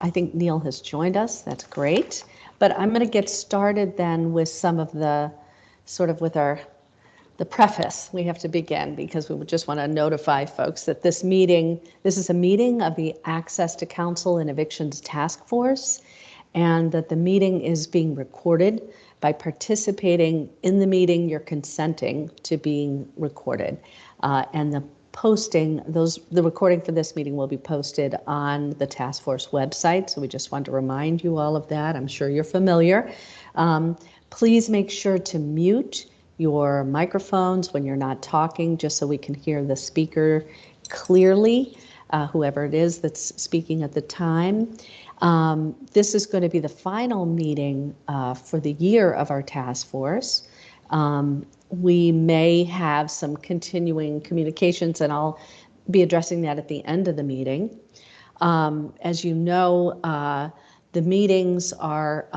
I think Neil has joined us. That's great. But I'm going to get started then with some of the with the preface. We have to begin because we would just want to notify folks that this is a meeting of the Access to Counsel and Evictions Task Force, and that the meeting is being recorded. By participating in the meeting, you're consenting to being recorded. And the recording for this meeting will be posted on the task force website. So we just want to remind you all of that. I'm sure you're familiar. Please make sure to mute your microphones when you're not talking, just so we can hear the speaker clearly, whoever it is that's speaking at the time. This is going to be the final meeting for the year of our task force. We may have some continuing communications, and I'll be addressing that at the end of the meeting. As you know, the meetings are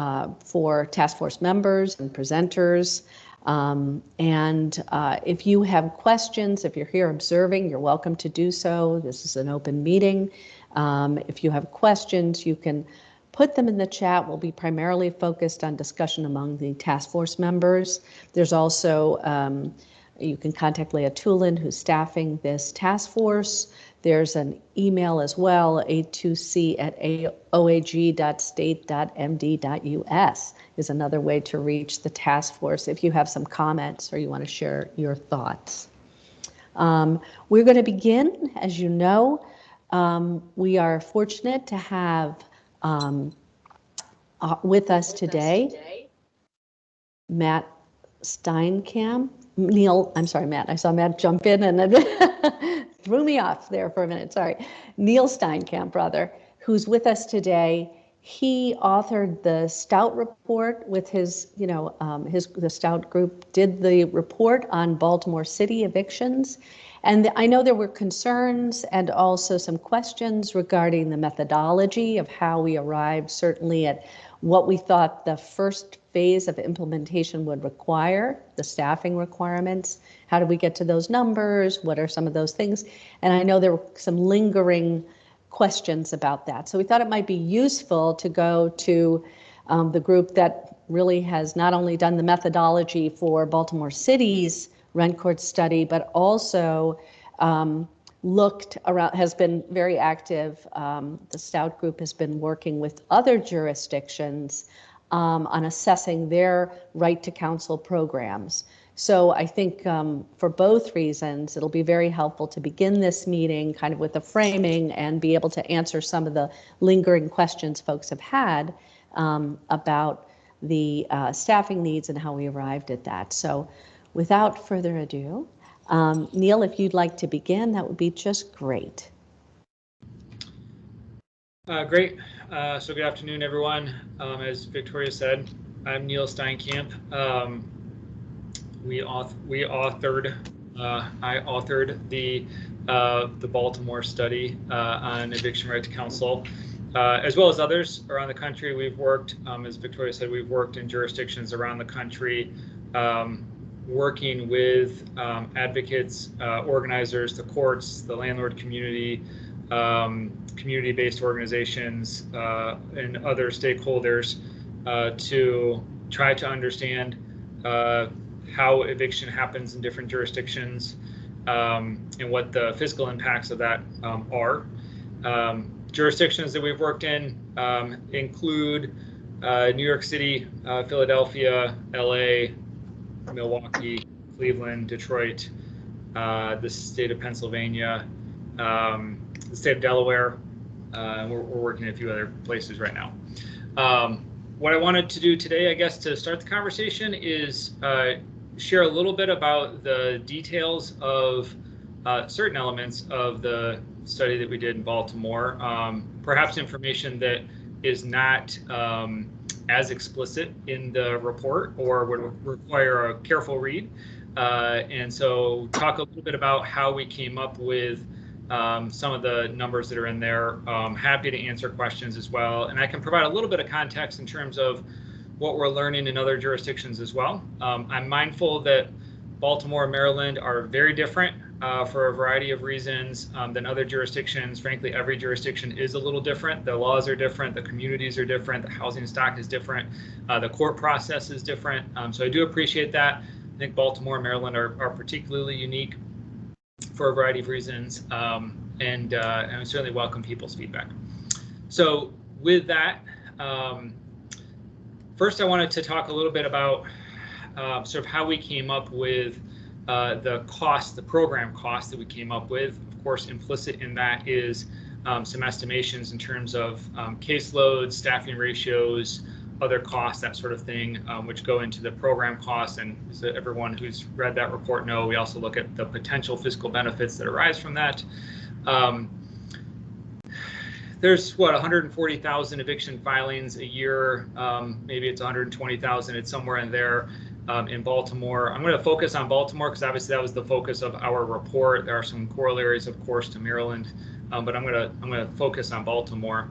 for task force members and presenters. If you have questions, if you're here observing, you're welcome to do so. This is an open meeting. If you have questions, you can put them in the chat. We'll be primarily focused on discussion among the task force members. There's also, you can contact Leah Tulin, who's staffing this task force. There's an email as well, a2c@oag.state.md.us is another way to reach the task force if you have some comments or you want to share your thoughts. We're going to begin, as you know. We are fortunate to have with us today Matt Steinkamp. Neil, I'm sorry, Matt. I saw Matt jump in and it threw me off there for a minute. Sorry. Neil Steinkamp, brother, who's with us today. He authored the Stout report with his, the Stout group did the report on Baltimore City evictions. And I know there were concerns and also some questions regarding the methodology of how we arrived, certainly at what we thought the first phase of implementation would require, the staffing requirements. How did we get to those numbers? What are some of those things? And I know there were some lingering questions about that. So we thought it might be useful to go to the group that really has not only done the methodology for Baltimore City's rent court study, but also looked around, has been very active. The Stout group has been working with other jurisdictions on assessing their right to counsel programs. So I think for both reasons, it'll be very helpful to begin this meeting kind of with the framing and be able to answer some of the lingering questions folks have had about the staffing needs and how we arrived at that. So without further ado, Neil, if you'd like to begin, that would be just great. Great. So good afternoon, everyone. As Victoria said, I'm Neil Steinkamp. I authored the Baltimore study on eviction right to counsel, as well as others around the country. We've worked, as Victoria said, we've worked in jurisdictions around the country, working with advocates, organizers, the courts, the landlord community, community-based organizations, and other stakeholders to try to understand how eviction happens in different jurisdictions and what the fiscal impacts of that are. Jurisdictions that we've worked in include New York City, Philadelphia, LA, Milwaukee, Cleveland, Detroit, the state of Pennsylvania, the state of Delaware. We're working in a few other places right now. What I wanted to do today, I guess, to start the conversation is share a little bit about the details of certain elements of the study that we did in Baltimore, perhaps information that is not as explicit in the report or would require a careful read. And so talk a little bit about how we came up with some of the numbers that are in there. Happy to answer questions as well. And I can provide a little bit of context in terms of what we're learning in other jurisdictions as well. I'm mindful that Baltimore and Maryland are very different for a variety of reasons than other jurisdictions. Frankly, every jurisdiction is a little different. The laws are different, the communities are different, the housing stock is different, the court process is different. So I do appreciate that. I think Baltimore and Maryland are particularly unique for a variety of reasons, and I certainly welcome people's feedback. So with that, first I wanted to talk a little bit about sort of how we came up with the program cost that we came up with. Of course, implicit in that is some estimations in terms of caseloads, staffing ratios, other costs, that sort of thing, which go into the program costs. And as everyone who's read that report know, we also look at the potential fiscal benefits that arise from that. There's 140,000 eviction filings a year. Maybe it's 120,000. It's somewhere in there. In Baltimore. I'm going to focus on Baltimore because obviously that was the focus of our report. There are some corollaries, of course, to Maryland, but I'm going to focus on Baltimore.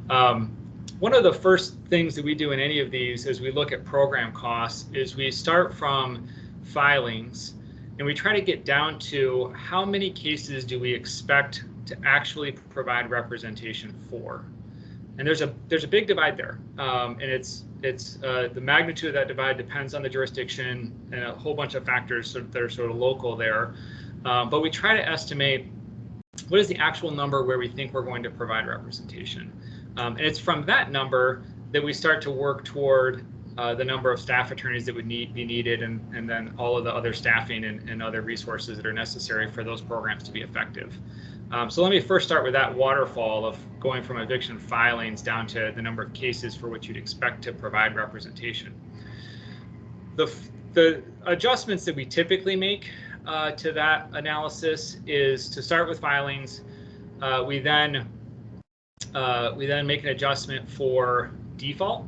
One of the first things that we do in any of these as we look at program costs is we start from filings and we try to get down to how many cases do we expect to actually provide representation for. And there's a big divide there, and it's the magnitude of that divide depends on the jurisdiction and a whole bunch of factors that are sort of local there. But we try to estimate what is the actual number where we think we're going to provide representation, and it's from that number that we start to work toward the number of staff attorneys that would be needed, and then all of the other staffing and other resources that are necessary for those programs to be effective. So let me first start with that waterfall of going from eviction filings down to the number of cases for which you'd expect to provide representation. The adjustments that we typically make to that analysis is to start with filings. We then make an adjustment for default.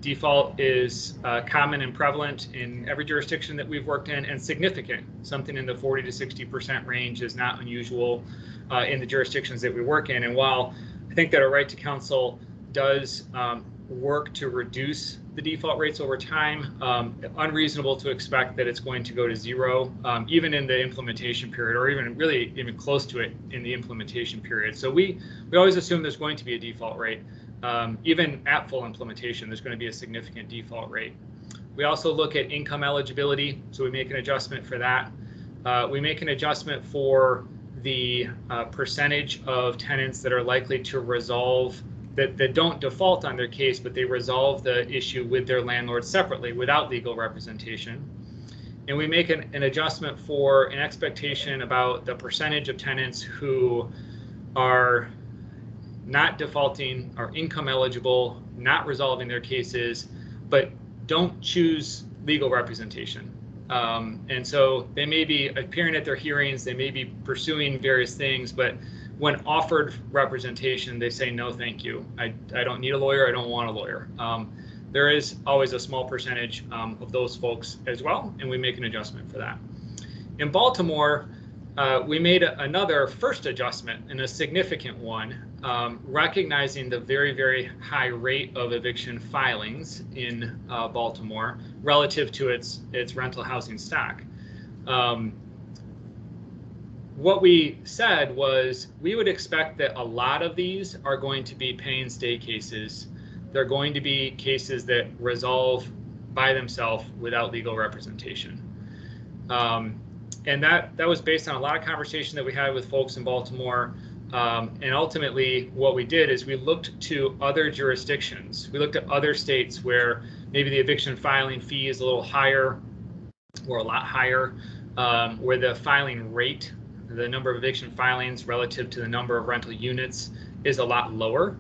Default is common and prevalent in every jurisdiction that we've worked in, and significant. Something in the 40 to 60% range is not unusual in the jurisdictions that we work in. And while I think that a right to counsel does work to reduce the default rates over time, unreasonable to expect that it's going to go to zero, even in the implementation period, or even close to it in the implementation period. So we always assume there's going to be a default rate. Even at full implementation, there's going to be a significant default rate. We also look at income eligibility, so we make an adjustment for that. We make an adjustment for the percentage of tenants that are likely to resolve, that don't default on their case, but they resolve the issue with their landlord separately without legal representation. And we make an adjustment for an expectation about the percentage of tenants who are not defaulting, are income eligible, not resolving their cases, but don't choose legal representation. And so they may be appearing at their hearings, they may be pursuing various things, but when offered representation, they say, no, thank you. I don't need a lawyer, I don't want a lawyer. There is always a small percentage of those folks as well, and we make an adjustment for that. In Baltimore, we made another first adjustment, and a significant one, recognizing the very, very high rate of eviction filings in Baltimore relative to its rental housing stock. What we said was we would expect that a lot of these are going to be pay and stay cases. They're going to be cases that resolve by themselves without legal representation. And that was based on a lot of conversation that we had with folks in Baltimore. And ultimately, what we did is we looked to other jurisdictions. We looked at other states where maybe the eviction filing fee is a little higher or a lot higher, where the filing rate, the number of eviction filings relative to the number of rental units, is a lot lower.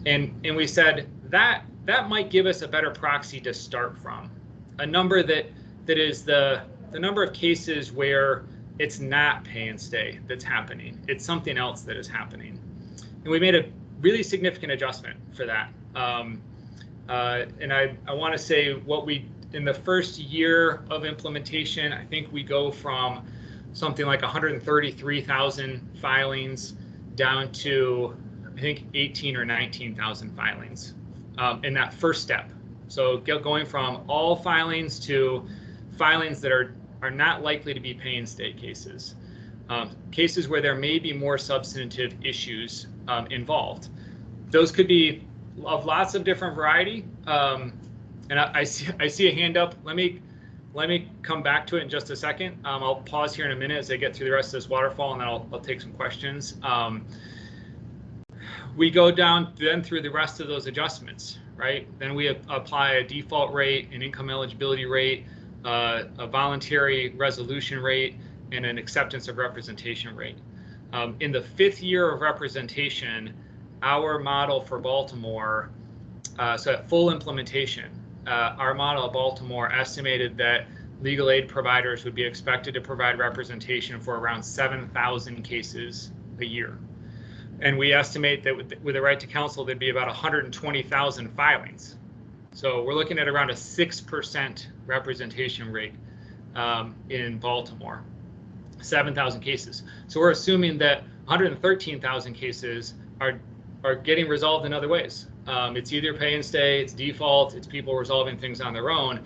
And we said that might give us a better proxy to start from, a number that is the number of cases where it's not pay and stay that's happening. It's something else that is happening. And we made a really significant adjustment for that. And I want to say what we, in the first year of implementation, I think we go from something like 133,000 filings down to, I think, 18 or 19,000 filings in that first step. So going from all filings to filings that are are not likely to be pay and stay cases. Cases where there may be more substantive issues involved. Those could be of lots of different variety. And I see a hand up. Let me come back to it in just a second. I'll pause here in a minute as I get through the rest of this waterfall, and then I'll take some questions. We go down then through the rest of those adjustments, right? Then we apply a default rate, an income eligibility rate, a voluntary resolution rate, and an acceptance of representation rate. In the 5th year of representation, our model for Baltimore, so at full implementation, our model of Baltimore estimated that legal aid providers would be expected to provide representation for around 7,000 cases a year. And we estimate that with the right to counsel, there'd be about 120,000 filings. So we're looking at around a 6% representation rate in Baltimore, 7,000 cases. So we're assuming that 113,000 cases are getting resolved in other ways. It's either pay and stay, it's default, it's people resolving things on their own.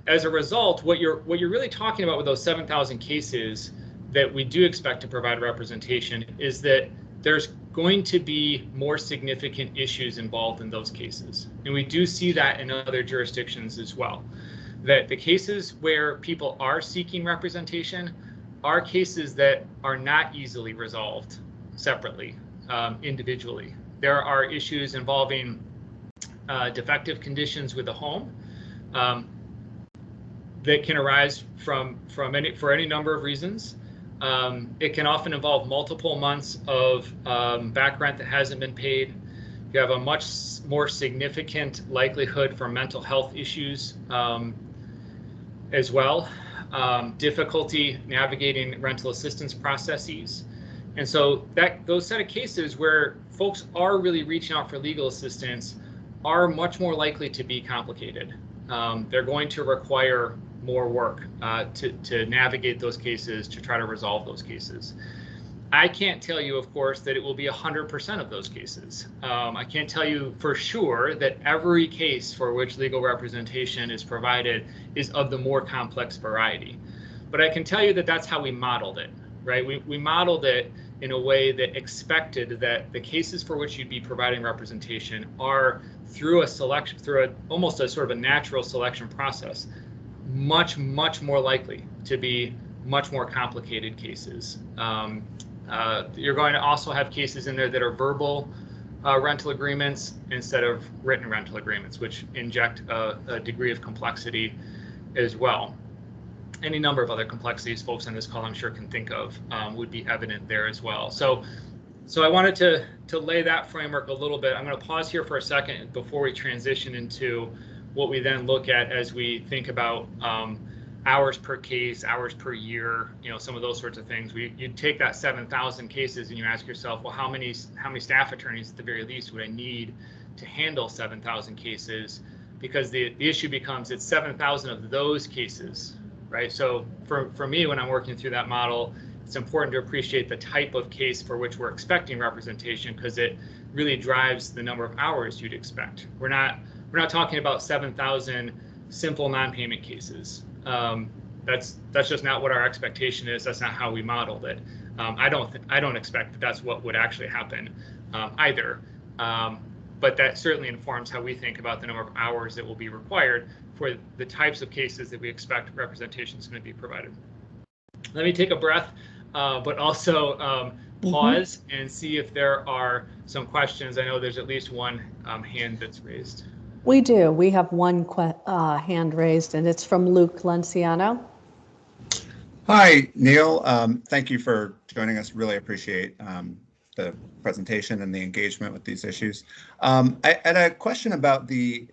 As a result, what you're really talking about with those 7,000 cases that we do expect to provide representation is that there's going to be more significant issues involved in those cases. And we do see that in other jurisdictions as well, that the cases where people are seeking representation are cases that are not easily resolved separately, individually. There are issues involving defective conditions with the home that can arise for any number of reasons. It can often involve multiple months of back rent that hasn't been paid. You have a much more significant likelihood for mental health issues as well. Difficulty navigating rental assistance processes. And so those set of cases where folks are really reaching out for legal assistance are much more likely to be complicated. They're going to require more work to navigate those cases, to try to resolve those cases. I can't tell you, of course, that it will be 100% of those cases. I can't tell you for sure that every case for which legal representation is provided is of the more complex variety. But I can tell you that that's how we modeled it, right? We modeled it in a way that expected that the cases for which you'd be providing representation are through almost a sort of a natural selection process, much more likely to be much more complicated cases. You're going to also have cases in there that are verbal rental agreements instead of written rental agreements, which inject a degree of complexity as well. Any number of other complexities folks on this call I'm sure can think of would be evident there as well. So I wanted to lay that framework a little bit. I'm going to pause here for a second before we transition into what we then look at as we think about hours per case, hours per year, some of those sorts of things. You take that 7,000 cases and you ask yourself, well, how many staff attorneys at the very least would I need to handle 7,000 cases? Because the issue becomes it's 7,000 of those cases, right? So for me, when I'm working through that model, it's important to appreciate the type of case for which we're expecting representation, because it really drives the number of hours you'd expect. We're not talking about 7,000 simple non-payment cases. That's just not what our expectation is. That's not how we modeled it. I don't expect that that's what would actually happen either. But that certainly informs how we think about the number of hours that will be required for the types of cases that we expect representation is going to be provided. Let me take a breath, but also pause and see if there are some questions. I know there's at least one hand that's raised. We do. We have one hand raised, and it's from Luke Lenciano. Hi, Neil. Thank you for joining us. Really appreciate the presentation and the engagement with these issues. I had a question about the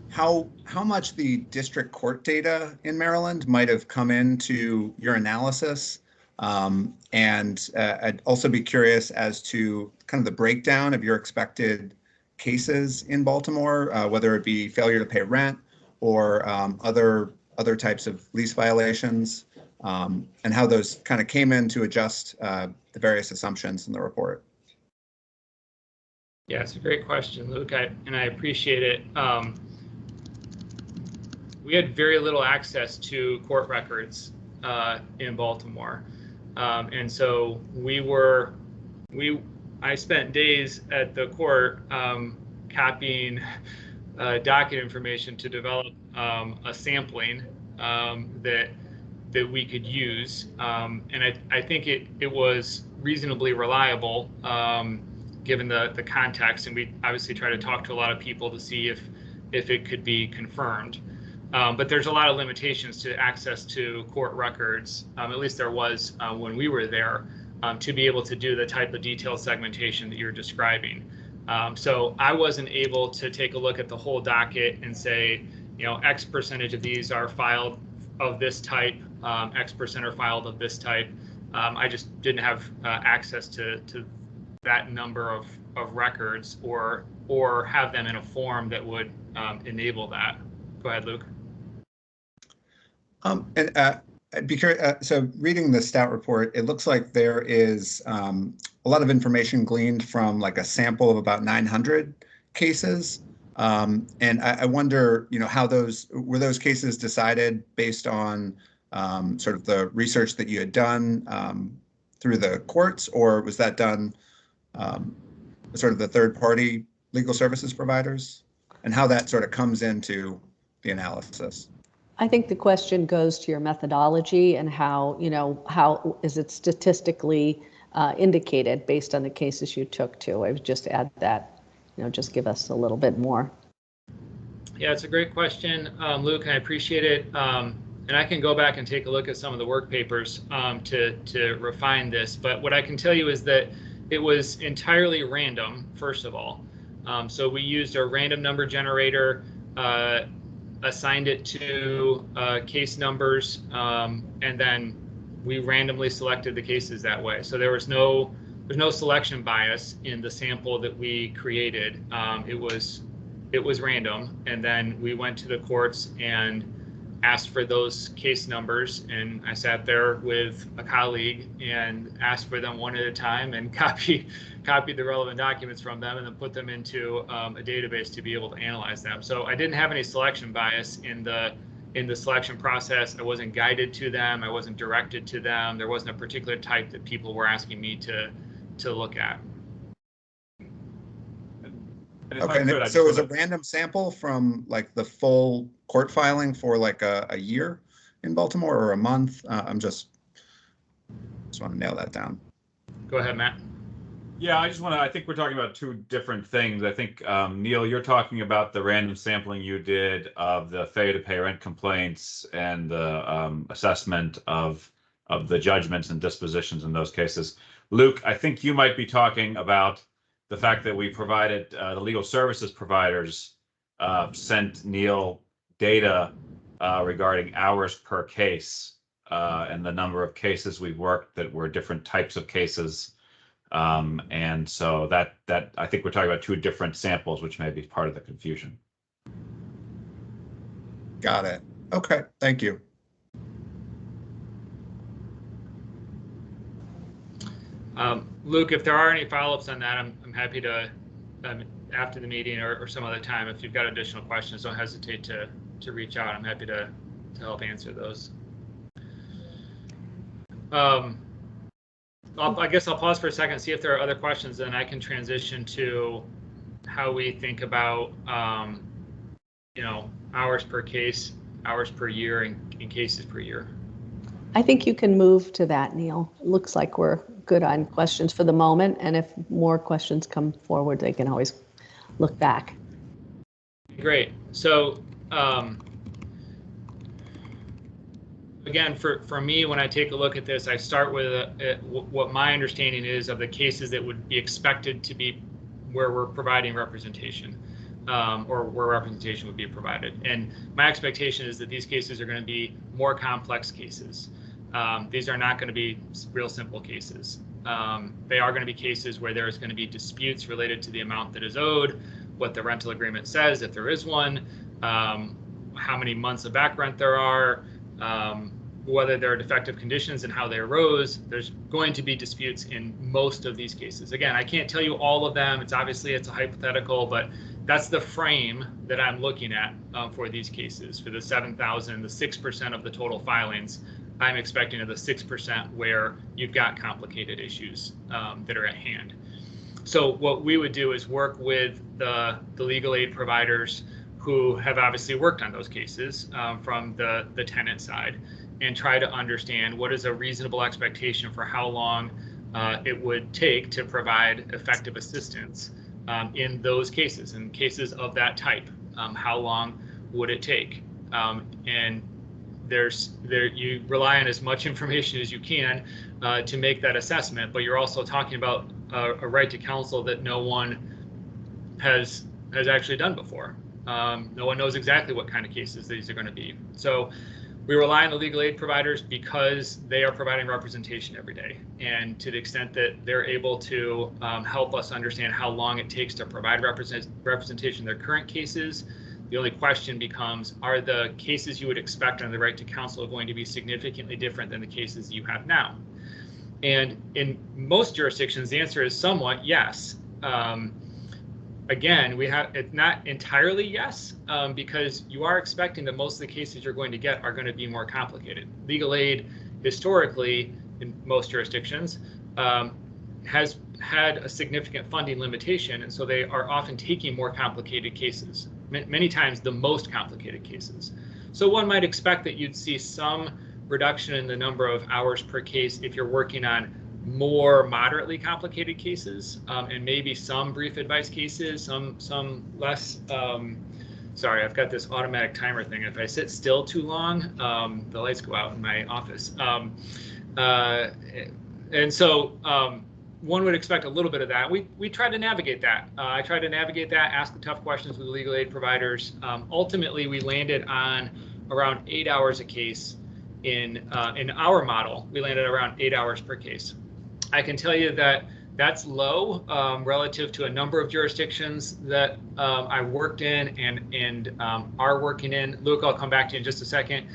how much the district court data in Maryland might have come into your analysis. And I'd also be curious as to kind of the breakdown of your expected cases in Baltimore, whether it be failure to pay rent or other types of lease violations, and how those kind of came in to adjust the various assumptions in the report. Yeah, it's a great question, Luke, and I appreciate it. we had very little access to court records in Baltimore, and so I spent days at the court copying docket information to develop a sampling that we could use, and I think it was reasonably reliable given the context, and we obviously try to talk to a lot of people to see if it could be confirmed. But there's a lot of limitations to access to court records, at least there was when we were there, to be able to do the type of detailed segmentation that you're describing. So I wasn't able to take a look at the whole docket and say, X percentage of these are filed of this type, X percent are filed of this type. I just didn't have access to that number of records or have them in a form that would enable that. Go ahead, Luke. I'd be curious. So reading the Stout report, it looks like there is a lot of information gleaned from like a sample of about 900 cases. And I wonder, how were those cases decided based on sort of the research that you had done through the courts, or was that done sort of the third-party legal services providers, and how that sort of comes into the analysis? I think the question goes to your methodology and how is it statistically indicated based on the cases you took to. I would just add that, just give us a little bit more. Yeah, it's a great question, Luke, and I appreciate it. And I can go back and take a look at some of the work papers to refine this. But what I can tell you is that it was entirely random, first of all. So we used a random number generator, assigned it to case numbers, and then we randomly selected the cases that way. So there's no selection bias in the sample that we created. It was random, and then we went to the courts and asked for those case numbers, and I sat there with a colleague and asked for them one at a time and copied the relevant documents from them and then put them into a database to be able to analyze them. So I didn't have any selection bias in the selection process. I wasn't guided to them. I wasn't directed to them. There wasn't a particular type that people were asking me to look at. Okay, so it was a random sample from like the full court filing for like a year in Baltimore or a month? I just want to nail that down. Go ahead, Matt. Yeah, I think we're talking about two different things. I think, Neil, you're talking about the random sampling you did of the failure to pay rent complaints and the assessment of the judgments and dispositions in those cases. Luke, I think you might be talking about the fact that we provided the legal services providers sent Neil data regarding hours per case and the number of cases we've worked that were different types of cases. And so that I think we're talking about two different samples, which may be part of the confusion. Got it. Okay, thank you. Luke, if there are any follow-ups on that, I'm happy to, after the meeting or some other time, if you've got additional questions, don't hesitate to reach out. I'm happy to help answer those. I guess I'll pause for a second, see if there are other questions, and I can transition to how we think about, hours per case, hours per year, and cases per year. I think you can move to that, Neil. Looks like we're good on questions for the moment, and if more questions come forward, they can always look back. Great. So again, for me, when I take a look at this, I start with what my understanding is of the cases that would be expected to be where we're providing representation, or where representation would be provided. And my expectation is that these cases are going to be more complex cases. These are not going to be real simple cases. They are going to be cases where there is going to be disputes related to the amount that is owed, what the rental agreement says, if there is one, how many months of back rent there are, whether there are defective conditions and how they arose. There's going to be disputes in most of these cases. Again, I can't tell you all of them. It's a hypothetical, but that's the frame that I'm looking at for these cases. For the 7,000, the 6% of the total filings, I'm expecting of the 6% where you've got complicated issues that are at hand. So what we would do is work with the legal aid providers who have obviously worked on those cases from the tenant side, and try to understand what is a reasonable expectation for how long it would take to provide effective assistance in those cases, in cases of that type. How long would it take? And you rely on as much information as you can to make that assessment, but you're also talking about a right to counsel that no one has actually done before. No one knows exactly what kind of cases these are going to be. So we rely on the legal aid providers because they are providing representation every day. And to the extent that they're able to help us understand how long it takes to provide representation in their current cases, the only question becomes, are the cases you would expect under the right to counsel going to be significantly different than the cases you have now? And in most jurisdictions, the answer is somewhat yes. Again, it's not entirely yes, because you are expecting that most of the cases you're going to get are going to be more complicated. Legal aid, historically, in most jurisdictions, has had a significant funding limitation, and so they are often taking more complicated cases, many times the most complicated cases. So one might expect that you'd see some reduction in the number of hours per case if you're working on more moderately complicated cases, and maybe some brief advice cases, some less. Sorry, I've got this automatic timer thing. If I sit still too long, the lights go out in my office. And so one would expect a little bit of that. We try to navigate that. I try to navigate that, ask the tough questions with the legal aid providers. Ultimately, we landed on around 8 hours a case in our model. We landed around 8 hours per case. I can tell you that that's low relative to a number of jurisdictions that I worked in and are working in. Luke, I'll come back to you in just a second.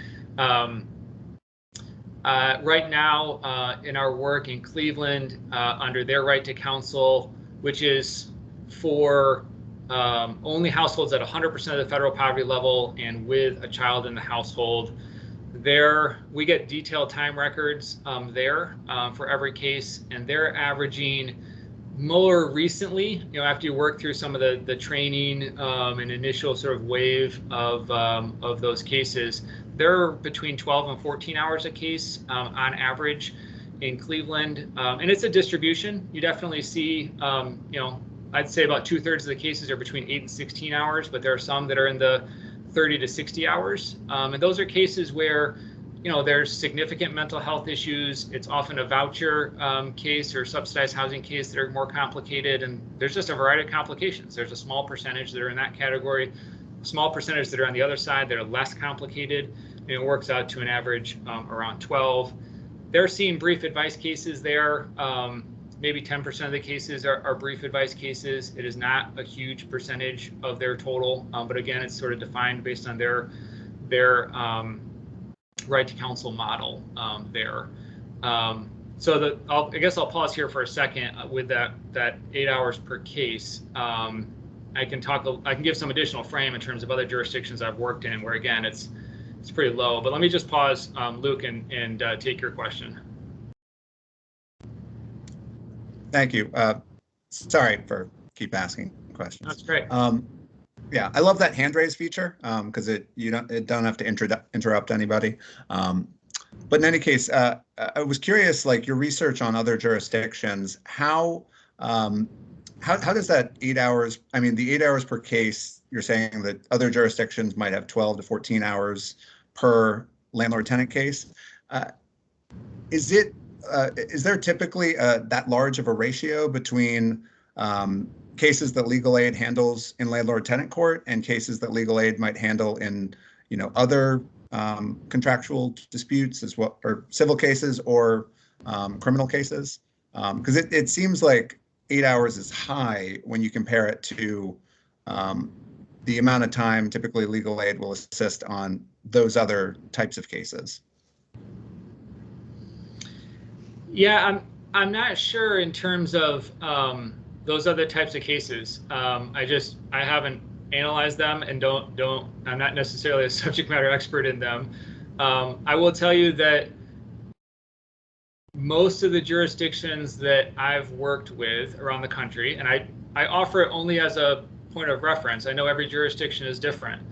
Right now, in our work in Cleveland, under their right to counsel, which is for only households at 100% of the federal poverty level and with a child in the household, there we get detailed time records there for every case, and they're averaging more recently, after you work through some of the training and initial sort of wave of those cases, they're between 12 and 14 hours a case on average in Cleveland. And it's a distribution. You definitely see, I'd say about 2/3 of the cases are between 8 and 16 hours, but there are some that are in the 30 to 60 hours. And those are cases where, there's significant mental health issues. It's often a voucher case or subsidized housing case that are more complicated. And there's just a variety of complications. There's a small percentage that are in that category, small percentage that are on the other side that are less complicated. And it works out to an average around 12. They're seeing brief advice cases there. Maybe 10% of the cases are brief advice cases. It is not a huge percentage of their total, but again, it's sort of defined based on their right to counsel model there. So I guess I'll pause here for a second with that 8 hours per case. I can give some additional frame in terms of other jurisdictions I've worked in where, again, it's pretty low. But let me just pause, Luke, and take your question. Thank you. Sorry for keep asking questions. That's great. Yeah, I love that hand raise feature because it don't have to interrupt anybody. But in any case, I was curious, like your research on other jurisdictions, how does that 8 hours? I mean, the 8 hours per case. You're saying that other jurisdictions might have 12 to 14 hours per landlord-tenant case. Is there typically that large of a ratio between cases that legal aid handles in landlord-tenant court and cases that legal aid might handle in, other contractual disputes as well, or civil cases or criminal cases? Because it seems like 8 hours is high when you compare it to the amount of time typically legal aid will assist on those other types of cases. Yeah, I'm not sure in terms of those are the types of cases. I haven't analyzed them and I'm not necessarily a subject matter expert in them. I will tell you that most of the jurisdictions that I've worked with around the country, and I offer it only as a point of reference. I know every jurisdiction is different.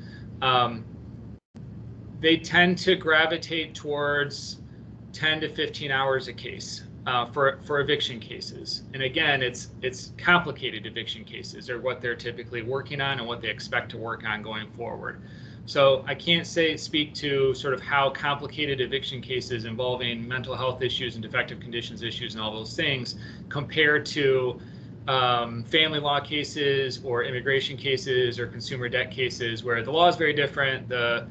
They tend to gravitate towards 10 to 15 hours a case for eviction cases. And again, it's complicated eviction cases are what they're typically working on and what they expect to work on going forward. So I can't speak to sort of how complicated eviction cases involving mental health issues and defective conditions issues and all those things compare to family law cases or immigration cases or consumer debt cases, where the law is very different, the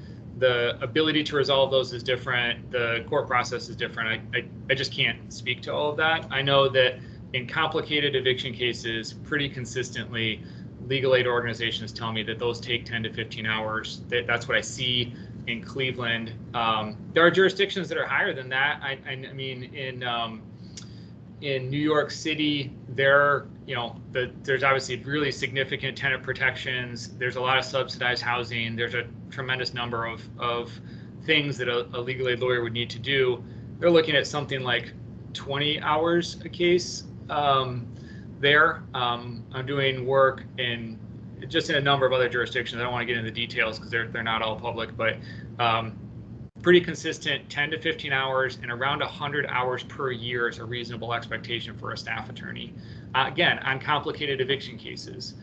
ability to resolve those is different, the court process is different. I just can't speak to all of that. I know that in complicated eviction cases, pretty consistently, legal aid organizations tell me that those take 10 to 15 hours. That's what I see in Cleveland. There are jurisdictions that are higher than that. I mean, in New York City, there's obviously really significant tenant protections. There's a lot of subsidized housing. There's a tremendous number of things that a legal aid lawyer would need to do. They're looking at something like 20 hours a case there. I'm doing work in a number of other jurisdictions. I don't want to get into the details because they're not all public, but pretty consistent 10 to 15 hours and around 100 hours per year is a reasonable expectation for a staff attorney. Again, on complicated eviction cases,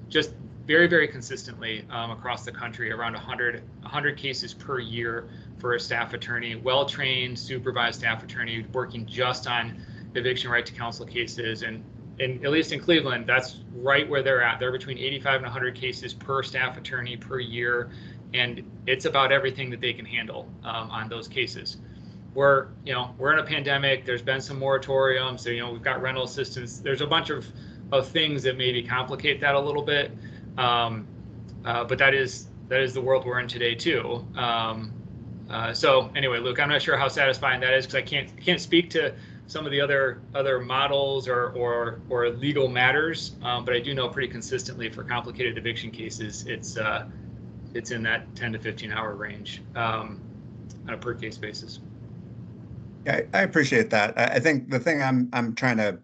just very, very consistently across the country, around 100 cases per year for a staff attorney, well-trained, supervised staff attorney working just on eviction right to counsel cases. And at least in Cleveland, that's right where they're at. They're between 85 and 100 cases per staff attorney per year. And it's about everything that they can handle on those cases. We're in a pandemic. There's been some moratoriums. So, we've got rental assistance. There's a bunch of things that maybe complicate that a little bit. But that is the world we're in today too. So anyway, Luke, I'm not sure how satisfying that is because I can't speak to some of the other models or legal matters, but I do know pretty consistently for complicated eviction cases, it's in that 10 to 15 hour range on a per case basis. Yeah, I appreciate that. I think the thing I'm trying to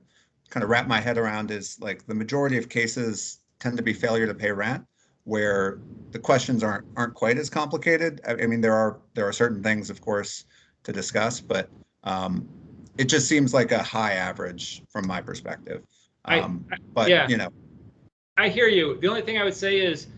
kind of wrap my head around is like the majority of cases tend to be failure to pay rent, where the questions aren't quite as complicated. I mean, there are certain things, of course, to discuss, but it just seems like a high average from my perspective. But yeah. I hear you. The only thing I would say is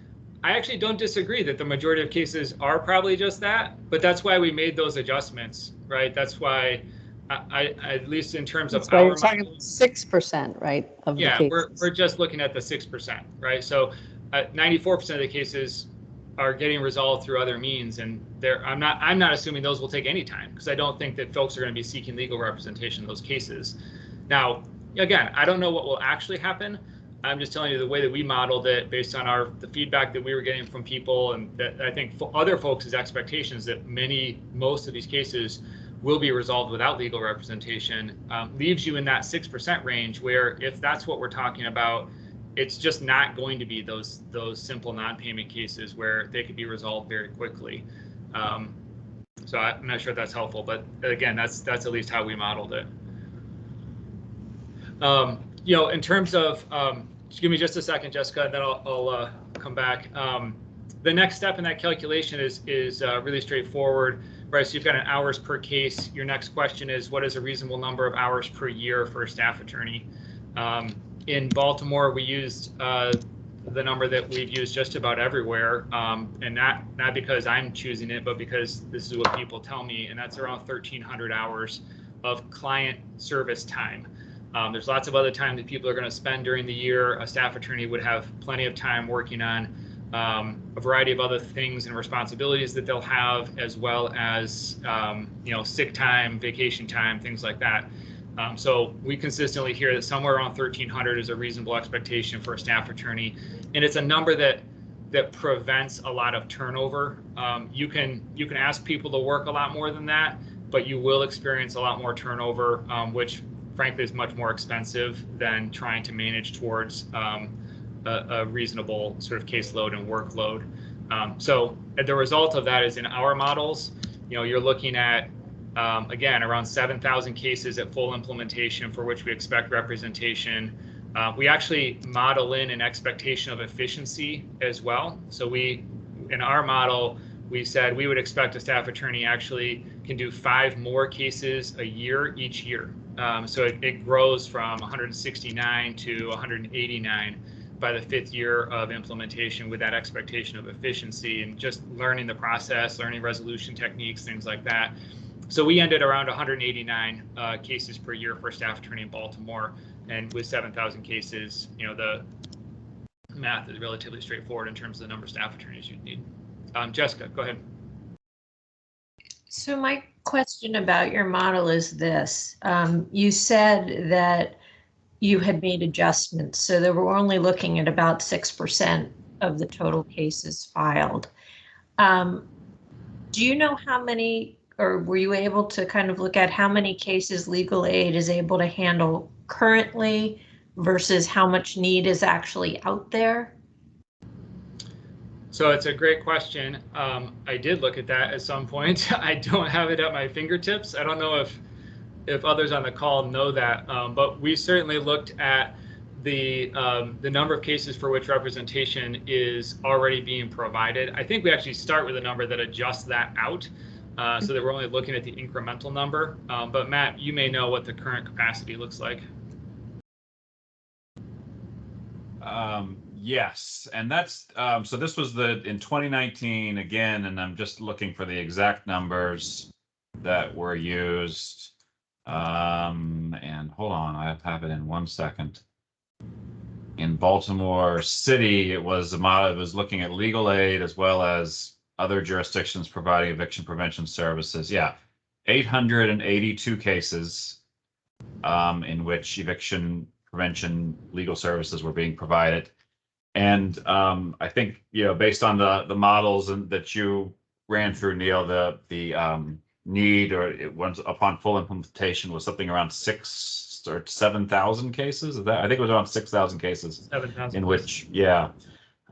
I actually don't disagree that the majority of cases are probably just that, but that's why we made those adjustments, right? That's why I at least in terms of our you're talking 6%, right? Of yeah, the cases. we're just looking at the 6%, right? So 94% of the cases are getting resolved through other means, and I'm not assuming those will take any time because I don't think that folks are going to be seeking legal representation in those cases. Now, again, I don't know what will actually happen. I'm just telling you the way that we modeled it based on the feedback that we were getting from people, and that I think for other folks' expectations that most of these cases will be resolved without legal representation, leaves you in that 6% range, where if that's what we're talking about, it's just not going to be those simple non-payment cases where they could be resolved very quickly. So I'm not sure if that's helpful, but again, that's at least how we modeled it. In terms of, just give me just a second, Jessica, and then I'll come back. The next step in that calculation is really straightforward, right? So you've got an hours per case. Your next question is, what is a reasonable number of hours per year for a staff attorney? In Baltimore, we used the number that we've used just about everywhere, and not because I'm choosing it, but because this is what people tell me, and that's around 1,300 hours of client service time. There's lots of other time that people are going to spend during the year. A staff attorney would have plenty of time working on a variety of other things and responsibilities that they'll have, as well as sick time, vacation time, things like that. So we consistently hear that somewhere around 1,300 is a reasonable expectation for a staff attorney, and it's a number that prevents a lot of turnover. You can ask people to work a lot more than that, but you will experience a lot more turnover, which frankly is much more expensive than trying to manage towards a reasonable sort of caseload and workload. So the result of that is in our models, you're looking at, again, around 7,000 cases at full implementation for which we expect representation. We actually model in an expectation of efficiency as well. So in our model, we said we would expect a staff attorney actually can do 5 more cases a year each year. So it grows from 169 to 189 by the 5th year of implementation with that expectation of efficiency and just learning the process, learning resolution techniques, things like that. So we ended around 189 cases per year for a staff attorney in Baltimore, and with 7,000 cases, the math is relatively straightforward in terms of the number of staff attorneys you'd need. Jessica, go ahead. So my question about your model is this. You said that you had made adjustments, so that we're only looking at about 6% of the total cases filed. Do you know how many, or were you able to kind of look at how many cases legal aid is able to handle currently versus how much need is actually out there? So it's a great question. I did look at that at some point. I don't have it at my fingertips. I don't know if others on the call know that, but we certainly looked at the number of cases for which representation is already being provided. I think we actually start with a number that adjusts that out, so that we're only looking at the incremental number. But Matt, you may know what the current capacity looks like. Yes, and that's so this was in 2019 again, and I'm just looking for the exact numbers that were used. And hold on, I have it in 1 second. In Baltimore City, it was looking at legal aid as well as other jurisdictions providing eviction prevention services. Yeah, 882 cases in which eviction prevention legal services were being provided. And I think, based on the models that you ran through, Neil, the need, or once upon full implementation, was something around 6,000 or 7,000 cases. I think it was around 6,000 cases 7,000 in which, you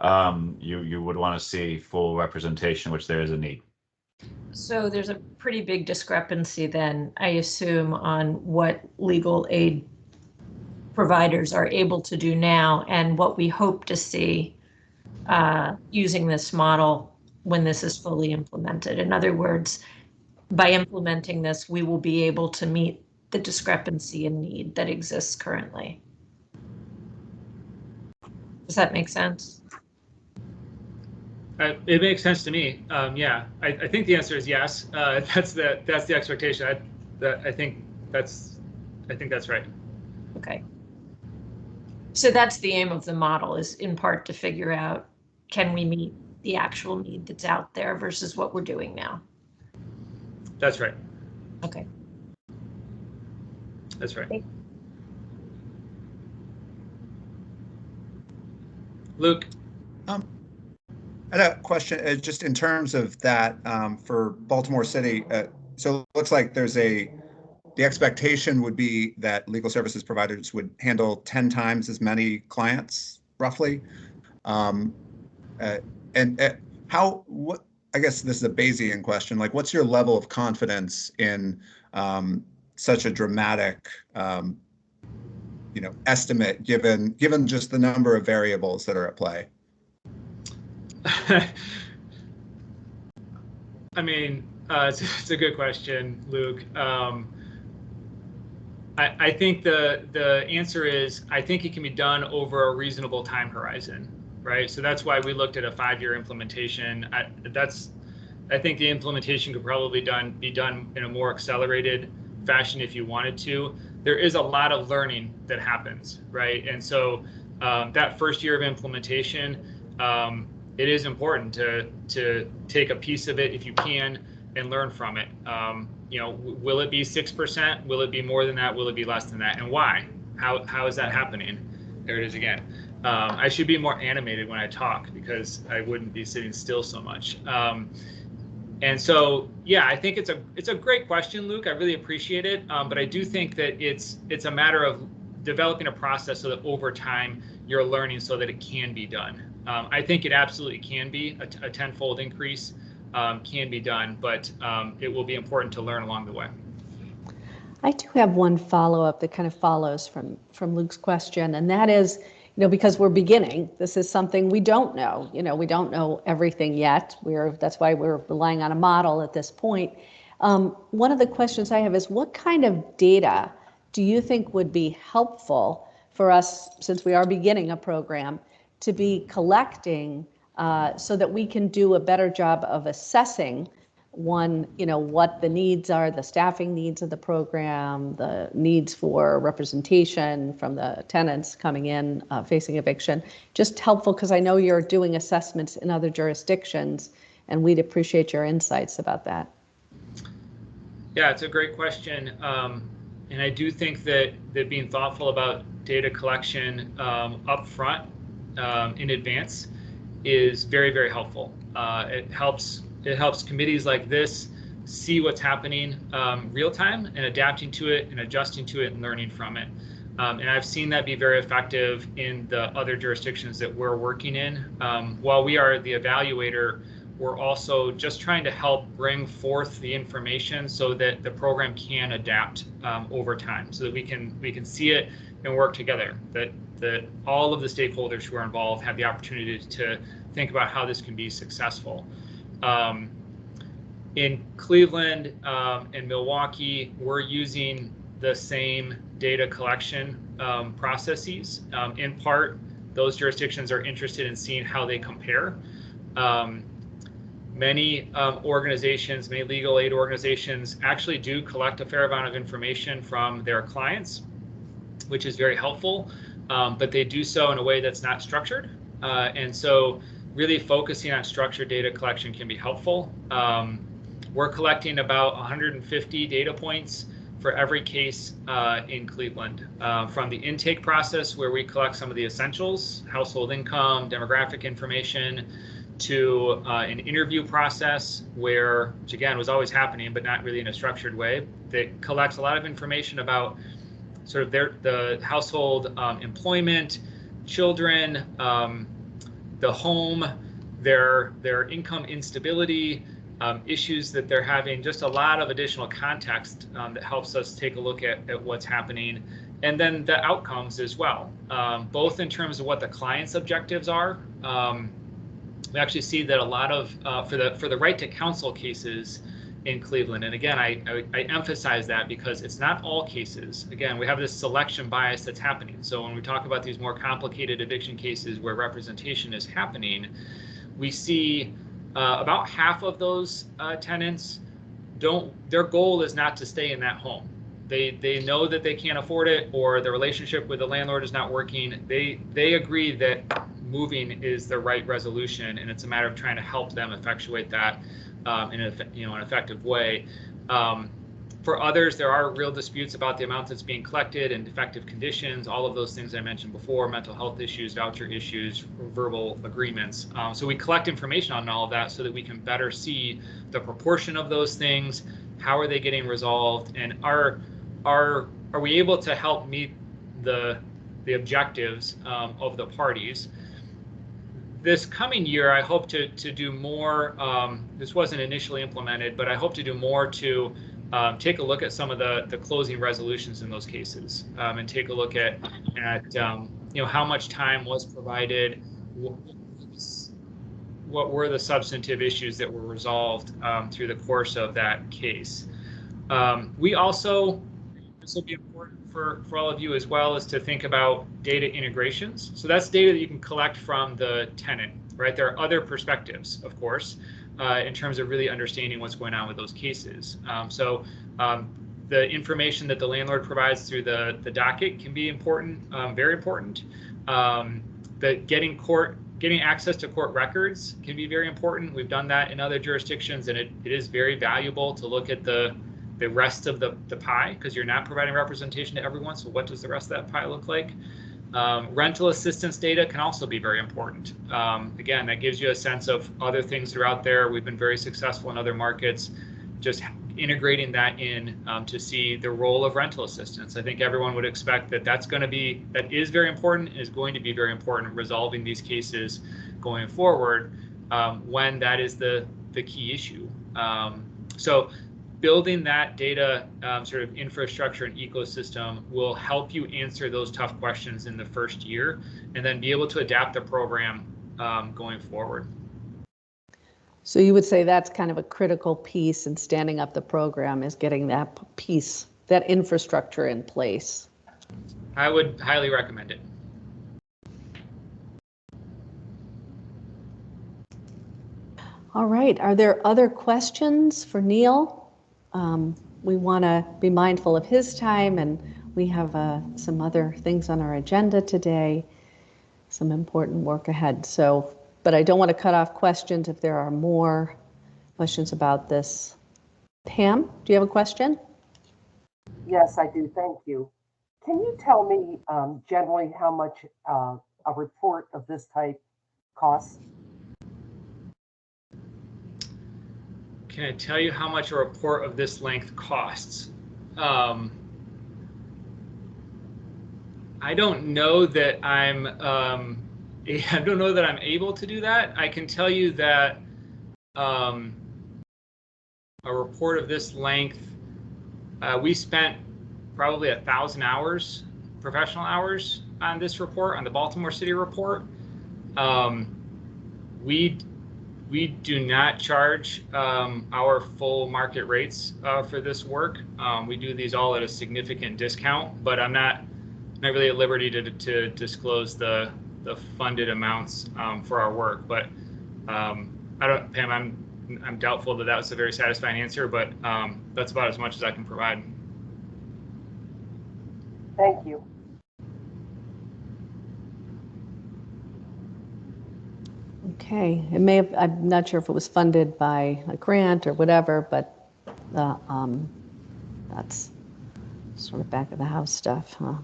would want to see full representation, which there is a need. So there's a pretty big discrepancy then, I assume, on what legal aid providers are able to do now and what we hope to see using this model when this is fully implemented. In other words, by implementing this, we will be able to meet the discrepancy in need that exists currently. Does that make sense? It makes sense to me. Yeah, I think the answer is yes. That's the expectation. I think that's right. Okay. So that's the aim of the model, is in part to figure out, can we meet the actual need that's out there versus what we're doing now? That's right. Okay. That's right. Okay. Luke. I had a question just in terms of that for Baltimore City. So it looks like the expectation would be that legal services providers would handle 10 times as many clients, roughly. I guess this is a Bayesian question. Like, what's your level of confidence in such a dramatic, estimate given just the number of variables that are at play? I mean, it's a good question, Luke. I think the answer is, I think it can be done over a reasonable time horizon, right? So that's why we looked at a 5-year implementation. I think the implementation could probably be done in a more accelerated fashion if you wanted to. There is a lot of learning that happens, right? And so that first year of implementation, it is important to take a piece of it if you can and learn from it. Will it be 6%? Will it be more than that? Will it be less than that? And why? How is that happening? There it is again. I should be more animated when I talk because I wouldn't be sitting still so much. And so, yeah, I think it's a great question, Luke. I really appreciate it. But I do think that it's a matter of developing a process so that over time you're learning so that it can be done. I think it absolutely can be a tenfold increase can be done, but it will be important to learn along the way. I do have one follow-up that kind of follows from Luke's question, and that is, because we're beginning, this is something we don't know. We don't know everything yet. That's why we're relying on a model at this point. One of the questions I have is, what kind of data do you think would be helpful for us, since we are beginning a program, to be collecting so that we can do a better job of assessing what the needs are, the staffing needs of the program, the needs for representation from the tenants coming in, facing eviction. Just helpful, because I know you're doing assessments in other jurisdictions, and we'd appreciate your insights about that. Yeah, it's a great question. And I do think that being thoughtful about data collection up front in advance is very, very helpful. It helps committees like this see what's happening real time and adapting to it and adjusting to it and learning from it. And I've seen that be very effective in the other jurisdictions that we're working in. While we are the evaluator, we're also just trying to help bring forth the information so that the program can adapt over time, so that we can see it and work together, that all of the stakeholders who are involved have the opportunity to think about how this can be successful. In Cleveland and Milwaukee, we're using the same data collection processes. In part, those jurisdictions are interested in seeing how they compare. Many organizations, many legal aid organizations actually do collect a fair amount of information from their clients, which is very helpful, but they do so in a way that's not structured. And so really focusing on structured data collection can be helpful. We're collecting about 150 data points for every case in Cleveland, from the intake process, where we collect some of the essentials, household income, demographic information, to an interview process which again was always happening, but not really in a structured way, that collects a lot of information about sort of the household employment, children, the home, their income instability, issues that they're having, just a lot of additional context that helps us take a look at what's happening, and then the outcomes as well, both in terms of what the client's objectives are. We actually see that a lot of for the right to counsel cases in Cleveland, and again, I emphasize that because it's not all cases. Again, we have this selection bias that's happening. So when we talk about these more complicated eviction cases where representation is happening, we see about half of those tenants their goal is not to stay in that home. They know that they can't afford it, or the relationship with the landlord is not working. They agree that moving is the right resolution, and it's a matter of trying to help them effectuate that in an effective way. For others, there are real disputes about the amount that's being collected and defective conditions, all of those things I mentioned before, mental health issues, voucher issues, verbal agreements. So we collect information on all of that so that we can better see the proportion of those things, how are they getting resolved, and are we able to help meet the objectives of the parties. This coming year, I hope to do more. This wasn't initially implemented, but I hope to do more to take a look at some of the closing resolutions in those cases, and take a look at how much time was provided, what were the substantive issues that were resolved through the course of that case. We also, this will be important for all of you as well, is to think about data integrations. So that's data that you can collect from the tenant, right? There are other perspectives, of course, in terms of really understanding what's going on with those cases. The information that the landlord provides through the docket can be important, very important. Getting access to court records can be very important. We've done that in other jurisdictions, and it is very valuable to look at the rest of the pie, because you're not providing representation to everyone. So what does the rest of that pie look like? Rental assistance data can also be very important. Again, that gives you a sense of other things that are out there. We've been very successful in other markets, just integrating that in to see the role of rental assistance. I think everyone would expect that that is very important, is going to be very important in resolving these cases going forward when that is the key issue. So building that data sort of infrastructure and ecosystem will help you answer those tough questions in the first year and then be able to adapt the program going forward. So you would say that's kind of a critical piece in standing up the program, is getting that piece, that infrastructure in place. I would highly recommend it. All right, are there other questions for Neil? We want to be mindful of his time, and we have some other things on our agenda today, some important work ahead. So, but I don't want to cut off questions if there are more questions about this. Pam, do you have a question? Yes, I do. Thank you. Can you tell me generally how much a report of this type costs? Can I tell you how much a report of this length costs? I don't know that I'm able to do that. I can tell you that a report of this length, we spent probably 1,000 hours, professional hours, on this report, on the Baltimore City report. We do not charge our full market rates for this work. We do these all at a significant discount, but I'm not really at liberty to disclose the funded amounts for our work. But Pam, I'm doubtful that was a very satisfying answer, but that's about as much as I can provide. Thank you. Okay, it may have, I'm not sure if it was funded by a grant or whatever, but that's sort of back of the house stuff, huh?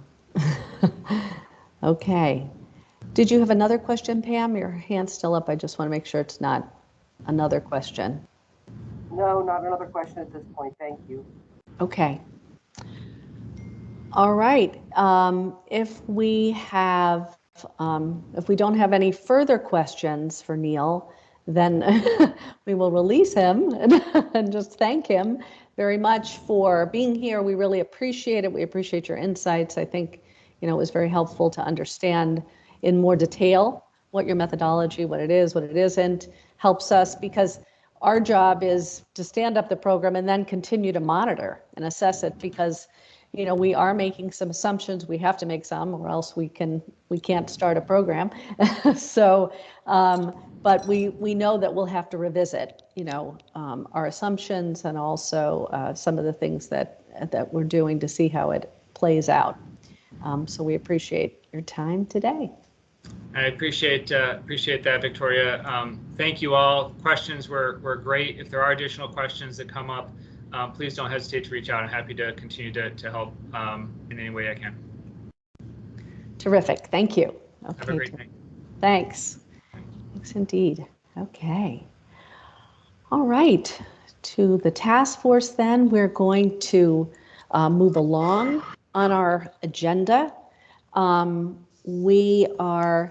Okay. Did you have another question, Pam? Your hand's still up. I just want to make sure it's not another question. No, not another question at this point. Thank you. Okay. All right. If we don't have any further questions for Neil, then we will release him and just thank him very much for being here. We really appreciate it. We appreciate your insights. I think, it was very helpful to understand in more detail what your methodology, what it is, what it isn't, helps us, because our job is to stand up the program and then continue to monitor and assess it, because we are making some assumptions. We have to make some, or else we can't start a program. So, but we know that we'll have to revisit, our assumptions, and also some of the things that we're doing to see how it plays out. So we appreciate your time today. I appreciate that, Victoria. Thank you all. Questions were great. If there are additional questions that come up, please don't hesitate to reach out. I'm happy to continue to help in any way I can. Terrific. Thank you. Okay. Have a great night. Thanks. Thanks indeed. Okay. All right. To the task force then, we're going to move along on our agenda. We are,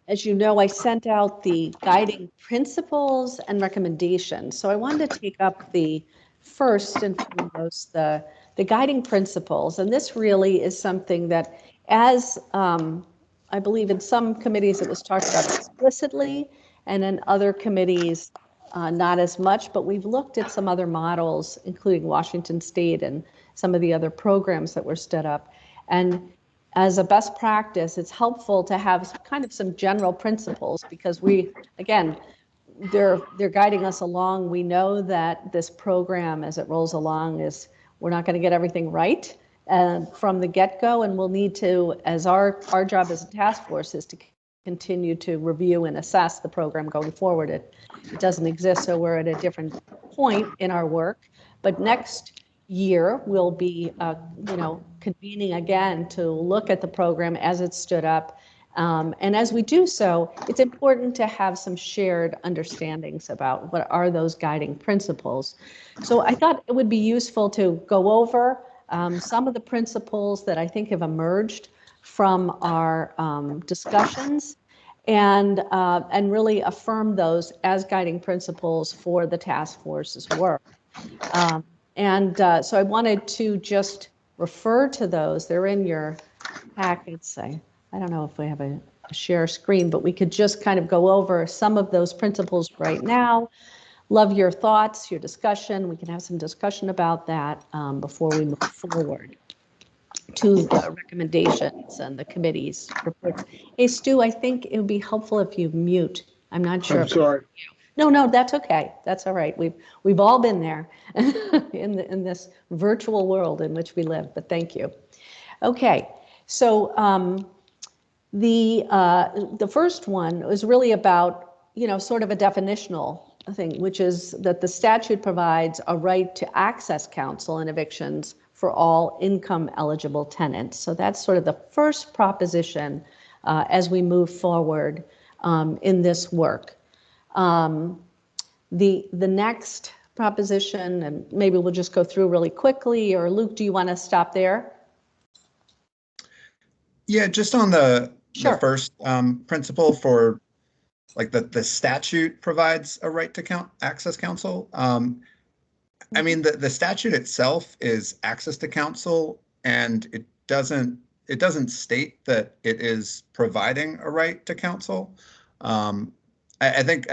as you know, I sent out the guiding principles and recommendations. So I wanted to take up the first and foremost, the guiding principles. And this really is something that, as I believe in some committees it was talked about explicitly, and in other committees not as much, but we've looked at some other models, including Washington State and some of the other programs that were stood up. And as a best practice, it's helpful to have kind of some general principles, because they're guiding us along. We know that this program, as it rolls along, we're not going to get everything right from the get-go, and we'll need to, as our job as a task force is to continue to review and assess the program going forward. It doesn't exist, so we're at a different point in our work. But next year we'll be, convening again to look at the program as it stood up. And as we do so, it's important to have some shared understandings about what are those guiding principles. So I thought it would be useful to go over some of the principles that I think have emerged from our discussions, and really affirm those as guiding principles for the task force's work. So I wanted to just refer to those. They're in your packets. I don't know if we have a share screen, but we could just kind of go over some of those principles right now. Love your thoughts, your discussion. We can have some discussion about that before we move forward to the recommendations and the committee's reports. Hey, Stu, I think it would be helpful if you mute. I'm not sure. I'm sorry. No, that's okay. That's all right. We've all been there in this virtual world in which we live, but thank you. Okay, so the first one was really about, sort of a definitional thing, which is that the statute provides a right to access counsel in evictions for all income eligible tenants. So that's sort of the first proposition as we move forward in this work. The next proposition, and maybe we'll just go through really quickly, or Luke, do you want to stop there? Yeah, just on the Sure. first principle for like the statute provides a right to access counsel. I mean, the statute itself is access to counsel, and it doesn't state that it is providing a right to counsel. I think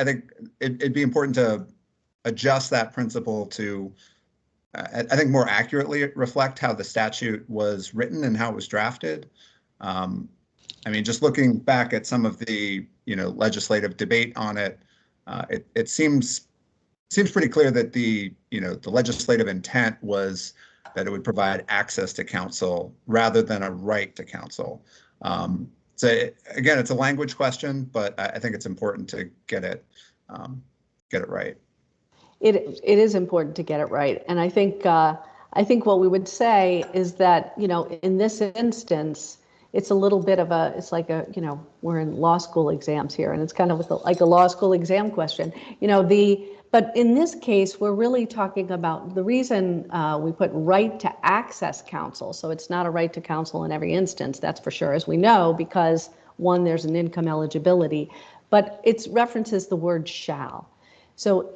it'd be important to adjust that principle to, I think, more accurately reflect how the statute was written and how it was drafted. I mean, just looking back at some of the legislative debate on it, it seems pretty clear that the legislative intent was that it would provide access to counsel rather than a right to counsel. So again, it's a language question, but I think it's important to get it right. It is important to get it right, and I think what we would say is that in this instance, it's a little bit of it's like we're in law school exams here, and it's kind of like a law school exam question. But in this case, we're really talking about the reason we put right to access counsel. So it's not a right to counsel in every instance, that's for sure, as we know, because one, there's an income eligibility, but it references the word shall. So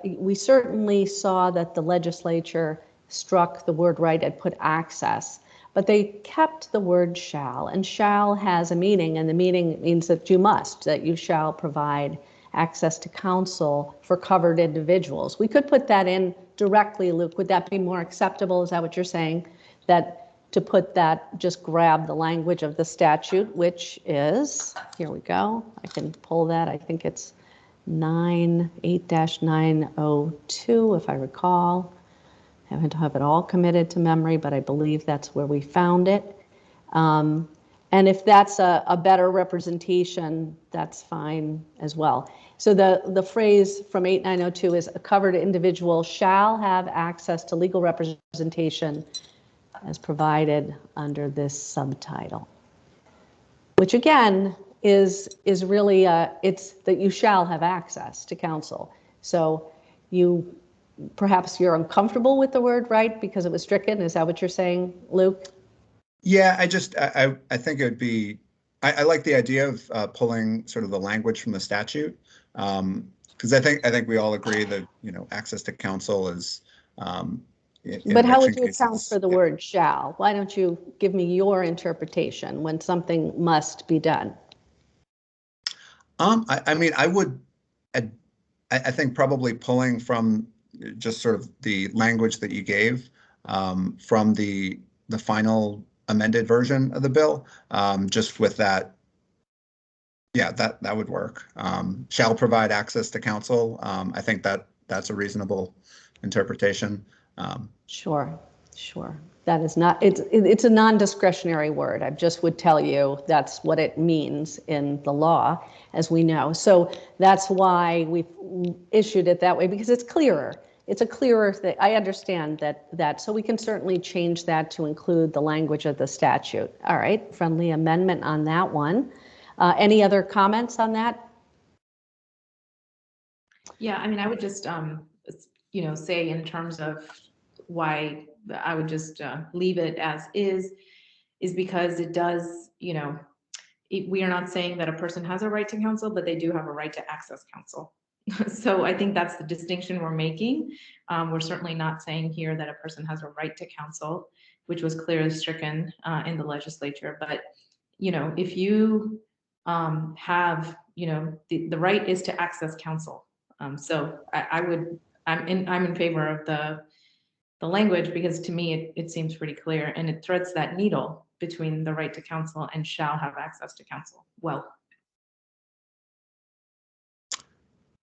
we certainly saw that the legislature struck the word right and put access, but they kept the word shall, and shall has a meaning, and the meaning means that you shall provide access to counsel for covered individuals. We could put that in directly, Luke. Would that be more acceptable? Is that what you're saying? That to put that, just grab the language of the statute, which is, here we go. I can pull that. I think it's 8-902, if I recall. I haven't have it all committed to memory, but I believe that's where we found it. And if that's a better representation, that's fine as well. So the phrase from 8-902 is a covered individual shall have access to legal representation as provided under this subtitle, which again is really it's that you shall have access to counsel. So perhaps you're uncomfortable with the word right because it was stricken. Is that what you're saying, Luke? Yeah, I think it would be, I like the idea of pulling sort of the language from the statute, because I think we all agree that access to counsel is. But how would you account for the word shall? Why don't you give me your interpretation when something must be done? I mean, I think probably pulling from just sort of the language that you gave from the final amended version of the bill, just with that, yeah, that would work. Shall provide access to counsel. I think that's a reasonable interpretation. Sure. That is not, it's a non-discretionary word. I just would tell you that's what it means in the law, as we know. So that's why we've issued it that way, because it's clearer. it's a clearer thing. I understand that, so we can certainly change that to include the language of the statute. All right, friendly amendment on that one. Any other comments on that? Yeah, I mean, I would just, say in terms of why I would just leave it as is because it does, we are not saying that a person has a right to counsel, but they do have a right to access counsel. So I think that's the distinction we're making. We're certainly not saying here that a person has a right to counsel, which was clearly stricken in the legislature. But, if you have, the right is to access counsel. So I'm in favor of the language because to me, it seems pretty clear and it threads that needle between the right to counsel and shall have access to counsel. Well,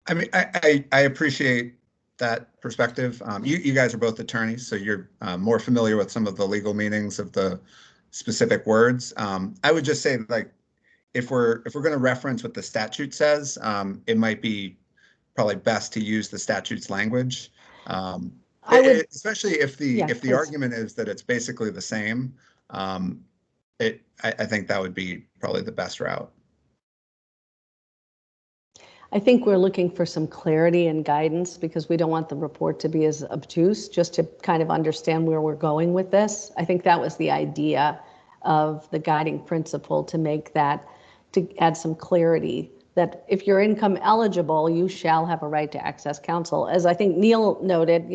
I mean, I appreciate that perspective. You guys are both attorneys, so you're more familiar with some of the legal meanings of the specific words. I would just say, like, if we're going to reference what the statute says, it might be probably best to use the statute's language. Especially if the please. argument is that it's basically the same. I think that would be probably the best route. I think we're looking for some clarity and guidance because we don't want the report to be as obtuse, just to kind of understand where we're going with this. I think that was the idea of the guiding principle, to make that, to add some clarity that if you're income eligible, you shall have a right to access counsel. As I think Neil noted,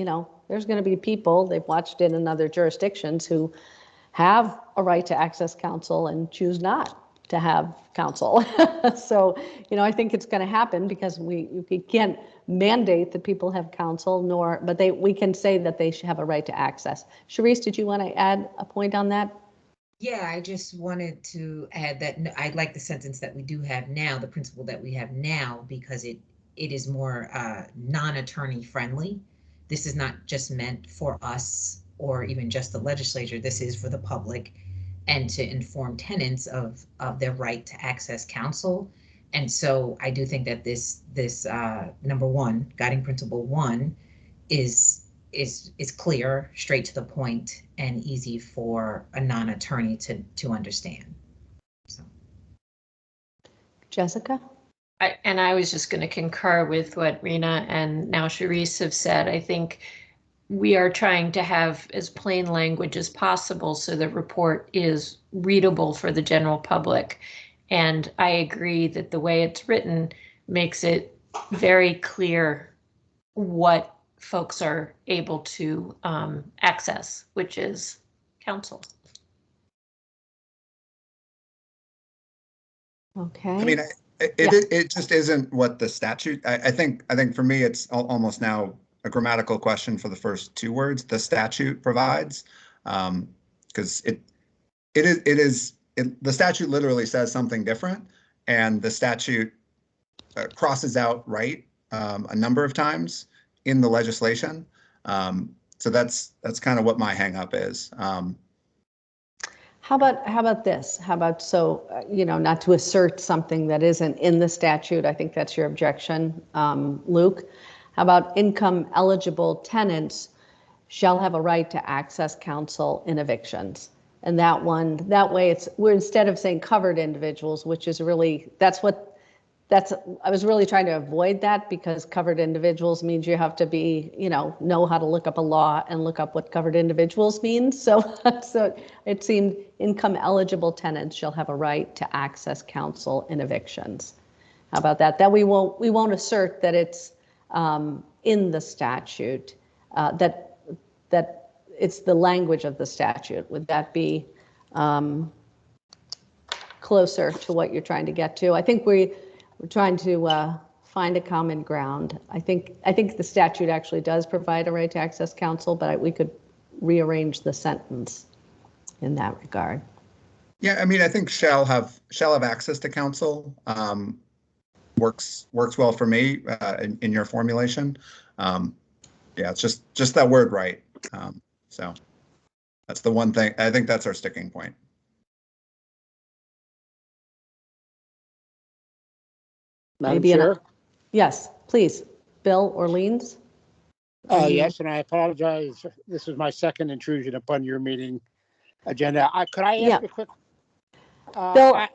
there's going to be people, they've watched it in other jurisdictions, who have a right to access counsel and choose not to have counsel. So, I think it's going to happen because we can't mandate that people have counsel, but we can say that they should have a right to access. Sharice, did you want to add a point on that? Yeah, I just wanted to add that I like the sentence that we do have now, the principle that we have now, because it is more non-attorney friendly. This is not just meant for us or even just the legislature. This is for the public and to inform tenants of their right to access counsel. And so I do think that this number one, guiding principle 1, is clear, straight to the point, and easy for a non-attorney to understand. So. Jessica? I was just going to concur with what Rena and now Sharice have said. I think we are trying to have as plain language as possible so the report is readable for the general public. And I agree that the way it's written makes it very clear what folks are able to access, which is counsel. Okay. I mean, it just isn't what the statute. I think for me, it's almost now a grammatical question for the first 2 words. The statute provides, because the statute literally says something different, and the statute crosses out right a number of times in the legislation. So that's kind of what my hang up is. How about this? How about, not to assert something that isn't in the statute? I think that's your objection, Luke. How about income eligible tenants shall have a right to access counsel in evictions? And that way we're, instead of saying covered individuals, which is really, I was really trying to avoid that, because covered individuals means you have to be, know how to look up a law and look up what covered individuals means. So it seemed income eligible tenants shall have a right to access counsel in evictions. How about that? That we won't assert that it's in the statute, that it's the language of the statute. Would that be closer to what you're trying to get to? I think we're trying to find a common ground. I think the statute actually does provide a right to access counsel, but we could rearrange the sentence in that regard. Yeah, I mean, I think shall have access to counsel works well for me in your formulation. Yeah, it's just that word right. So that's the one thing. I think that's our sticking point. Maybe Chair? Yes, please. Bill Orleans. Yes, and I apologize. This is my second intrusion upon your meeting agenda. Could I ask Yeah. a quick? Bill,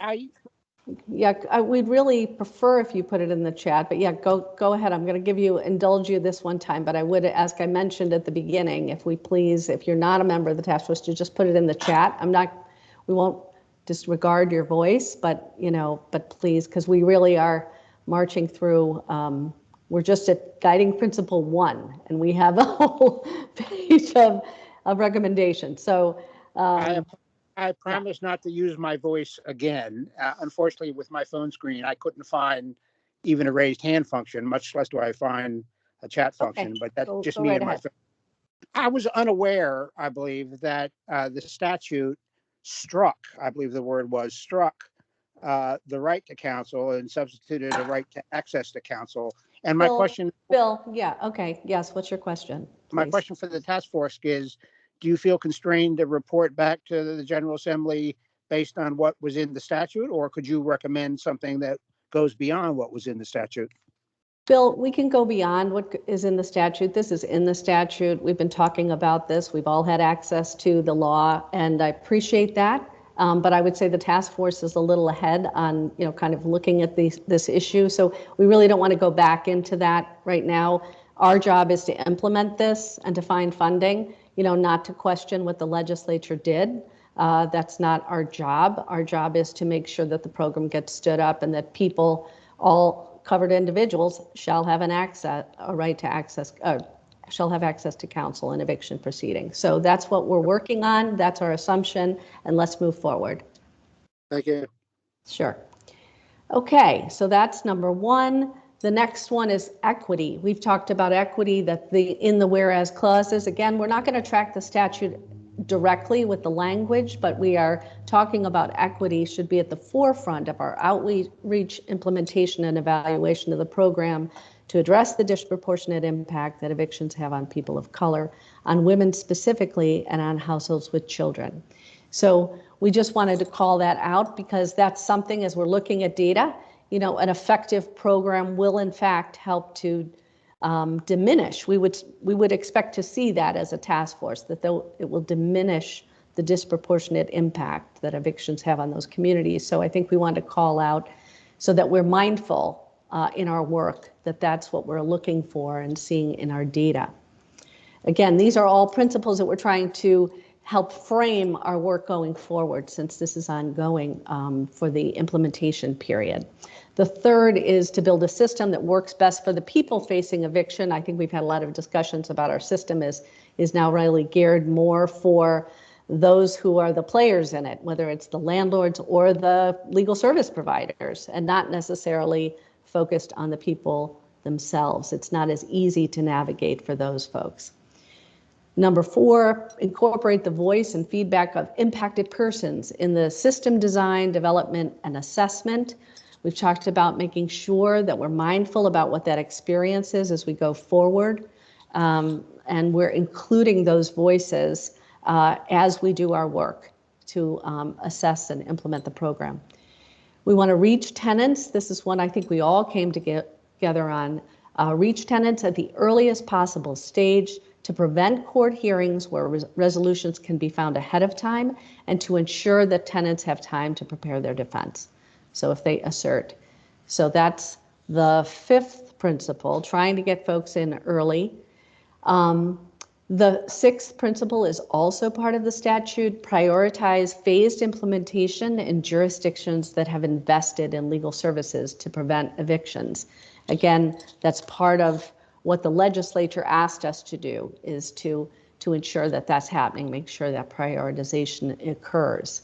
yeah, we'd really prefer if you put it in the chat, but yeah, go ahead. I'm going to indulge you this one time, but I would ask, I mentioned at the beginning, if you're not a member of the task force, to just put it in the chat. We won't disregard your voice, but please, because we really are marching through, we're just at guiding principle 1, and we have a whole page of recommendations. So, I promise not to use my voice again. Unfortunately, with my phone screen, I couldn't find even a raised hand function, much less do I find a chat function. But that's just me and my phone. I was unaware, I believe, that the statute struck, I believe the word was struck, the right to counsel and substituted a right to access to counsel. And my question, Bill, yeah, okay, yes, what's your question? My question for the task force is, do you feel constrained to report back to the General Assembly based on what was in the statute, or could you recommend something that goes beyond what was in the statute? Bill, we can go beyond what is in the statute. This is in the statute. We've been talking about this. We've all had access to the law, and I appreciate that. But I would say the task force is a little ahead on, kind of looking at this issue. So we really don't want to go back into that right now. Our job is to implement this and to find funding, not to question what the legislature did. That's not our job. Our job is to make sure that the program gets stood up and that people, all covered individuals, shall have shall have access to counsel in eviction proceedings. So that's what we're working on. That's our assumption, and let's move forward. Thank you. Sure. Okay, so that's number 1. The next one is equity. We've talked about equity, that in the whereas clauses. Again, we're not going to track the statute directly with the language, but we are talking about equity should be at the forefront of our outreach, implementation, and evaluation of the program to address the disproportionate impact that evictions have on people of color, on women specifically, and on households with children. So we just wanted to call that out because that's something, as we're looking at data, an effective program will in fact help to diminish. We would expect to see that as a task force, that it will diminish the disproportionate impact that evictions have on those communities. So I think we want to call out so that we're mindful in our work that that's what we're looking for and seeing in our data. Again, these are all principles that we're trying to help frame our work going forward, since this is ongoing for the implementation period. The third is to build a system that works best for the people facing eviction. I think we've had a lot of discussions about our system is now really geared more for those who are the players in it, whether it's the landlords or the legal service providers, and not necessarily focused on the people themselves. It's not as easy to navigate for those folks. Number 4, incorporate the voice and feedback of impacted persons in the system design, development, and assessment. We've talked about making sure that we're mindful about what that experience is as we go forward, and we're including those voices as we do our work to assess and implement the program. We want to reach tenants. This is one I think we all came together on. Reach tenants at the earliest possible stage to prevent court hearings where resolutions can be found ahead of time, and to ensure that tenants have time to prepare their defense. So if they assert. So that's the 5th principle, trying to get folks in early. The 6th principle is also part of the statute, prioritize phased implementation in jurisdictions that have invested in legal services to prevent evictions. Again, that's part of what the legislature asked us to do, is to ensure that that's happening, make sure that prioritization occurs.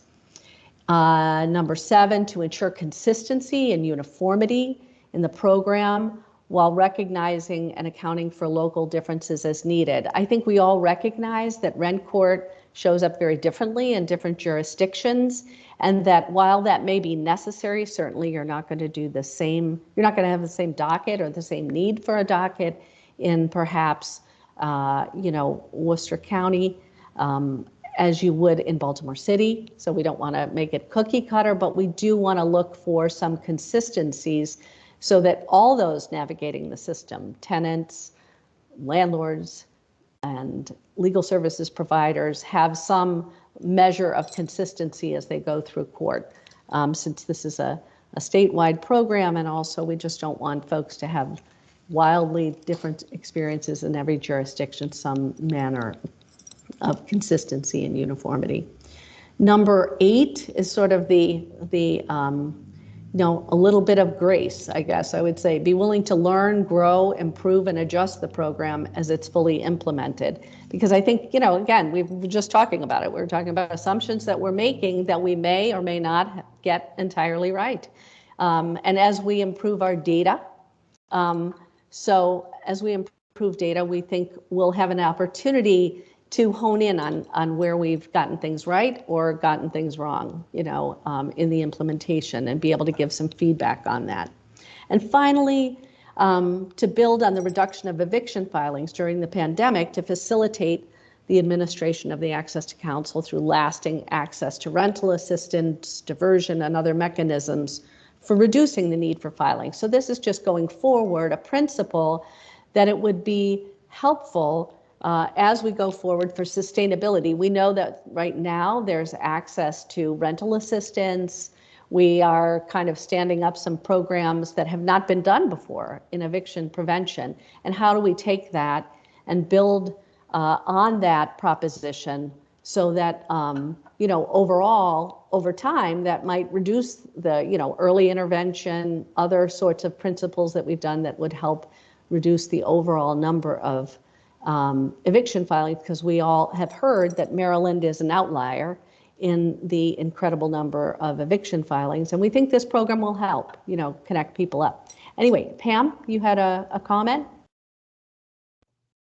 Number 7, to ensure consistency and uniformity in the program while recognizing and accounting for local differences as needed. I think we all recognize that rent court shows up very differently in different jurisdictions, and that while that may be necessary, certainly you're not going to do the same, you're not going to have the same docket or the same need for a docket in perhaps, Worcester County, as you would in Baltimore City. So we don't want to make it cookie cutter, but we do want to look for some consistencies so that all those navigating the system, tenants, landlords and legal services providers have some measure of consistency as they go through court, since this is a statewide program, and also we just don't want folks to have wildly different experiences in every jurisdiction, some manner of consistency and uniformity. Number 8 is sort of the a little bit of grace, I guess I would say. Be willing to learn, grow, improve, and adjust the program as it's fully implemented. Because I think, again, we were just talking about it. We're talking about assumptions that we're making that we may or may not get entirely right. And as we improve our data, we think we'll have an opportunity to hone in on where we've gotten things right or gotten things wrong, in the implementation, and be able to give some feedback on that. And finally, to build on the reduction of eviction filings during the pandemic to facilitate the administration of the access to counsel through lasting access to rental assistance, diversion, and other mechanisms for reducing the need for filing. So this is just going forward, a principle that it would be helpful as we go forward for sustainability. We know that right now there's access to rental assistance. We are kind of standing up some programs that have not been done before in eviction prevention. And how do we take that and build on that proposition so that, overall, over time, that might reduce the, early intervention, other sorts of principles that we've done that would help reduce the overall number of eviction filings, because we all have heard that Maryland is an outlier in the incredible number of eviction filings. And we think this program will help, connect people up. Anyway, Pam, you had a comment?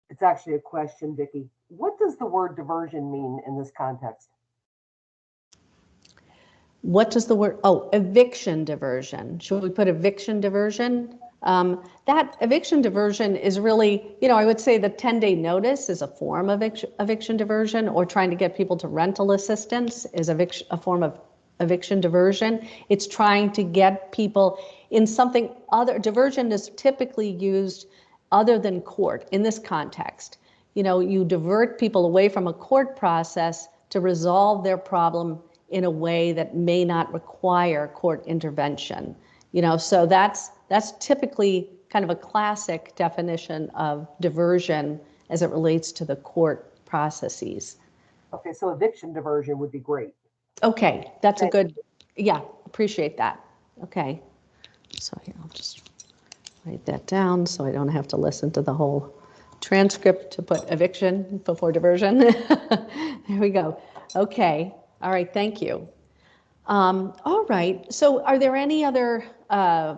It's actually a question, Vicki. What does the word diversion mean in this context? What does the word, eviction diversion. Should we put eviction diversion? That eviction diversion is really, I would say the 10-day notice is a form of eviction diversion, or trying to get people to rental assistance is a form of eviction diversion. It's trying to get people in something other. Diversion is typically used other than court in this context. You divert people away from a court process to resolve their problem in a way that may not require court intervention. So that's typically kind of a classic definition of diversion as it relates to the court processes. Okay, so eviction diversion would be great. Okay, that's a good, appreciate that. Okay, so here, I'll just write that down so I don't have to listen to the whole transcript to put eviction before diversion. There we go. Okay, all right, thank you. All right, so are there any other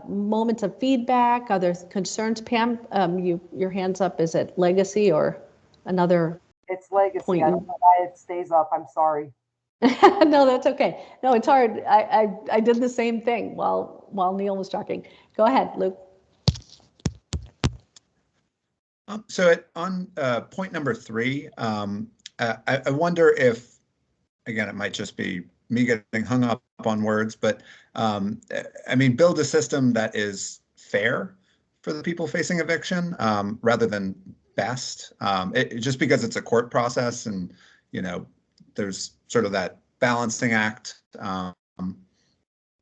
moments of feedback, other concerns? Pam, your hand's up. Is it legacy or another? It's legacy. Point? I don't know why it stays up. I'm sorry. No, that's okay. No, it's hard. I did the same thing while Neil was talking. Go ahead, Luke. So on point number 3, I wonder if, again, it might just be me getting hung up on words, but build a system that is fair for the people facing eviction rather than best. Just because it's a court process and, there's sort of that balancing act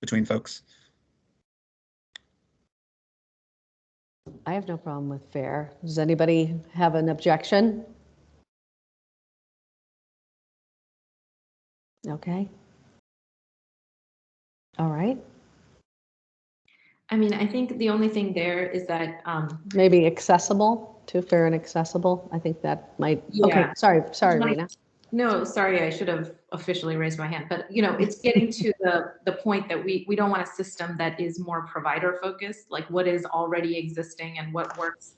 between folks. I have no problem with fair. Does anybody have an objection? Okay. All right. I think the only thing there is that maybe accessible, too fair and accessible. I think that might. Yeah. Okay. Sorry, Rena. No, sorry, I should have officially raised my hand, but it's getting to the point that we don't want a system that is more provider focused, like what is already existing and what works.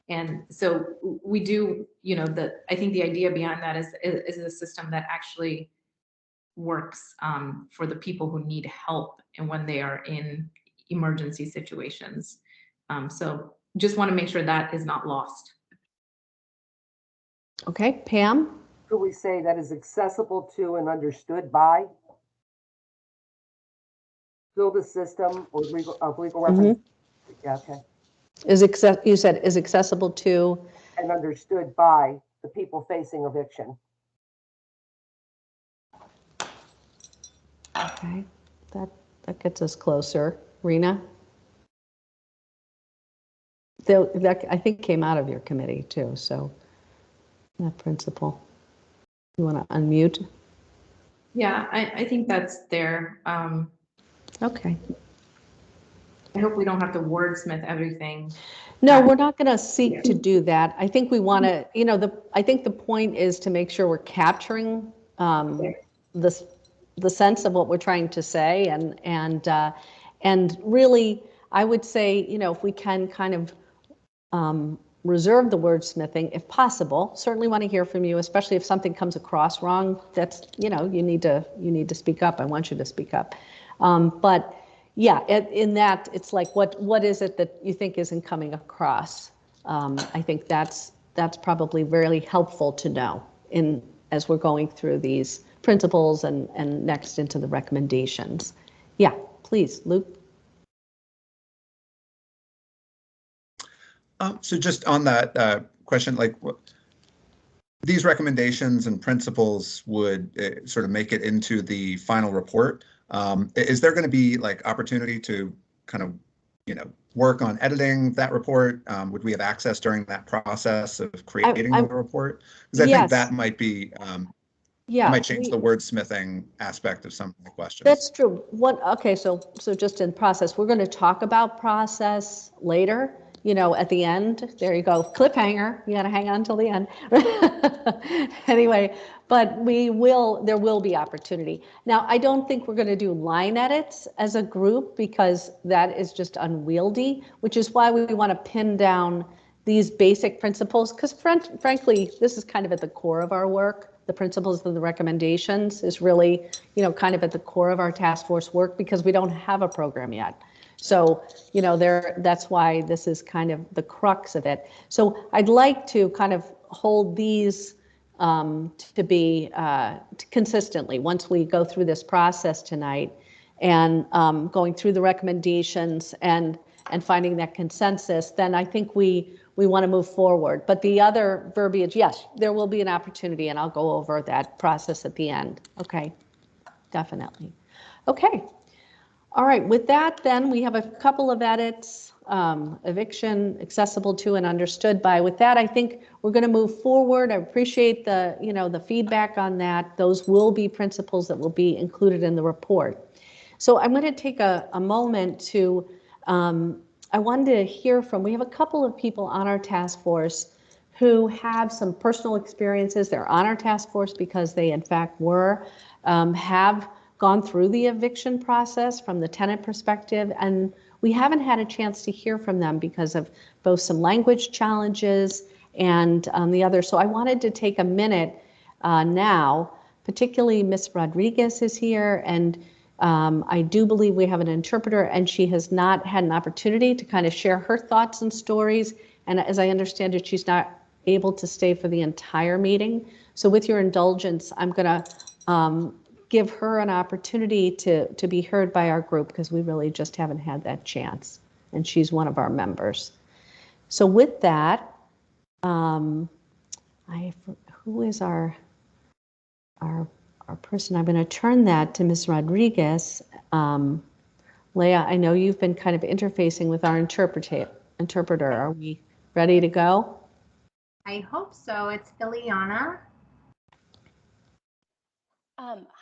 And so we do, I think the idea behind that is a system that actually works for the people who need help and when they are in emergency situations. So just want to make sure that is not lost. Okay, Pam? Could we say that is accessible to and understood by? Build a system or legal reference. Yeah, okay. You said is accessible to and understood by the people facing eviction. Okay, that gets us closer. Rena? That I think came out of your committee too, so that principle. You want to unmute? Yeah, I think that's there. Okay. I hope we don't have to wordsmith everything. No, we're not going to seek to do that. I think we want to, I think the point is to make sure we're capturing the sense of what we're trying to say, and really, I would say, if we can kind of reserve the wordsmithing if possible. Certainly want to hear from you, especially if something comes across wrong. That's, you need to speak up. I want you to speak up. But yeah, in that, it's like, what is it that you think isn't coming across? I think that's probably very helpful to know as we're going through these principles and next into the recommendations. Yeah, please, Luke. So just on that question, like these recommendations and principles would sort of make it into the final report. Is there going to be like opportunity to kind of, work on editing that report? Would we have access during that process of creating the report? Because I think that might be, it might change the wordsmithing aspect of some of the questions. That's true. Okay, so just in process, we're going to talk about process later. At the end, there you go, cliffhanger, you got to hang on till the end. Anyway, but there will be opportunity. Now, I don't think we're going to do line edits as a group because that is just unwieldy, which is why we want to pin down these basic principles, because frankly, this is kind of at the core of our work. The principles and the recommendations is really, kind of at the core of our task force work because we don't have a program yet. So, that's why this is kind of the crux of it. So I'd like to kind of hold these to be consistently once we go through this process tonight and going through the recommendations and finding that consensus, then I think we want to move forward. But the other verbiage, yes, there will be an opportunity, and I'll go over that process at the end. Okay, definitely. Okay. All right, with that, then we have a couple of edits, eviction, accessible to and understood by. With that, I think we're going to move forward. I appreciate the feedback on that. Those will be principles that will be included in the report. So I'm going to take a moment to, I wanted to hear from, we have a couple of people on our task force who have some personal experiences. They're on our task force because they in fact have gone through the eviction process from the tenant perspective, and we haven't had a chance to hear from them because of both some language challenges and the other. So I wanted to take a minute now, particularly Ms. Rodriguez is here, and I do believe we have an interpreter, and she has not had an opportunity to kind of share her thoughts and stories, and as I understand it, she's not able to stay for the entire meeting. So with your indulgence, I'm going to give her an opportunity to be heard by our group because we really just haven't had that chance, and she's one of our members. So with that, who is our person? I'm going to turn that to Ms. Rodriguez. Leah, I know you've been kind of interfacing with our interpreter. Are we ready to go? I hope so. It's Ileana.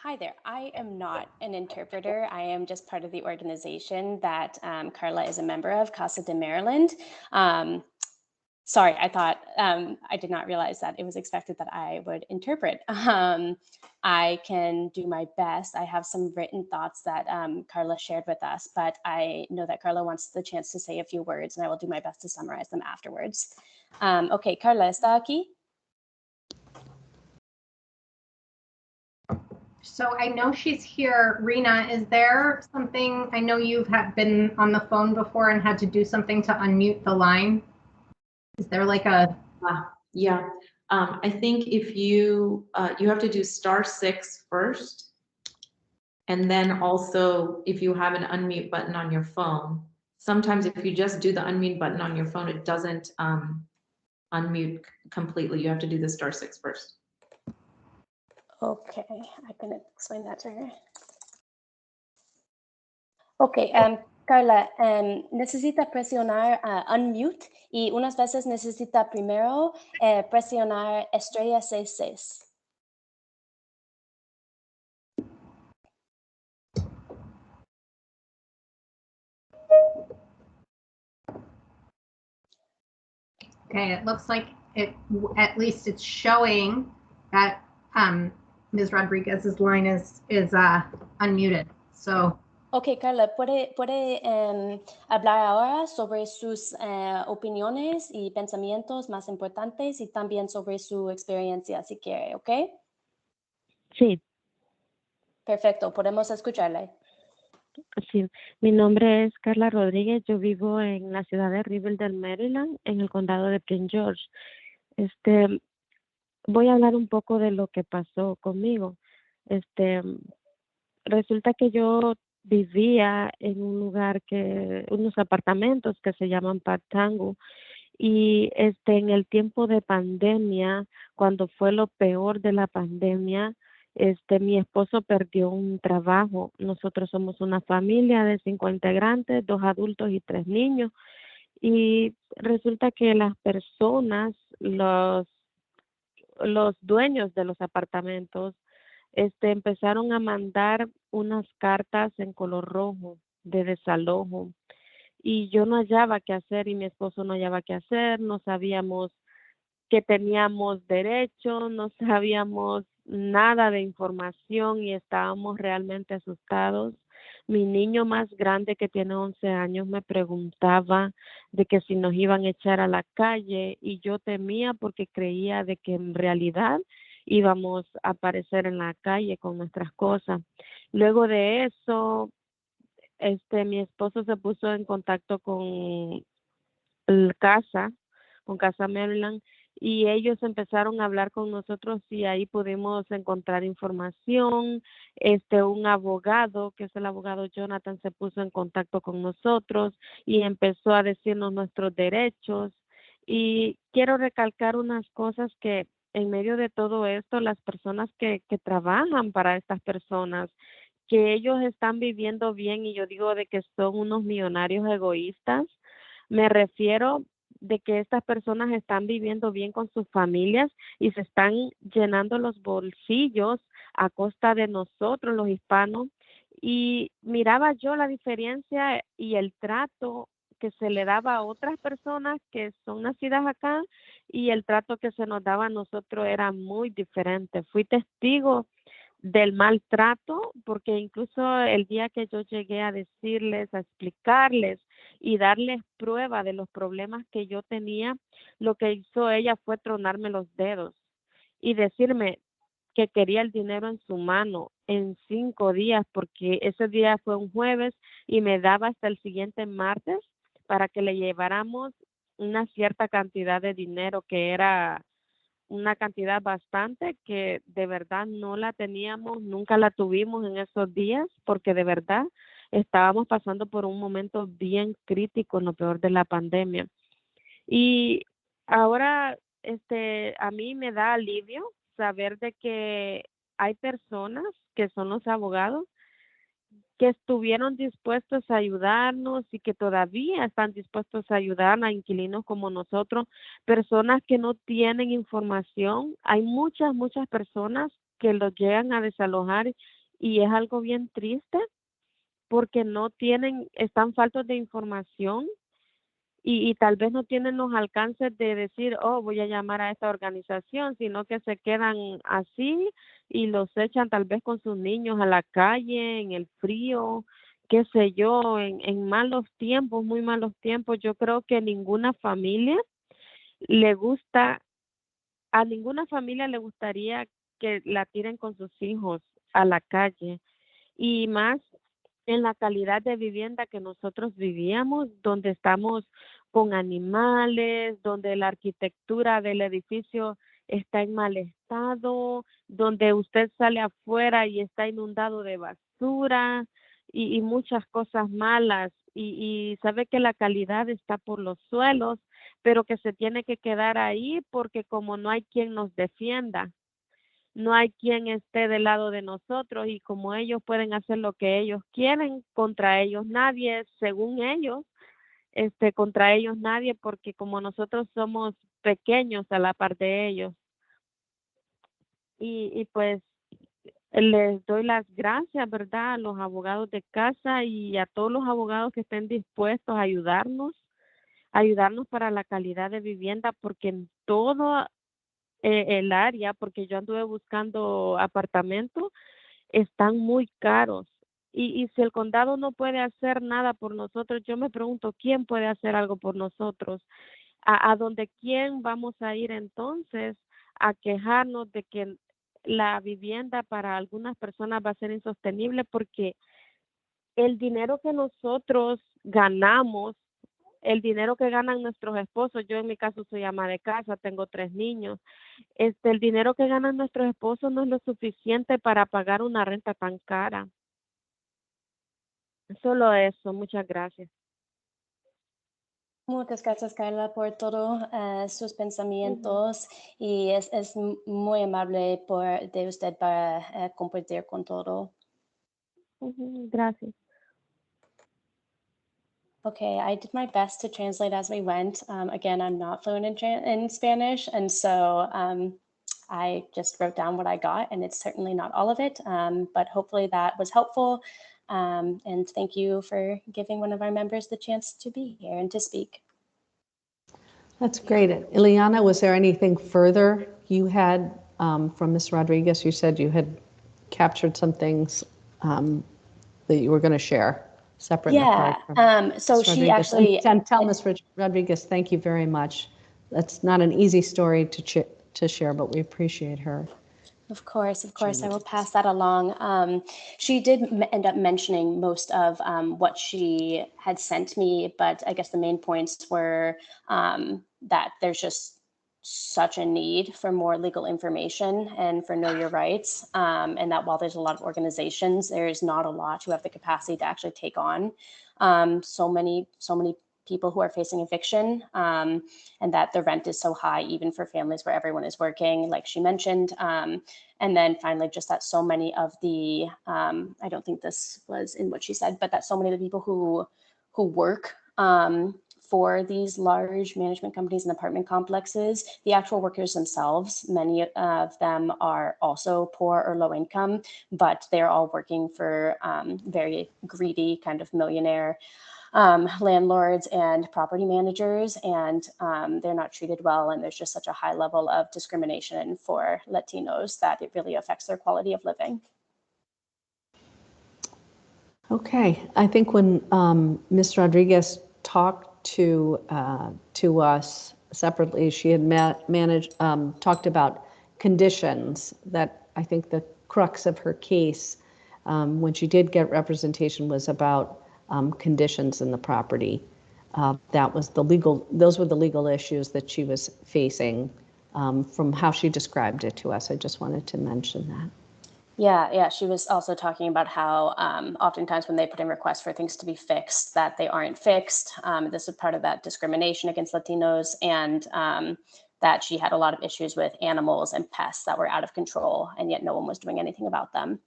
Hi there. I am not an interpreter. I am just part of the organization that Carla is a member of, Casa de Maryland. Sorry, I thought, I did not realize that it was expected that I would interpret. I can do my best. I have some written thoughts that Carla shared with us, but I know that Carla wants the chance to say a few words, and I will do my best to summarize them afterwards. Okay, Carla, ¿está aquí? So I know she's here. Rena, is there something, I know you've been on the phone before and had to do something to unmute the line. Is there like a... Yeah, I think if you have to do *6 first. And then also if you have an unmute button on your phone, sometimes if you just do the unmute button on your phone, it doesn't unmute completely. You have to do the *6 first. Okay, I can explain that to her. Ok, Carla, necesita presionar unmute y unas veces necesita primero presionar estrella 66. Okay, it looks like at least it's showing that Ms. Rodriguez's line is unmuted. So. Ok, Carla, ¿puede hablar ahora sobre sus opiniones y pensamientos más importantes y también sobre su experiencia, si quiere, ¿ok? Sí, Perfecto, podemos escucharle. sí. Mi nombre es Carla Rodríguez. Yo vivo en la ciudad de Riverdale, Maryland, en el condado de Prince George. Voy a hablar un poco de lo que pasó conmigo. Resulta que yo vivía en un lugar unos apartamentos que se llaman Partango, y en el tiempo de pandemia, cuando fue lo peor de la pandemia, mi esposo perdió un trabajo. Nosotros somos una familia de 5 integrantes, 2 adultos y 3 niños, y resulta que las personas, los dueños de los apartamentos, empezaron a mandar unas cartas en color rojo de desalojo, y yo no hallaba qué hacer y mi esposo no hallaba qué hacer. No sabíamos que teníamos derecho, no sabíamos nada de información y estábamos realmente asustados. Mi niño más grande, que tiene 11 años, me preguntaba de que si nos iban a echar a la calle, y yo temía porque creía de que en realidad íbamos a aparecer en la calle con nuestras cosas. Luego de eso, mi esposo se puso en contacto con Casa Maryland, y ellos empezaron a hablar con nosotros, y ahí pudimos encontrar información. Un abogado, que es el abogado Jonathan, se puso en contacto con nosotros y empezó a decirnos nuestros derechos. Y quiero recalcar unas cosas, que en medio de todo esto, las personas que trabajan para estas personas, que ellos están viviendo bien, y yo digo de que son unos millonarios egoístas. Me refiero de que estas personas están viviendo bien con sus familias y se están llenando los bolsillos a costa de nosotros, los hispanos. Y miraba yo la diferencia y el trato que se le daba a otras personas que son nacidas acá, y el trato que se nos daba a nosotros era muy diferente. Fui testigo del maltrato, porque incluso el día que yo llegué a decirles, a explicarles y darles prueba de los problemas que yo tenía, lo que hizo ella fue tronarme los dedos y decirme que quería el dinero en su mano en 5 días, porque ese día fue un jueves y me daba hasta el siguiente martes para que le lleváramos una cierta cantidad de dinero, que era una cantidad bastante, que de verdad no la teníamos, nunca la tuvimos en esos días, porque de verdad estábamos pasando por un momento bien crítico, en lo peor de la pandemia. Y ahora, a mí me da alivio saber de que hay personas, que son los abogados, que estuvieron dispuestos a ayudarnos y que todavía están dispuestos a ayudar a inquilinos como nosotros, personas que no tienen información. Hay muchas personas que los llegan a desalojar, y es algo bien triste porque están faltos de información, y tal vez no tienen los alcances de decir, oh, voy a llamar a esta organización, sino que se quedan así y los echan tal vez con sus niños a la calle, en el frío, qué sé yo, en malos tiempos, muy malos tiempos. Yo creo que a ninguna familia le gustaría que la tiren con sus hijos a la calle, y más en la calidad de vivienda que nosotros vivíamos, donde estamos con animales, donde la arquitectura del edificio está en mal estado, donde usted sale afuera y está inundado de basura y muchas cosas malas, y sabe que la calidad está por los suelos. pero que se tiene que quedar ahí porque como no hay quien nos defienda, no hay quien esté del lado de nosotros y como ellos pueden hacer lo que ellos quieren, contra ellos nadie, según ellos, contra ellos nadie, porque como nosotros somos pequeños a la par de ellos. Y pues les doy las gracias, ¿verdad?, a los abogados de casa y a todos los abogados que estén dispuestos a ayudarnos para la calidad de vivienda, porque en todo el área, porque yo anduve buscando apartamentos, están muy caros. Y si el condado no puede hacer nada por nosotros, yo me pregunto, ¿quién puede hacer algo por nosotros? ¿A dónde quién vamos a ir entonces a quejarnos de que la vivienda para algunas personas va a ser insostenible? Porque el dinero que nosotros ganamos, el dinero que ganan nuestros esposos, yo en mi caso soy ama de casa, tengo 3 niños, el dinero que ganan nuestros esposos no es lo suficiente para pagar una renta tan cara. Solo eso, muchas gracias. Muchas gracias, Carla, por todos sus pensamientos y es muy amable de usted para compartir con todo. Gracias. Okay, I did my best to translate as we went. Again, I'm not fluent in Spanish, and so I just wrote down what I got, and it's certainly not all of it, but hopefully that was helpful. And thank you for giving one of our members the chance to be here and to speak. That's great. Ileana, was there anything further you had from Ms. Rodriguez? You said you had captured some things that you were going to share separate and apart from so Ms. she Rodriguez. actually And tell Ms. Rodriguez, thank you very much. That's not an easy story to share, but we appreciate her. Of course, I will pass that along. She did end up mentioning most of what she had sent me, but I guess the main points were that there's just such a need for more legal information and for know your rights, and that while there's a lot of organizations, there's not a lot who have the capacity to actually take on so many people who are facing eviction, and that the rent is so high, even for families where everyone is working, like she mentioned. And then finally, just that so many of the, I don't think this was in what she said, but that so many of the people who work for these large management companies and apartment complexes, the actual workers themselves, many of them are also poor or low income, but they're all working for very greedy kind of millionaire landlords and property managers, and they're not treated well, and there's just such a high level of discrimination for Latinos that it really affects their quality of living. Okay, I think when Ms. Rodriguez talked to us separately, she had talked about conditions. That I think the crux of her case when she did get representation was about conditions in the property. Those were the legal issues that she was facing from how she described it to us. I just wanted to mention that. Yeah. She was also talking about how oftentimes when they put in requests for things to be fixed, that they aren't fixed. This is part of that discrimination against Latinos, and that she had a lot of issues with animals and pests that were out of control, and yet no one was doing anything about them.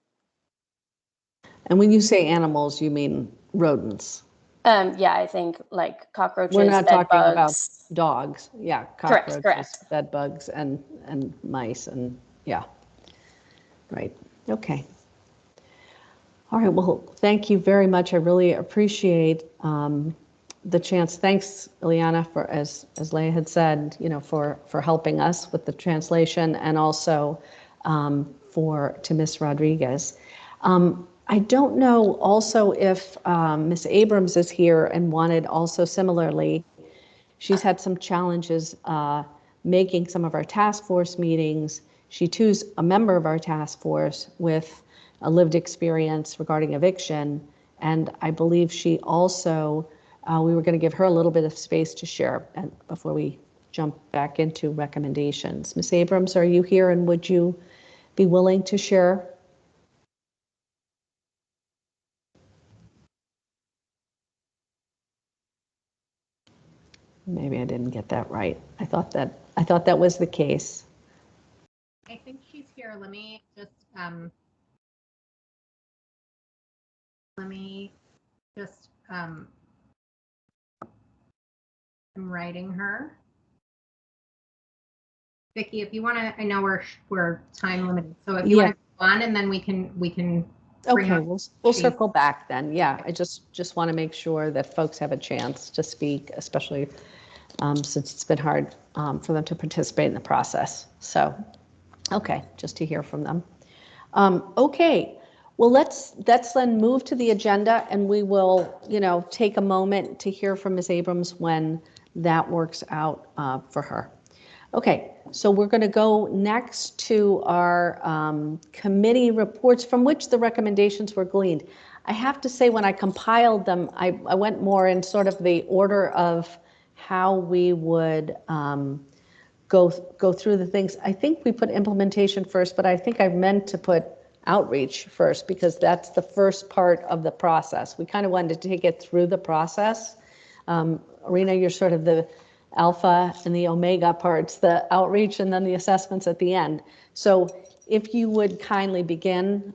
And when you say animals, you mean rodents? Yeah, I think like cockroaches, we're not bed talking bugs. About dogs. Yeah, cockroaches, correct. Bed bugs, and mice, and yeah. Right. Okay. All right. Well, thank you very much. I really appreciate the chance. Thanks, Ileana, for as Leah had said, for helping us with the translation, and also to Ms. Rodriguez. I don't know also if Ms. Abrams is here and wanted also similarly. She's had some challenges making some of our task force meetings. She too's a member of our task force with a lived experience regarding eviction. And I believe she also, we were going to give her a little bit of space to share before we jump back into recommendations. Ms. Abrams, are you here, and would you be willing to share? Maybe I didn't get that right. I thought that was the case. I think she's here. Let me just I'm writing her. Vicki, if you want to, I know we're time limited, so if you want to go on, and then we can. Okay, we'll circle back then. Yeah, I just want to make sure that folks have a chance to speak, especially since it's been hard for them to participate in the process. So, okay, just to hear from them. Okay, well, let's then move to the agenda, and we will, take a moment to hear from Ms. Abrams when that works out for her. Okay, so we're going to go next to our committee reports from which the recommendations were gleaned. I have to say, when I compiled them, I went more in sort of the order of how we would go through the things. I think we put implementation first, but I think I meant to put outreach first because that's the first part of the process. We kind of wanted to take it through the process. Rena, you're sort of the alpha and the omega parts, the outreach and then the assessments at the end. So if you would kindly begin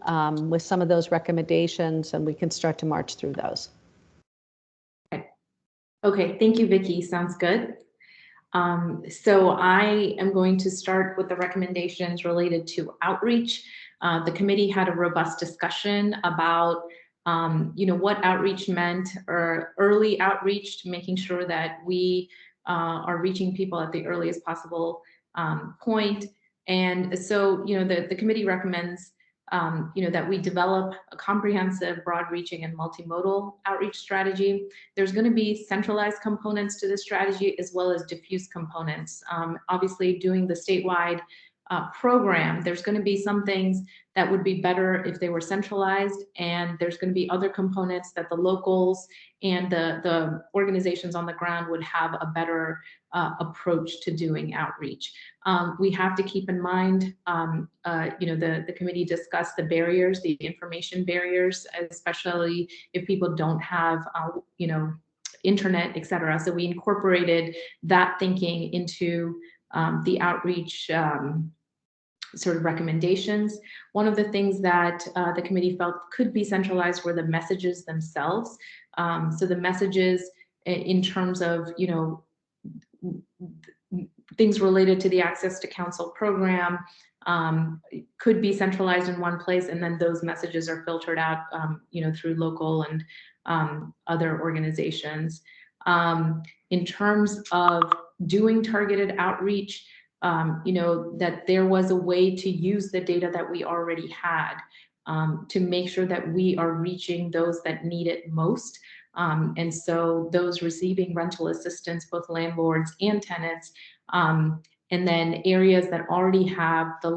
with some of those recommendations, and we can start to march through those. Okay, thank you, Vicki. Sounds good. So I am going to start with the recommendations related to outreach. The committee had a robust discussion about what outreach meant, or early outreach, making sure that we are reaching people at the earliest possible point. And so, the committee recommends, that we develop a comprehensive, broad-reaching, and multimodal outreach strategy. There's going to be centralized components to this strategy as well as diffuse components. Obviously, doing the statewide program, there's going to be some things that would be better if they were centralized, and there's going to be other components that the locals and the organizations on the ground would have a better approach to doing outreach. We have to keep in mind, the committee discussed the barriers, the information barriers, especially if people don't have, internet, et cetera. So we incorporated that thinking into the outreach sort of recommendations. One of the things that the committee felt could be centralized were the messages themselves. So the messages in terms of, things related to the Access to Counsel program could be centralized in one place, and then those messages are filtered out, through local and other organizations. In terms of doing targeted outreach, that there was a way to use the data that we already had to make sure that we are reaching those that need it most. And so those receiving rental assistance, both landlords and tenants, and then areas that already have the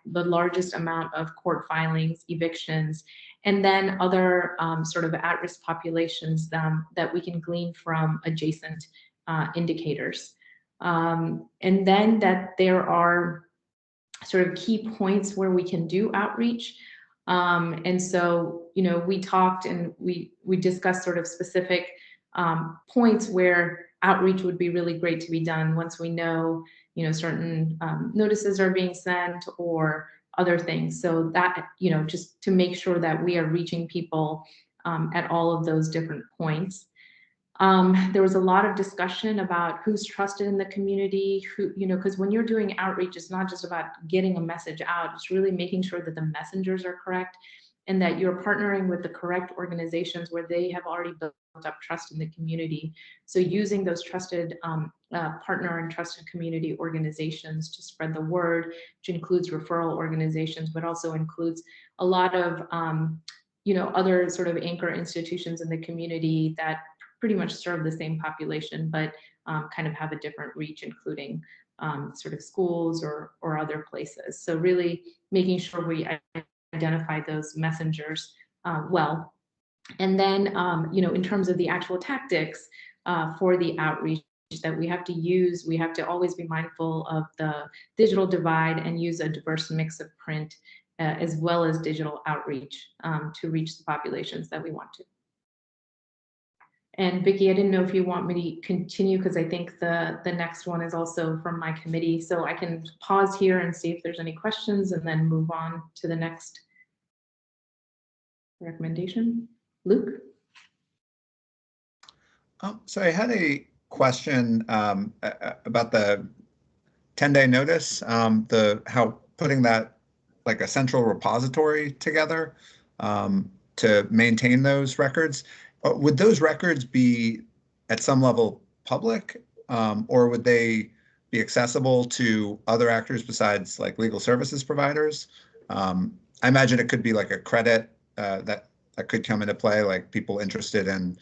largest amount of court filings, evictions, and then other sort of at-risk populations that we can glean from adjacent indicators. And then that there are sort of key points where we can do outreach. And so, we talked and we discussed sort of specific points where outreach would be really great to be done once we know, certain notices are being sent or other things. So that, just to make sure that we are reaching people at all of those different points. There was a lot of discussion about who's trusted in the community, because when you're doing outreach, it's not just about getting a message out, it's really making sure that the messengers are correct and that you're partnering with the correct organizations where they have already built up trust in the community. So using those trusted partner and trusted community organizations to spread the word, which includes referral organizations, but also includes a lot of other sort of anchor institutions in the community that pretty much serve the same population, but kind of have a different reach, including sort of schools or other places. So really making sure we identify those messengers well. And then, in terms of the actual tactics for the outreach that we have to use, we have to always be mindful of the digital divide and use a diverse mix of print as well as digital outreach to reach the populations that we want to. And Vicki, I didn't know if you want me to continue because I think the next one is also from my committee. So I can pause here and see if there's any questions and then move on to the next recommendation. Luke? So I had a question about the 10-day notice, how putting that like a central repository together to maintain those records. Would those records be at some level public, or would they be accessible to other actors besides like legal services providers? I imagine it could be like a credit that could come into play, like people interested in,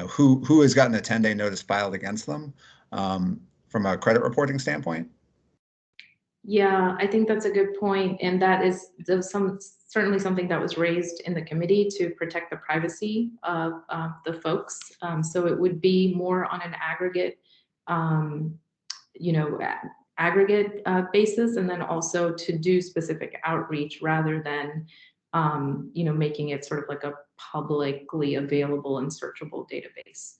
who has gotten a 10-day notice filed against them from a credit reporting standpoint. Yeah, I think that's a good point, and that is certainly something that was raised in the committee to protect the privacy of the folks. So it would be more on an aggregate, basis, and then also to do specific outreach rather than, making it sort of like a publicly available and searchable database.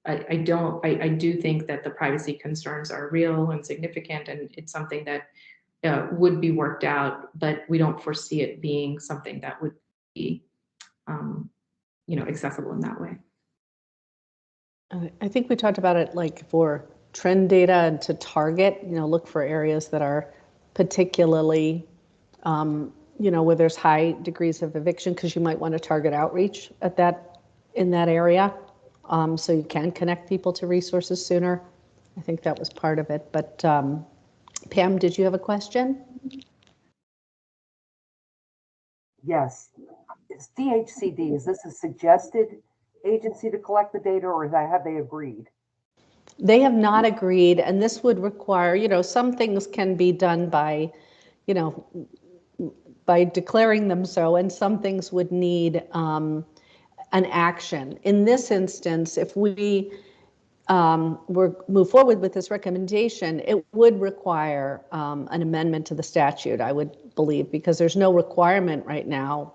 I do think that the privacy concerns are real and significant, and it's something that would be worked out, but we don't foresee it being something that would be, accessible in that way. I think we talked about it like for trend data and to target, look for areas that are particularly, where there's high degrees of eviction, because you might want to target outreach in that area. So you can connect people to resources sooner. I think that was part of it. But Pam, did you have a question? Yes. Is DHCD, is this a suggested agency to collect the data, or have they agreed? They have not agreed, and this would require, some things can be done by, by declaring them so, and some things would need an action. In this instance, if we move forward with this recommendation, it would require an amendment to the statute, I would believe, because there's no requirement right now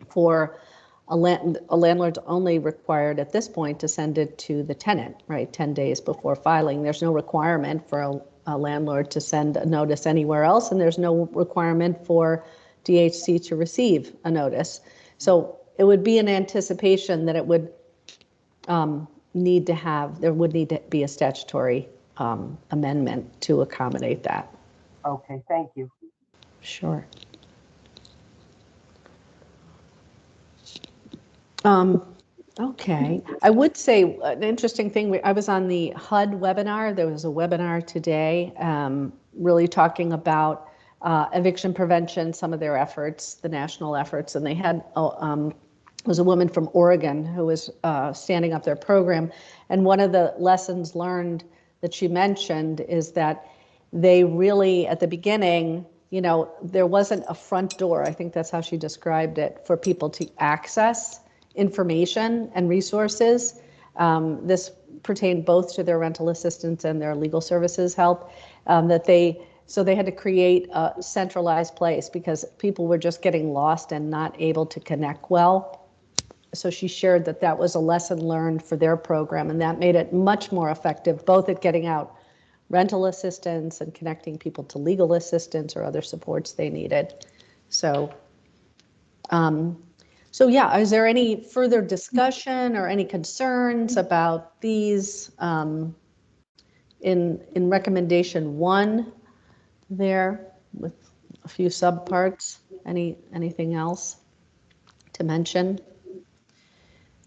for a landlord's only required at this point to send it to the tenant, right, 10 days before filing. There's no requirement for a landlord to send a notice anywhere else, and there's no requirement for DHC to receive a notice. So it would be an anticipation that it would there would need to be a statutory amendment to accommodate that. Okay, thank you. Sure. Okay, I would say an interesting thing, I was on the HUD webinar. There was a webinar today really talking about eviction prevention, some of their efforts, the national efforts, and they had was a woman from Oregon who was standing up their program. And one of the lessons learned that she mentioned is that they really, at the beginning, there wasn't a front door, I think that's how she described it, for people to access information and resources. This pertained both to their rental assistance and their legal services help, so they had to create a centralized place because people were just getting lost and not able to connect well. So she shared that was a lesson learned for their program, and that made it much more effective, both at getting out rental assistance and connecting people to legal assistance or other supports they needed. So yeah, is there any further discussion or any concerns about these in recommendation 1 there with a few subparts? Anything else to mention?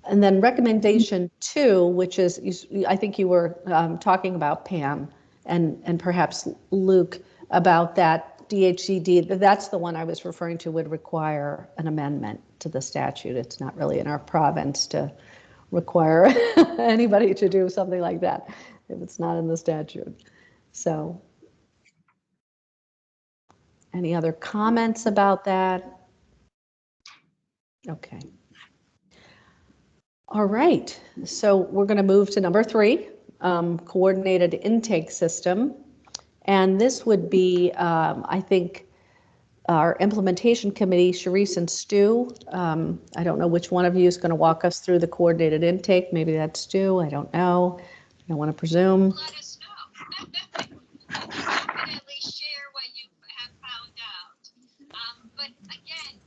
And then recommendation 2, which is, I think you were talking about, Pam, and perhaps Luke, about that DHCD, that's the one I was referring to, would require an amendment to the statute. It's not really in our province to require anybody to do something like that if it's not in the statute. So, any other comments about that? Okay. All right, so we're going to move to number 3, coordinated intake system. And this would be, I think, our implementation committee, Sharice and Stu. I don't know which one of you is going to walk us through the coordinated intake. Maybe that's Stu. I don't know. I don't want to presume. Let us know. Definitely share what you have found out. But again,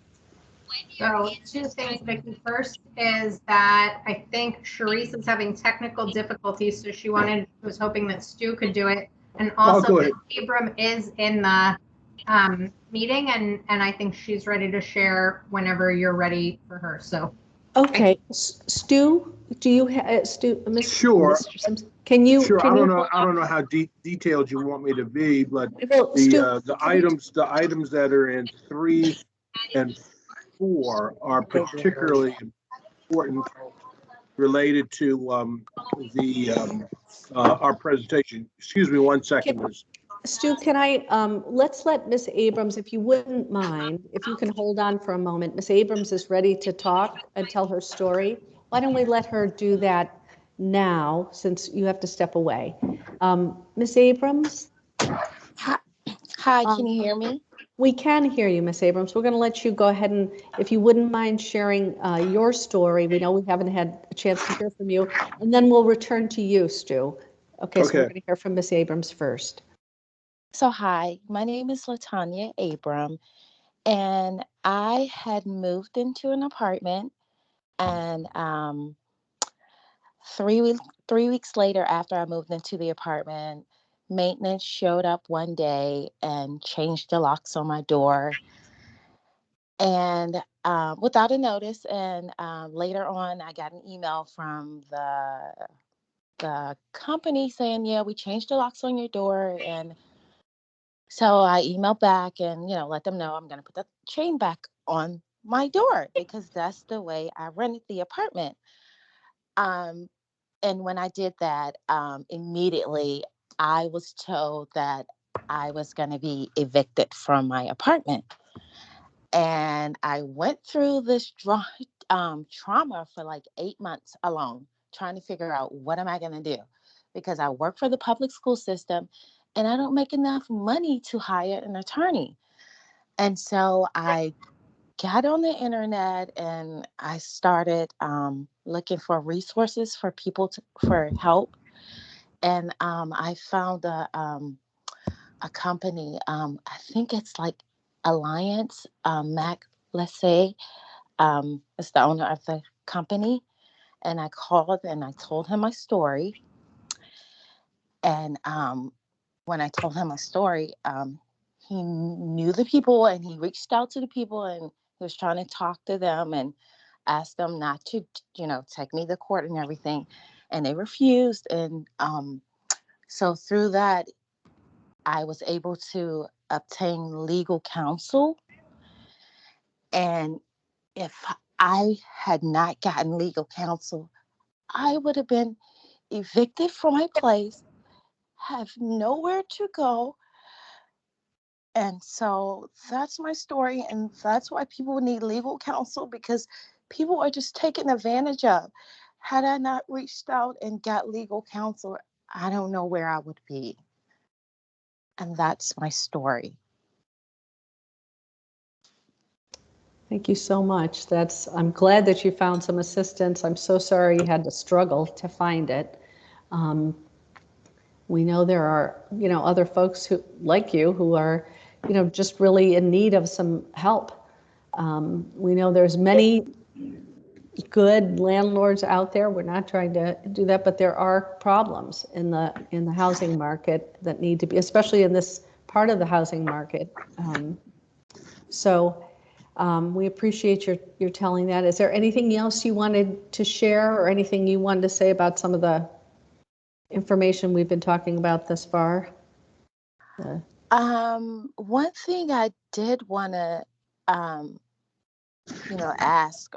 when you're So in two this things, type Vicki. First is that I think Sharice is having technical difficulties, so she was hoping that Stu could do it. And also go ahead. Abram is in the meeting, and I think she's ready to share whenever you're ready for her. So Okay, Stu, do you have Stu? Sure. Mr. Simpson, can you? Sure, Can I you don't know, I don't know how detailed you want me to be, but Well, Stu, the items that are in 3 and 4 are particularly important related to our presentation. Excuse me one second, Ms. Stu, can I, let's let Miss Abrams, if you wouldn't mind, if you can hold on for a moment. Miss Abrams is ready to talk and tell her story. Why don't we let her do that now, since you have to step away? Miss Abrams? Hi, can you hear me? We can hear you, Miss Abrams. We're going to let you go ahead and, if you wouldn't mind sharing your story. We know we haven't had a chance to hear from you, and then we'll return to you, Stu. Okay, so we're going to hear from Miss Abrams first. So hi, my name is Latanya Abram, and I had moved into an apartment, and 3 weeks later, after I moved into the apartment, maintenance showed up one day and changed the locks on my door, and without a notice. And later on, I got an email from the company saying, "Yeah, we changed the locks on your door." And so I emailed back and, let them know I'm going to put the chain back on my door because that's the way I rented the apartment. And when I did that, immediately I was told that I was going to be evicted from my apartment. And I went through this trauma for like 8 months alone, trying to figure out what am I going to do, because I work for the public school system and I don't make enough money to hire an attorney. And so I got on the internet and I started looking for resources for people for help. And I found a company, I think it's like Alliance, Mac, let's say, is the owner of the company. And I called and I told him my story. And when I told him my story, he knew the people and he reached out to the people and he was trying to talk to them and ask them not to, take me to court and everything. And they refused. And so through that, I was able to obtain legal counsel. And if I had not gotten legal counsel, I would have been evicted from my place, have nowhere to go. And so that's my story. And that's why people need legal counsel, because people are just taken advantage of. Had I not reached out and got legal counsel, I don't know where I would be. And that's my story. Thank you so much. I'm glad that you found some assistance. I'm so sorry you had to struggle to find it. We know there are, other folks who, like you, who are, just really in need of some help. We know there's many good landlords out there. We're not trying to do that, but there are problems in the housing market that need to be, especially in this part of the housing market. So we appreciate your telling that. Is there anything else you wanted to share or anything you wanted to say about some of the information we've been talking about thus far? One thing I did want to, ask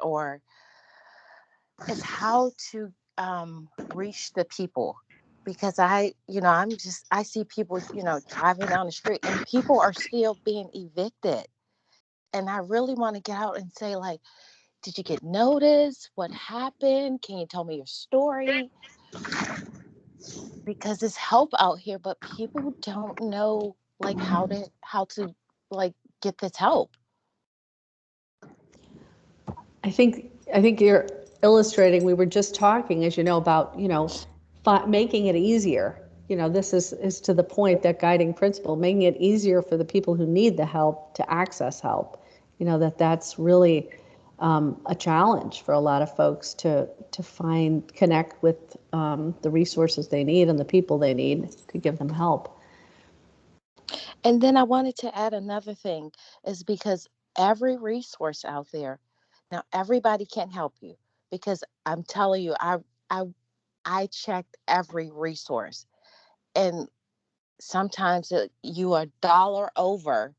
is how to reach the people, because I see people, driving down the street and people are still being evicted. And I really want to get out and say, like, did you get notice? What happened? Can you tell me your story? Because there's help out here, but people don't know, like, how to like get this help? I think you're illustrating, we were just talking, as you know, about, making it easier. This is to the point, that guiding principle, making it easier for the people who need the help to access help. That's really a challenge for a lot of folks to connect with the resources they need and the people they need to give them help. And then I wanted to add another thing, is because every resource out there, now everybody can't help you, because I'm telling you, I checked every resource, and sometimes you are $1 over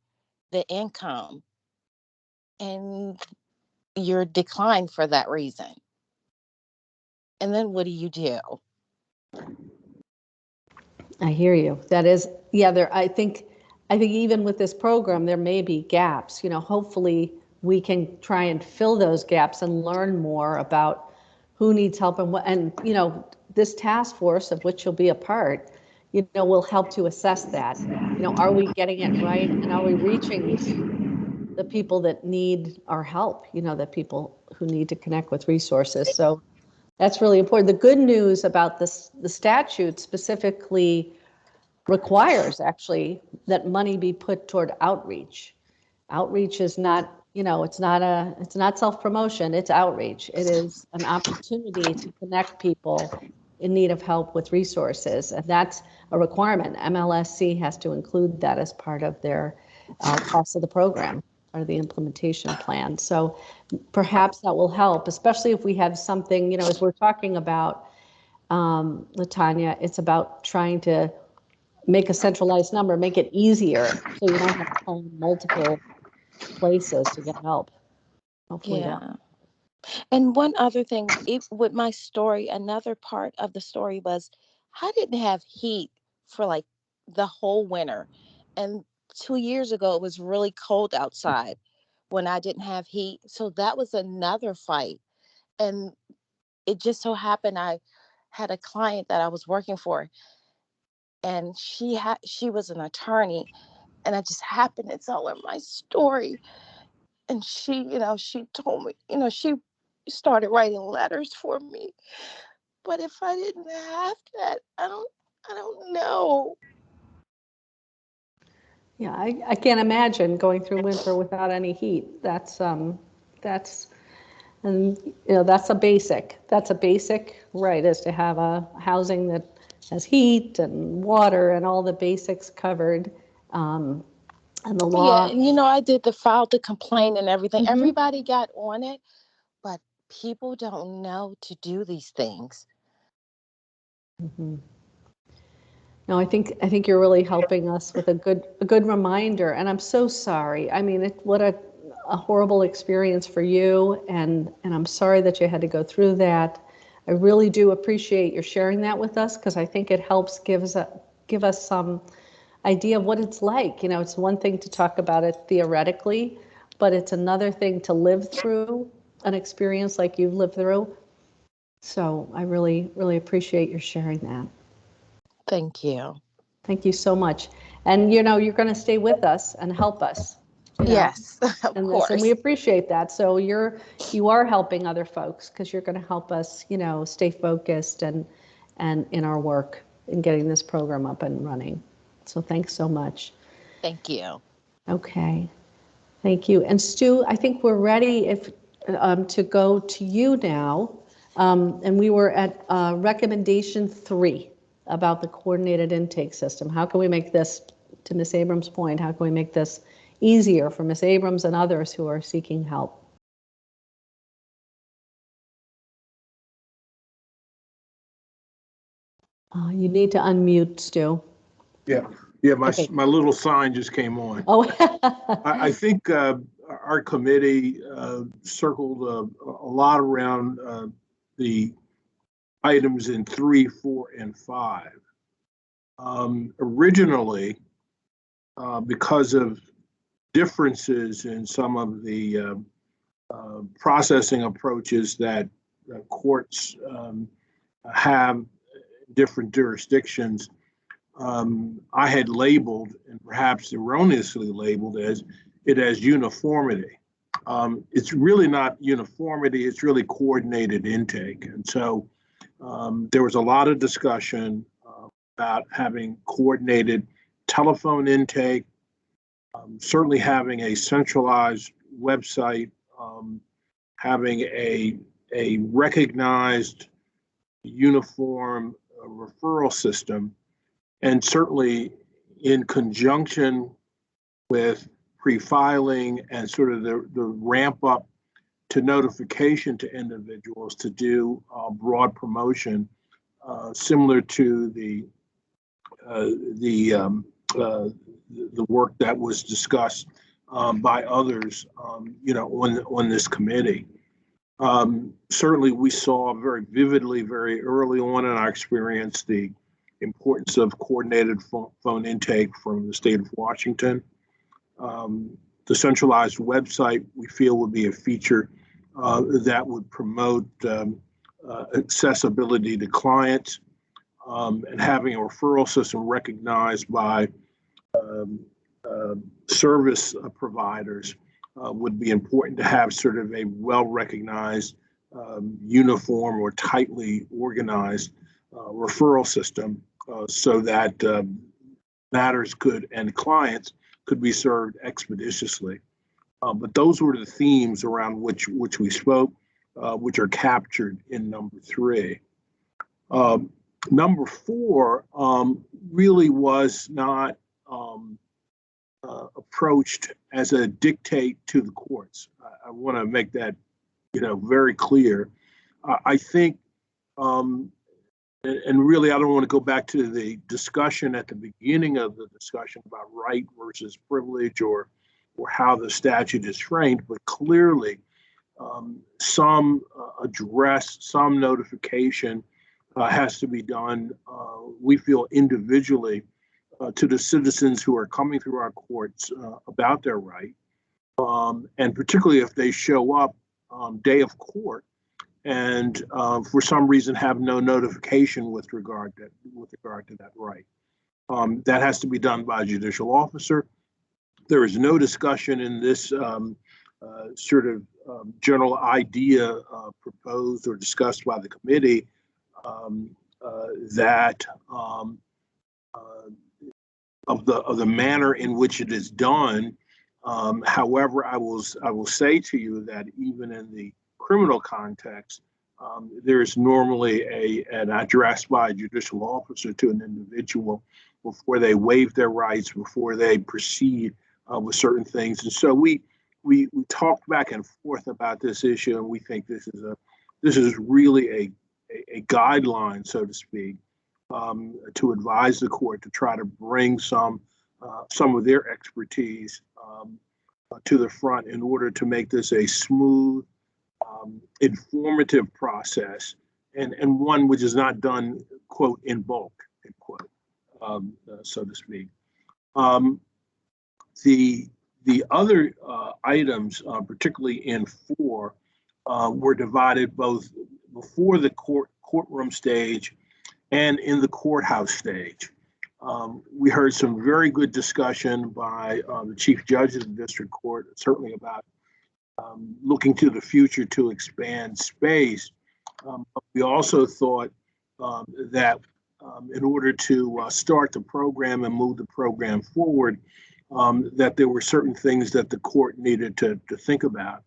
the income, and you're declined for that reason. And then what do you do? I hear you. That is, yeah, I think even with this program, there may be gaps. Hopefully we can try and fill those gaps and learn more about who needs help and what, and this task force, of which you'll be a part, will help to assess that. Are we getting it right, and are we reaching the people that need our help? The people who need to connect with resources. So that's really important. The good news about this, the statute specifically requires actually that money be put toward outreach. Outreach is not, it's not self-promotion, it's outreach. It is an opportunity to connect people in need of help with resources, and that's a requirement. MLSC has to include that as part of their cost of the program, part of the implementation plan. So perhaps that will help, especially if we have something, as we're talking about, LaTanya, it's about trying to make a centralized number, make it easier, so you don't have to call multiple places to get help. Hopefully that. And one other thing, with my story, another part of the story was I didn't have heat for like the whole winter. And 2 years ago, it was really cold outside when I didn't have heat. So that was another fight. And it just so happened I had a client that I was working for, and she was an attorney, and I just happened to tell her my story. And she told me, she started writing letters for me. But if I didn't have that, I don't know. Yeah, I can't imagine going through winter without any heat. That's and that's a basic. That's a basic right, is to have a housing that has heat and water and all the basics covered. And the law. Yeah, and I did filed the complaint and everything. Mm-hmm. Everybody got on it, but people don't know to do these things. Mm-hmm. No, I think you're really helping us with a good reminder, and I'm so sorry. I mean, what a horrible experience for you, and I'm sorry that you had to go through that. I really do appreciate your sharing that with us, because I think it helps give us some idea of what it's like. It's one thing to talk about it theoretically, but it's another thing to live through an experience like you've lived through. So I really, really appreciate your sharing that. Thank you. Thank you so much. And you're going to stay with us and help us. Yes, of course. And we appreciate that. So you are helping other folks, because you're going to help us, stay focused and in our work in getting this program up and running. So thanks so much. Thank you. Okay. Thank you. And Stu, I think we're ready to go to you now. And we were at recommendation 3 about the coordinated intake system. How can we make this, to Ms. Abrams' point, how can we make this easier for Ms. Abrams and others who are seeking help? You need to unmute, Stu. Yeah, my little sign just came on. Oh. I think our committee circled a lot around the items in 3, 4, and 5. Originally, because of differences in some of the processing approaches that courts have different jurisdictions, I had labeled, and perhaps erroneously labeled, as it as uniformity. It's really not uniformity, it's really coordinated intake. And so there was a lot of discussion about having coordinated telephone intake, certainly having a centralized website, having a recognized uniform referral system, and certainly in conjunction with pre-filing and sort of the ramp up to notification to individuals to do broad promotion, similar to the work that was discussed by others, on this committee. Certainly, we saw very vividly, very early on in our experience, the importance of coordinated phone intake from the state of Washington. The centralized website, we feel, would be a feature that would promote accessibility to clients, and having a referral system recognized by service providers would be important to have sort of a well-recognized, uniform or tightly organized referral system so that matters and clients could be served expeditiously. But those were the themes around which we spoke, which are captured in number 3. Number 4 really was not approached as a dictate to the courts. I want to make that, very clear. I think, and really, I don't want to go back to the discussion at the beginning of the discussion about right versus privilege or how the statute is framed, but clearly some address, some notification has to be done, we feel, individually to the citizens who are coming through our courts about their right, and particularly if they show up day of court and for some reason have no notification with regard to that right. That has to be done by a judicial officer. There is no discussion in this sort of general idea proposed or discussed by the committee that of the manner in which it is done. However, I will say to you that even in the criminal context, there is normally an address by a judicial officer to an individual before they waive their rights, before they proceed with certain things. And so we talked back and forth about this issue, and we think this is really a guideline, so to speak, to advise the court to try to bring some of their expertise to the front in order to make this a smooth, informative process, and one which is not done, quote, in bulk, end quote, so to speak. The other items, particularly in 4, were divided both before the courtroom stage and in the courthouse stage. We heard some very good discussion by the chief judge of the district court, certainly about looking to the future to expand space. We also thought that in order to start the program and move the program forward, that there were certain things that the court needed to think about,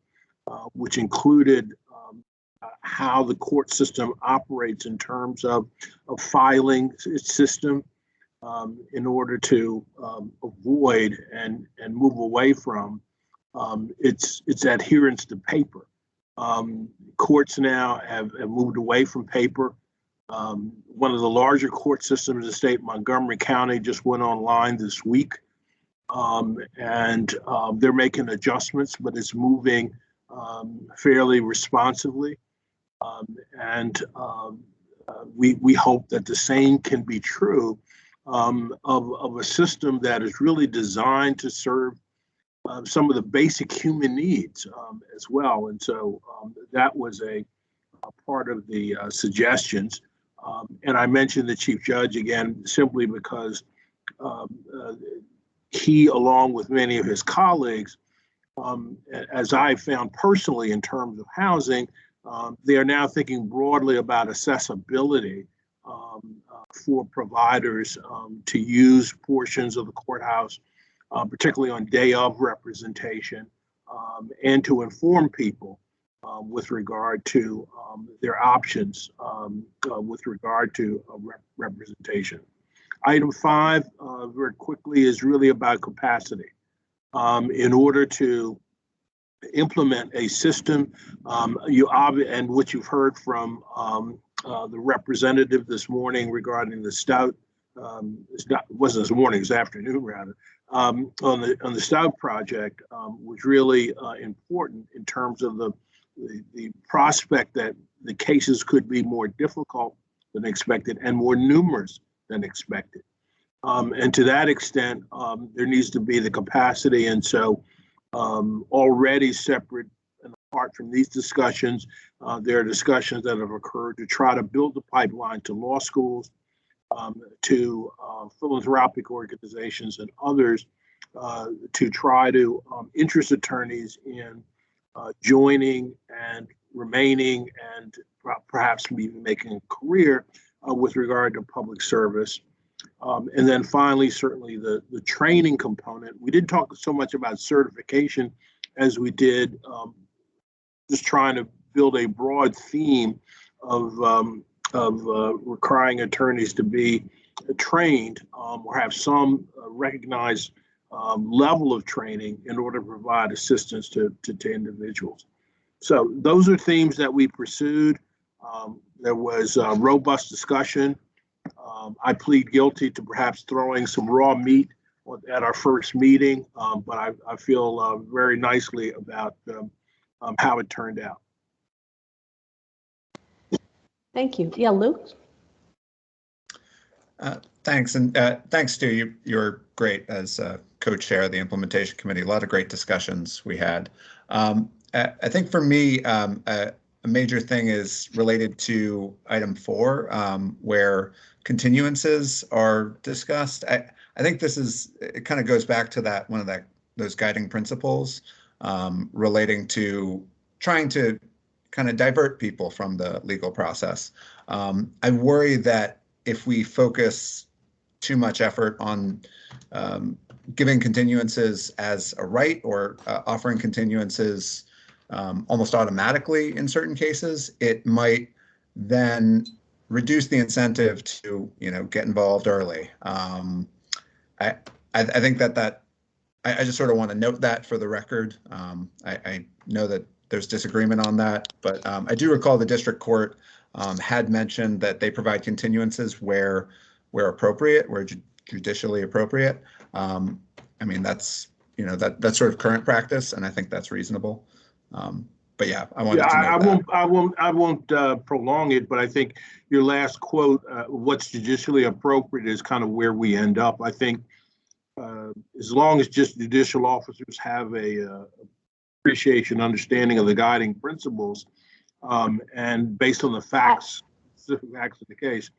which included how the court system operates in terms of filing its system in order to avoid and move away from its adherence to paper. Courts now have moved away from paper. One of the larger court systems in the state, Montgomery County, just went online this week. And they're making adjustments, but it's moving fairly responsively. We hope that the same can be true of a system that is really designed to serve some of the basic human needs as well. And so that was a part of the suggestions. And I mentioned the chief judge again, simply because he, along with many of his colleagues, as I found personally in terms of housing, they are now thinking broadly about accessibility for providers to use portions of the courthouse, particularly on day of representation, and to inform people with regard to their options with regard to representation. Item 5, very quickly, is really about capacity. In order to implement a system, and what you've heard from the representative this morning regarding the Stout, it wasn't this morning, it was afternoon rather, on the Stout project was really important in terms of the prospect that the cases could be more difficult than expected and more numerous than expected. And to that extent, there needs to be the capacity. And so already separate and apart from these discussions, there are discussions that have occurred to try to build the pipeline to law schools, to philanthropic organizations and others to try to interest attorneys in joining and remaining and perhaps even making a career with regard to public service. And then finally, certainly the training component. We didn't talk so much about certification as we did just trying to build a broad theme of requiring attorneys to be trained or have some recognized level of training in order to provide assistance to individuals. So those are themes that we pursued. There was a robust discussion. I plead guilty to perhaps throwing some raw meat at our first meeting, but I feel very nicely about how it turned out. Thank you. Yeah, Luke? Thanks, and thanks, Stu. You're great as co-chair of the implementation committee. A lot of great discussions we had. I think for me, a major thing is related to item 4, where continuances are discussed. I think it kind of goes back to that those guiding principles relating to trying to kind of divert people from the legal process. I worry that if we focus too much effort on giving continuances as a right or offering continuances almost automatically in certain cases, it might then reduce the incentive to get involved early. I think that I just sort of want to note that for the record. I know that there's disagreement on that, but I do recall the district court had mentioned that they provide continuances where appropriate, where judicially appropriate. I mean, that's that's sort of current practice, and I think that's reasonable. But yeah, I wanted to note that. I won't prolong it, but I think your last quote, "What's judicially appropriate," is kind of where we end up. I think as long as just judicial officers have a appreciation, understanding of the guiding principles, and based on the facts, specific facts of the case,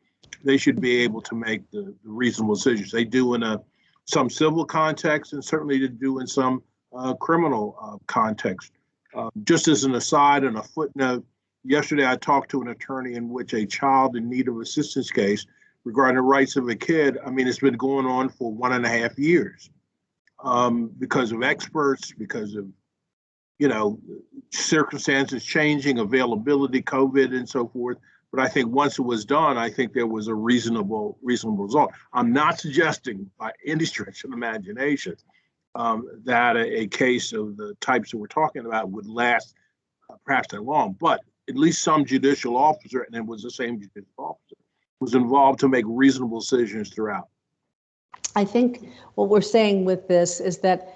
they should be able to make the reasonable decisions. They do in some civil context, and certainly they do in some criminal context. Just as an aside and a footnote, yesterday I talked to an attorney in which a child in need of assistance case regarding the rights of a kid, I mean, it's been going on for 1.5 years because of experts, because of, circumstances changing, availability, COVID, and so forth. But I think once it was done, I think there was a reasonable result. I'm not suggesting by any stretch of imagination that a case of the types that we're talking about would last perhaps that long, but at least some judicial officer, and it was the same judicial officer, was involved to make reasonable decisions throughout. I think what we're saying with this is that,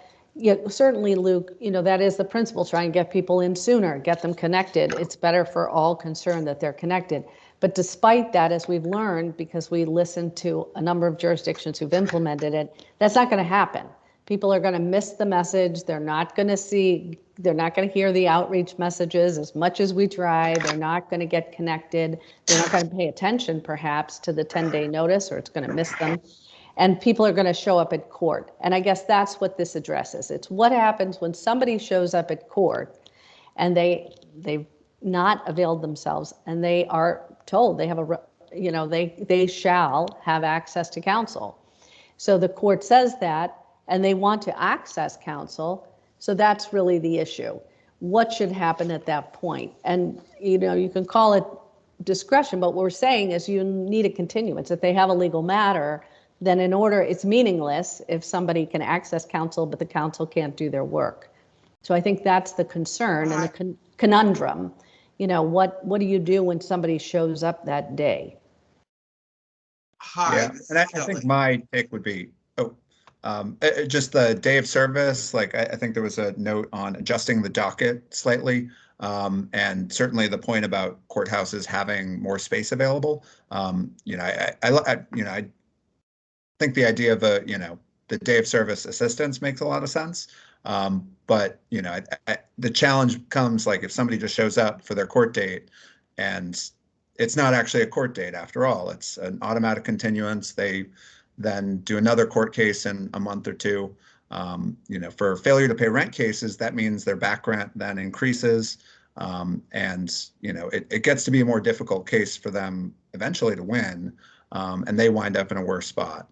certainly, Luke, that is the principle, try and get people in sooner, get them connected. It's better for all concerned that they're connected. But despite that, as we've learned, because we listened to a number of jurisdictions who've implemented it, that's not going to happen. People are going to miss the message. They're not going to hear the outreach messages as much as we try. They're not going to get connected. They're not going to pay attention perhaps to the 10-day notice, or it's going to miss them. and people are going to show up at court. And I guess that's what this addresses. It's what happens when somebody shows up at court and they've not availed themselves, and they are told they have they shall have access to counsel. So the court says that, and they want to access counsel. So that's really the issue. What should happen at that point? And you can call it discretion, but what we're saying is you need a continuance. If they have a legal matter, then it's meaningless if somebody can access counsel, but the counsel can't do their work. So I think that's the concern and the conundrum. What do you do when somebody shows up that day? Hi. Yeah, and I think my take would be, just the day of service. Like I think there was a note on adjusting the docket slightly, and certainly the point about courthouses having more space available. I think the idea of the day of service assistance makes a lot of sense. But the challenge comes like if somebody just shows up for their court date and it's not actually a court date after all, it's an automatic continuance. They then do another court case in a month or two. For failure to pay rent cases, that means their back rent then increases. It gets to be a more difficult case for them eventually to win, and they wind up in a worse spot.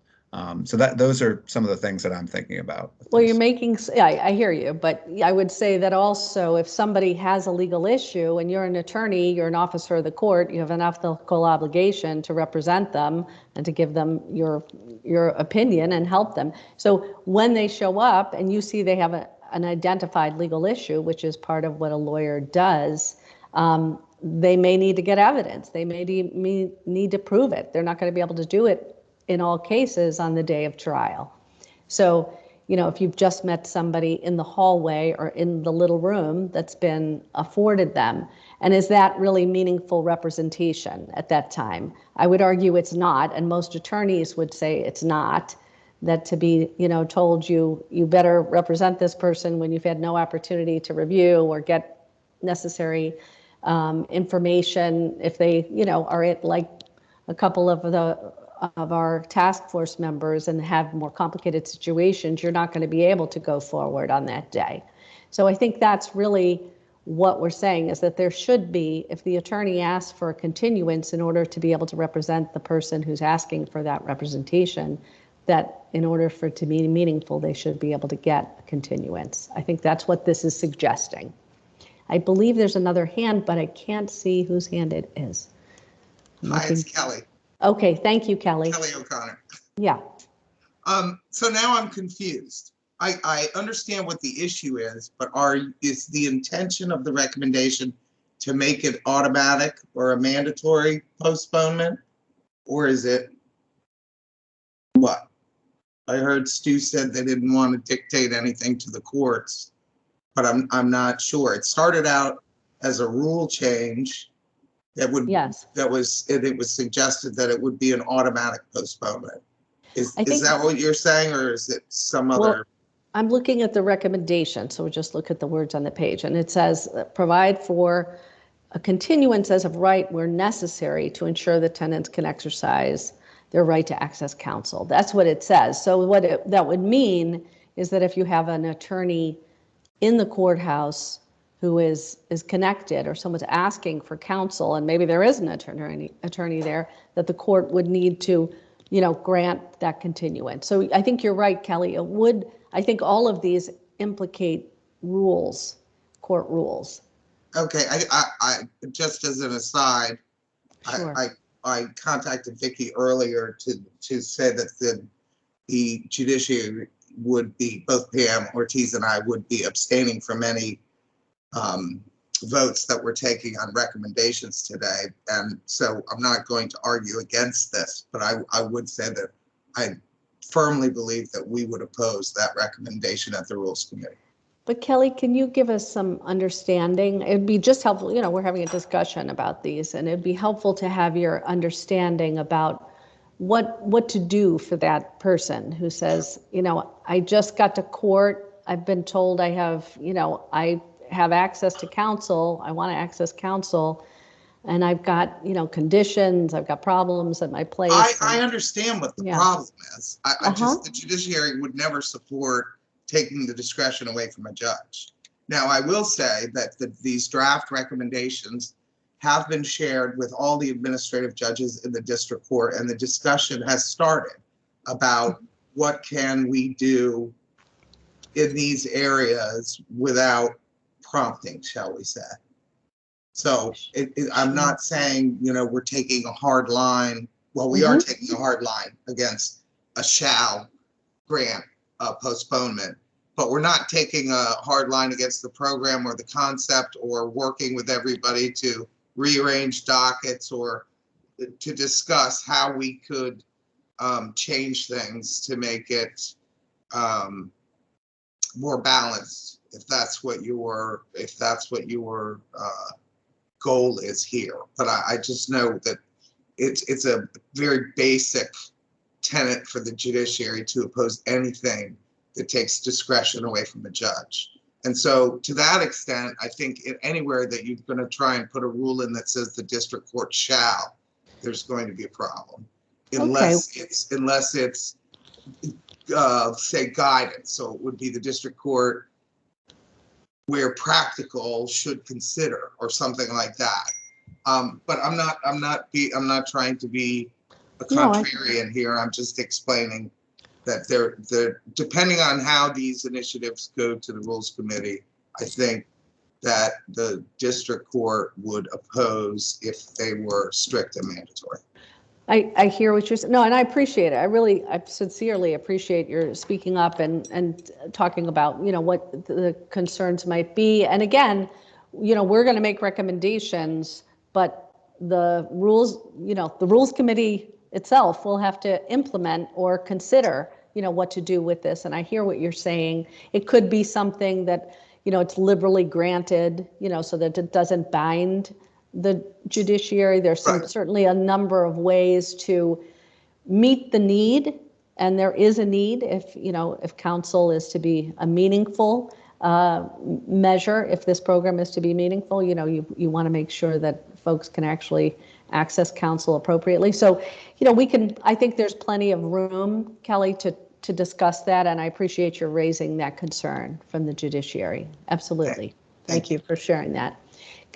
So those are some of the things that I'm thinking about. Well, I hear you, but I would say that also if somebody has a legal issue and you're an attorney, you're an officer of the court, you have an ethical obligation to represent them and to give them your opinion and help them. So when they show up and you see they have an identified legal issue, which is part of what a lawyer does, they may need to get evidence. They may need to prove it. They're not going to be able to do it in all cases on the day of trial. So, if you've just met somebody in the hallway or in the little room that's been afforded them, and is that really meaningful representation at that time? I would argue it's not, and most attorneys would say it's not, that to be, told you better represent this person when you've had no opportunity to review or get necessary information. If they, are at like a couple of our task force members and have more complicated situations, you're not going to be able to go forward on that day. So I think that's really what we're saying, is that there should be, if the attorney asks for a continuance in order to be able to represent the person who's asking for that representation, that in order for it to be meaningful, they should be able to get a continuance. I think that's what this is suggesting. I believe there's another hand, but I can't see whose hand it is. Hi, it's Kelly. Okay, thank you, Kelly. Kelly O'Connor. Yeah. So now I'm confused. I understand what the issue is, but is the intention of the recommendation to make it automatic or a mandatory postponement? Or is it what? I heard Stu said they didn't want to dictate anything to the courts, but I'm not sure. It started out as a rule change. It was suggested that it would be an automatic postponement. Is that what you're saying, or is it some other? Well, I'm looking at the recommendation, so we'll just look at the words on the page, and it says provide for a continuance as of right where necessary to ensure the tenants can exercise their right to access counsel. That's what it says. So what that would mean is that if you have an attorney in the courthouse who is connected, or someone's asking for counsel, and maybe there is an attorney there, that the court would need to, grant that continuance. So I think you're right, Kelly. I think all of these implicate court rules. Okay, I just as an aside, Sure. I contacted Vicki earlier to say that the judiciary would be, both Pam Ortiz and I would be abstaining from any votes that we're taking on recommendations today. And so I'm not going to argue against this, but I would say that I firmly believe that we would oppose that recommendation at the Rules Committee. But Kelly, can you give us some understanding? It'd be just helpful, we're having a discussion about these, and it'd be helpful to have your understanding about what to do for that person who says, I just got to court, I've been told I have access to counsel, I want to access counsel, and I've got, conditions, I've got problems at my place. I understand what the problem is. I just, the judiciary would never support taking the discretion away from a judge. Now, I will say that these draft recommendations have been shared with all the administrative judges in the district court, and the discussion has started about what can we do in these areas without prompting, shall we say. So I'm not saying, we're taking a hard line. Well, we are taking a hard line against a shall grant postponement, but we're not taking a hard line against the program or the concept or working with everybody to rearrange dockets or to discuss how we could change things to make it more balanced, if that's what your goal is here. But I just know that it's a very basic tenet for the judiciary to oppose anything that takes discretion away from the judge. And so to that extent, I think anywhere that you're going to try and put a rule in that says the district court shall, there's going to be a problem. Unless it's say guidance. So it would be the district court where practical should consider or something like that. But I'm not trying to be a contrarian here. I'm just explaining that they're depending on how these initiatives go to the Rules Committee, I think that the district court would oppose if they were strict and mandatory. I hear what you're saying. No, and I appreciate it. I sincerely appreciate your speaking up and talking about, what the concerns might be. And again, we're going to make recommendations, but the rules, the Rules Committee itself will have to implement or consider, what to do with this. And I hear what you're saying. It could be something that, it's liberally granted, so that it doesn't bind the judiciary. There's certainly a number of ways to meet the need, and there is a need if counsel is to be a meaningful measure, if this program is to be meaningful, you want to make sure that folks can actually access counsel appropriately. So, I think there's plenty of room, Kelly, to discuss that, and I appreciate your raising that concern from the judiciary. Absolutely. Okay. Thank you for sharing that.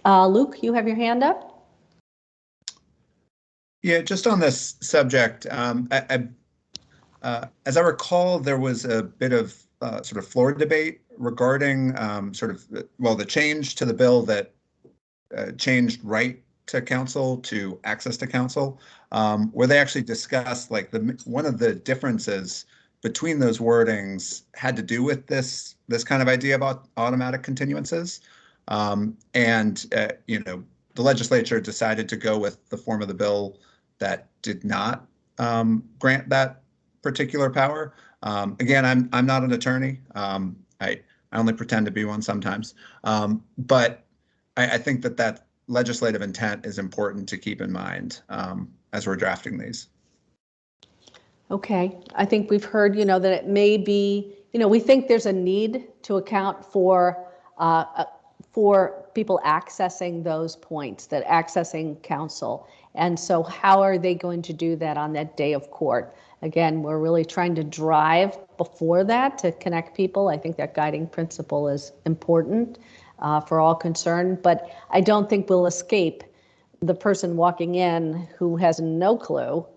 Luke, you have your hand up? Yeah, just on this subject, as I recall, there was a bit of sort of floor debate regarding the change to the bill that changed right to counsel to access to counsel, where they actually discussed one of the differences between those wordings had to do with this kind of idea about automatic continuances. The legislature decided to go with the form of the bill that did not grant that particular power. Again, I'm not an attorney. I only pretend to be one sometimes. But I think that legislative intent is important to keep in mind as we're drafting these. Okay, I think we've heard, that it may be, we think there's a need to account for people accessing those points, that accessing counsel. And so how are they going to do that on that day of court? Again, we're really trying to drive before that to connect people. I think that guiding principle is important for all concerned, but I don't think we'll escape the person walking in who has no clue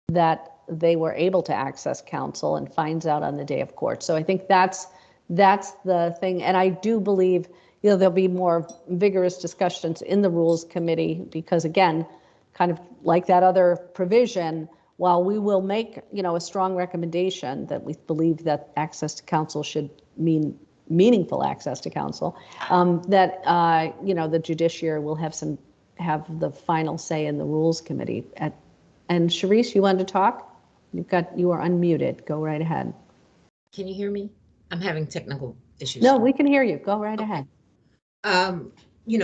that they were able to access counsel and finds out on the day of court. So I think that's the thing. And I do believe, there'll be more vigorous discussions in the Rules Committee because, again, kind of like that other provision, while we will make, a strong recommendation that we believe that access to counsel should mean meaningful access to counsel, that, the judiciary will have the final say in the Rules Committee. And Sharice, you wanted to talk? You are unmuted. Go right ahead. Can you hear me? I'm having technical issues. No, we can hear you. Go right ahead.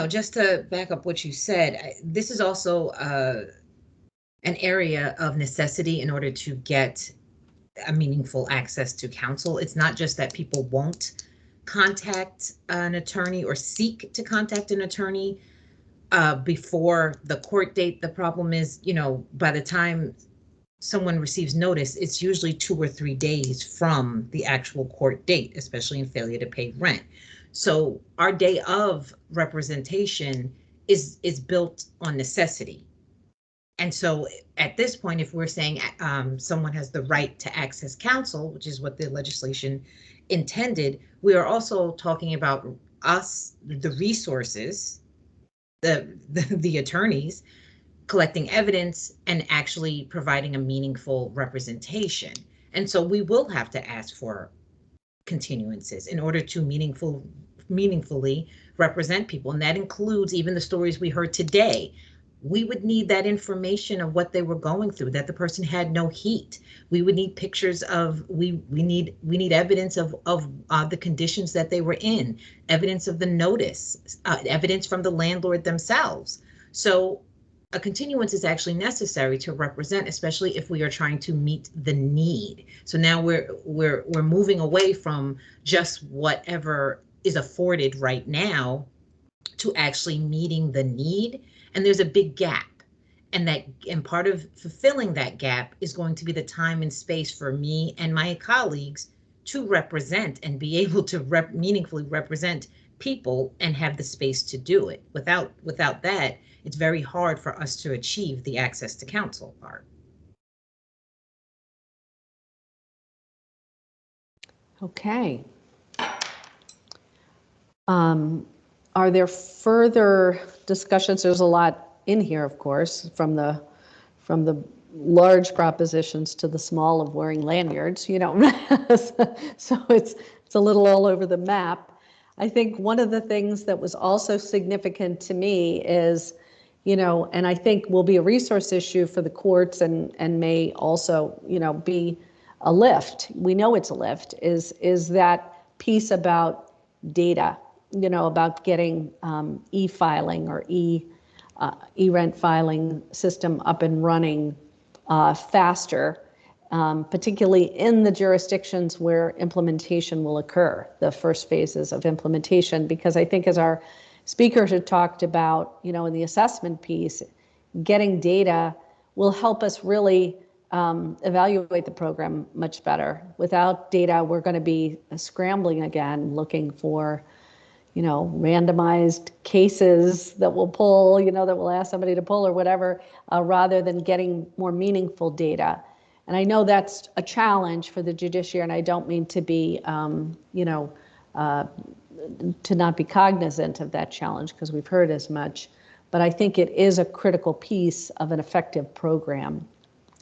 Just to back up what you said, this is also an area of necessity in order to get a meaningful access to counsel. It's not just that people won't contact an attorney or seek to contact an attorney before the court date. The problem is, you know, by the time someone receives notice, it's usually 2 or 3 days from the actual court date, especially in failure to pay rent. So our day of representation is built on necessity. And so at this point, if we're saying someone has the right to access counsel, which is what the legislation intended, we are also talking about us, the resources, the attorneys, collecting evidence and actually providing a meaningful representation. And so we will have to ask for continuances in order to meaningfully represent people. And that includes even the stories we heard today. We would need that information of what they were going through, that the person had no heat. We would need pictures of, we need evidence of the conditions that they were in, evidence of the notice, evidence from the landlord themselves. So a continuance is actually necessary to represent, especially if we are trying to meet the need. So now we're moving away from just whatever is afforded right now to actually meeting the need. And there's a big gap. And part of fulfilling that gap is going to be the time and space for me and my colleagues to represent and be able to meaningfully represent people and have the space to do it. Without that, it's very hard for us to achieve the access to counsel part. Okay. Are there further discussions? There's a lot in here, of course, from the large propositions to the small of wearing lanyards, you know. So it's a little all over the map. I think one of the things that was also significant to me is, you know, and I think will be a resource issue for the courts and may also, you know, be a lift. We know it's a lift, is that piece about data, you know, about getting e-filing or e-rent filing system up and running faster, particularly in the jurisdictions where implementation will occur, the first phases of implementation, because I think as our speakers have talked about, you know, in the assessment piece, getting data will help us really evaluate the program much better. Without data, we're going to be scrambling again, looking for, you know, randomized cases that we'll pull, you know, that we'll ask somebody to pull or whatever, rather than getting more meaningful data. And I know that's a challenge for the judiciary, and I don't mean to be, you know, to not be cognizant of that challenge, because we've heard as much, but I think it is a critical piece of an effective program.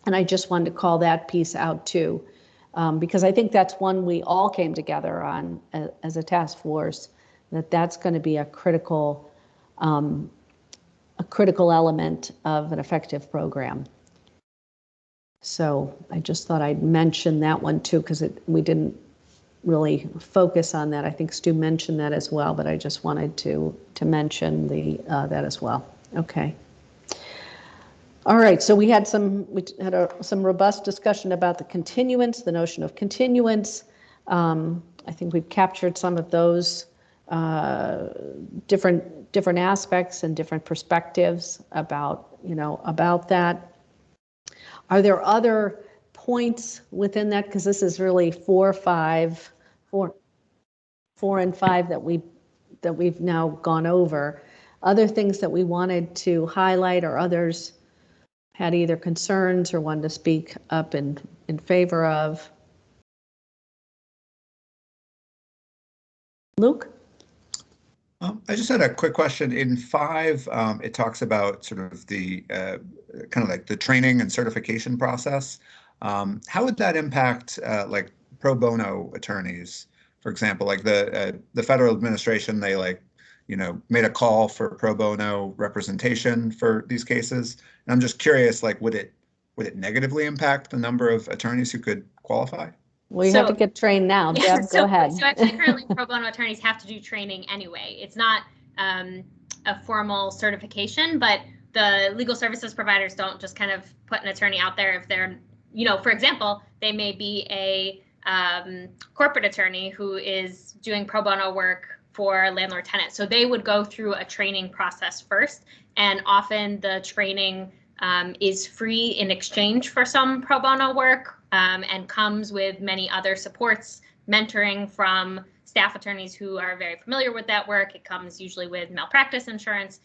And I just wanted to call that piece out too, because I think that's one we all came together on as a task force, that's going to be a critical element of an effective program. So I just thought I'd mention that one too, because we didn't really focus on that. I think Stu mentioned that as well, but I just wanted to mention that as well. Okay. All right, so we had some robust discussion about the continuance, the notion of continuance. I think we've captured some of those different aspects and different perspectives about, you know, about that. Are there other points within that? Because this is really 4 and 5 that we've now gone over. Other things that we wanted to highlight, or others had either concerns or wanted to speak up in favor of? Luke? I just had a quick question. In 5, it talks about sort of the kind of like the training and certification process. How would that impact like pro bono attorneys? For example, like the federal administration, they like, you know, made a call for pro bono representation for these cases. And I'm just curious, like, would it negatively impact the number of attorneys who could qualify? Well, you have to get trained now. Deb, go ahead. So actually, currently, pro bono attorneys have to do training anyway. It's not a formal certification, but the legal services providers don't just kind of put an attorney out there if they're, you know, for example, they may be a corporate attorney who is doing pro bono work for landlord tenant. So they would go through a training process first, and often the training is free in exchange for some pro bono work, and comes with many other supports, mentoring from staff attorneys who are very familiar with that work. It comes usually with malpractice insurance.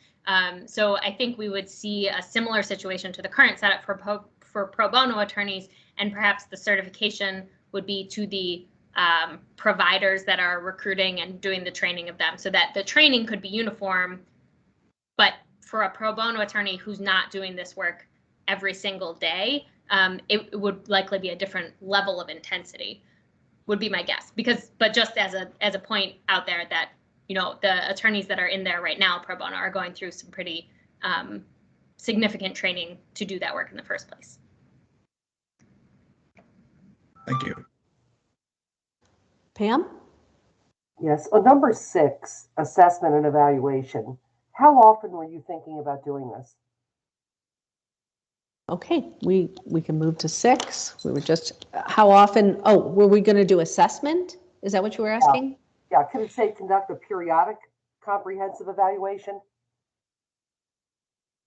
So I think we would see a similar situation to the current setup for pro bono attorneys, and perhaps the certification would be to the providers that are recruiting and doing the training of them, so that the training could be uniform. But for a pro bono attorney who's not doing this work every single day, it would likely be a different level of intensity, would be my guess. But just as a point out there, that the attorneys that are in there right now pro bono are going through some pretty significant training to do that work in the first place. Thank you. Pam? Yes. Number 6, assessment and evaluation. How often were you thinking about doing this? Okay, we can move to 6. We were just, how often, were we going to do assessment? Is that what you were asking? Yeah, could it say conduct a periodic comprehensive evaluation?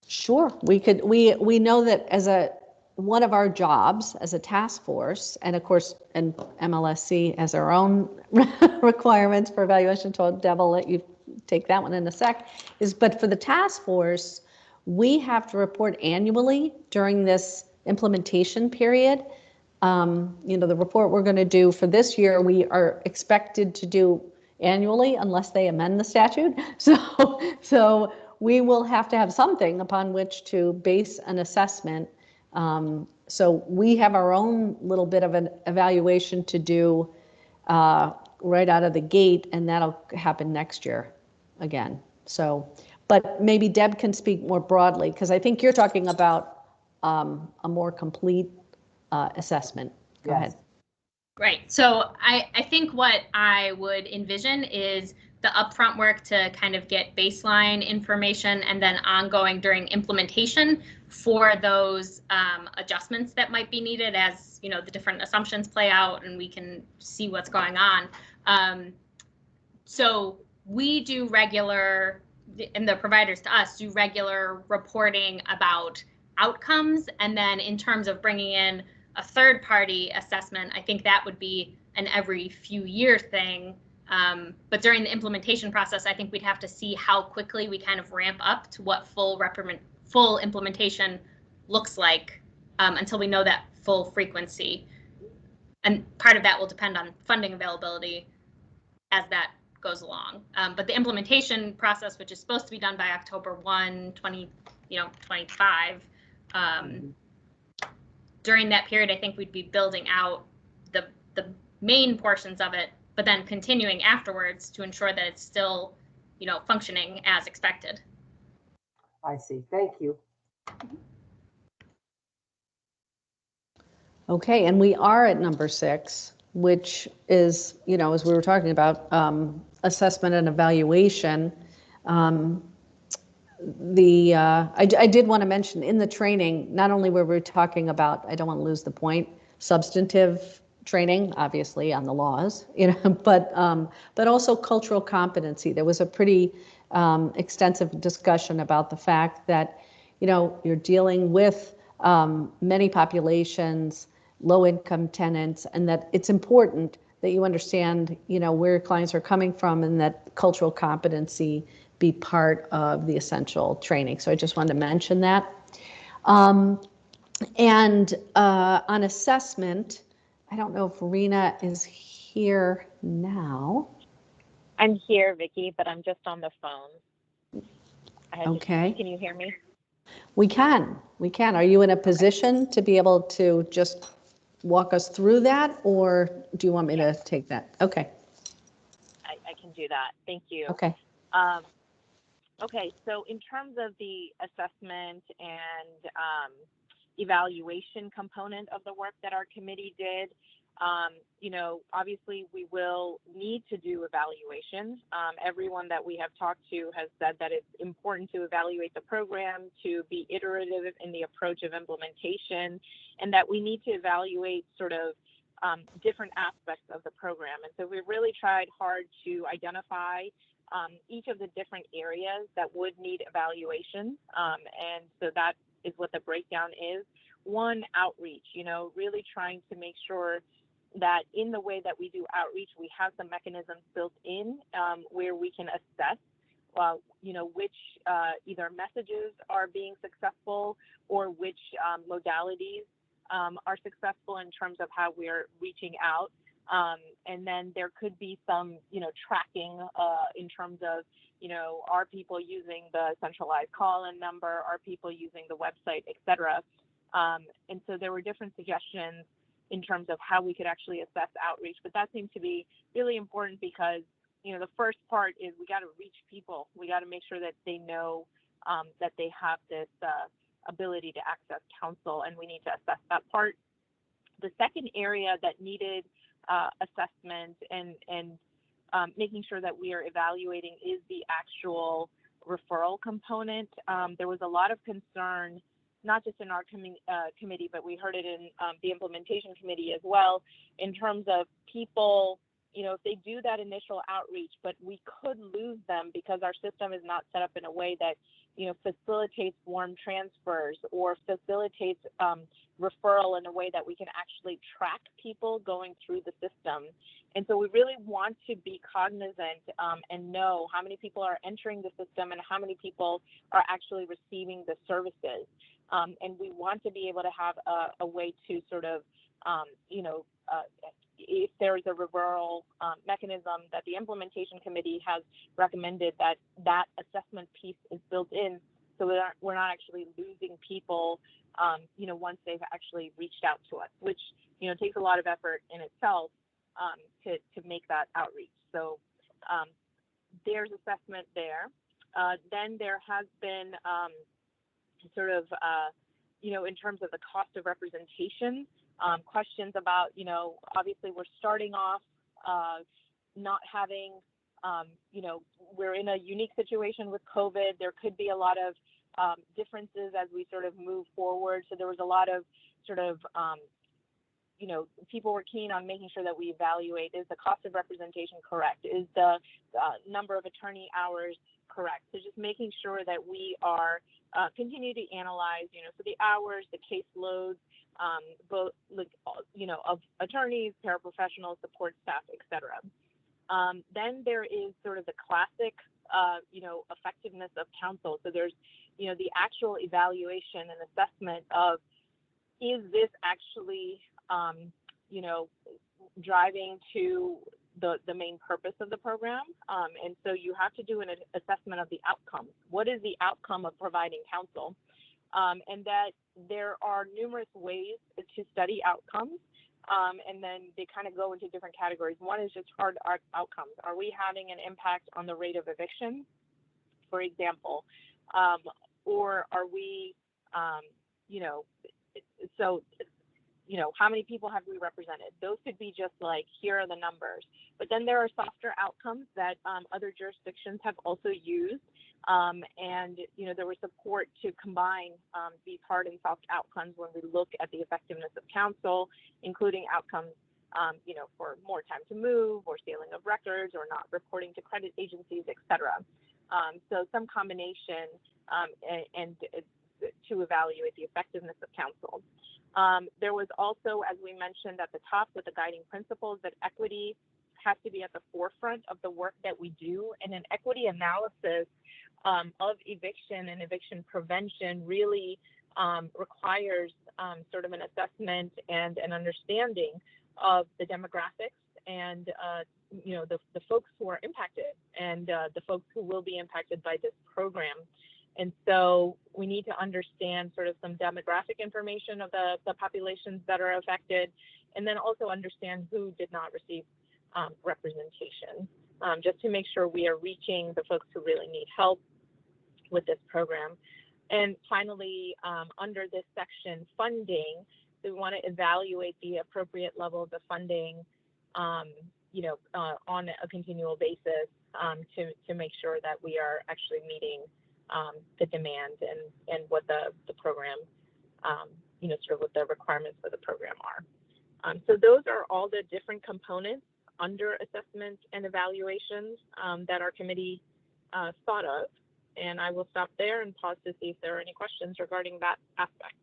Sure, we could. We know that as one of our jobs as a task force, and of course, and MLSC has our own requirements for evaluation. So Deb, I'll let you take that one in a sec. But for the task force, we have to report annually during this implementation period. The report we're going to do for this year, we are expected to do annually unless they amend the statute. So we will have to have something upon which to base an assessment. So we have our own little bit of an evaluation to do right out of the gate, and that'll happen next year again. So, but maybe Deb can speak more broadly, because I think you're talking about a more complete assessment. Go ahead. Right. So I think what I would envision is the upfront work to kind of get baseline information, and then ongoing during implementation for those adjustments that might be needed as the different assumptions play out and we can see what's going on. So we do regular, and the providers to us do regular reporting about outcomes, and then in terms of bringing in a third-party assessment, I think that would be an every few year thing. But during the implementation process, I think we'd have to see how quickly we kind of ramp up to what full implementation looks like until we know that full frequency. And part of that will depend on funding availability as that goes along. But the implementation process, which is supposed to be done by October 1, 2025, during that period, I think we'd be building out the main portions of it, but then continuing afterwards to ensure that it's still, functioning as expected. I see. Thank you. Okay, and we are at number 6, which is, as we were talking about, assessment and evaluation. I did want to mention in the training, not only were we talking about, I don't want to lose the point, substantive training, obviously on the laws, but also cultural competency. There was a pretty extensive discussion about the fact that, you're dealing with many populations, low-income tenants, and that it's important that you understand, where clients are coming from, and that cultural competency be part of the essential training. So I just wanted to mention that. And on assessment, I don't know if Rena is here now. I'm here, Vicki, but I'm just on the phone. Okay. Can you hear me? We can. Are you in a position to be able to just walk us through that, or do you want me to take that? Okay. I can do that. Thank you. Okay. Okay, so in terms of the assessment and evaluation component of the work that our committee did, obviously we will need to do evaluations. Everyone that we have talked to has said that it's important to evaluate the program, to be iterative in the approach of implementation, and that we need to evaluate sort of different aspects of the program. And so we really tried hard to identify each of the different areas that would need evaluation. And so that is what the breakdown is. One, outreach, really trying to make sure that in the way that we do outreach, we have some mechanisms built in where we can assess which either messages are being successful or which modalities are successful in terms of how we're reaching out. And then there could be some, tracking in terms of, are people using the centralized call-in number? Are people using the website, et cetera? And so there were different suggestions in terms of how we could actually assess outreach, but that seemed to be really important because, the first part is we got to reach people. We got to make sure that they know that they have this ability to access counsel, and we need to assess that part. The second area that needed assessment and making sure that we are evaluating is the actual referral component. There was a lot of concern, not just in our committee, but we heard it in the implementation committee as well, in terms of people, if they do that initial outreach, but we could lose them because our system is not set up in a way that, facilitates warm transfers or facilitates referral in a way that we can actually track people going through the system. And so we really want to be cognizant and know how many people are entering the system and how many people are actually receiving the services. And we want to be able to have a way to sort of, if there is a referral mechanism that the implementation committee has recommended, that assessment piece is built in, so we're not actually losing people, once they've actually reached out to us, which takes a lot of effort in itself to make that outreach. So there's assessment there. Then there has been in terms of the cost of representation. Questions about, obviously we're starting off not having, we're in a unique situation with COVID. There could be a lot of differences as we sort of move forward. So there was a lot of people were keen on making sure that we evaluate, is the cost of representation correct? Is the number of attorney hours correct? So just making sure that we are continue to analyze, so the hours, the caseloads, both, of attorneys, paraprofessionals, support staff, et cetera. Then there is sort of the classic, effectiveness of counsel. So there's, the actual evaluation and assessment of, is this actually, driving to the main purpose of the program? And so you have to do an assessment of the outcome. What is the outcome of providing counsel? And that there are numerous ways to study outcomes. And then they kind of go into different categories. One is just hard outcomes. Are we having an impact on the rate of eviction, for example? Or are we, how many people have we represented? Those could be just like, here are the numbers. But then there are softer outcomes that other jurisdictions have also used. And, there was support to combine these hard and soft outcomes when we look at the effectiveness of counsel, including outcomes, for more time to move or sealing of records or not reporting to credit agencies, et cetera. So some combination and to evaluate the effectiveness of counsel. There was also, as we mentioned at the top with the guiding principles, that equity has to be at the forefront of the work that we do. And an equity analysis of eviction and eviction prevention really requires sort of an assessment and an understanding of the demographics and the folks who are impacted and the folks who will be impacted by this program. And so we need to understand sort of some demographic information of the populations that are affected, and then also understand who did not receive representation, just to make sure we are reaching the folks who really need help with this program. And finally, under this section, funding, we want to evaluate the appropriate level of the funding, on a continual basis to make sure that we are actually meeting the demand and what the program, sort of what the requirements for the program are. So those are all the different components under assessment and evaluations that our committee thought of. And I will stop there and pause to see if there are any questions regarding that aspect.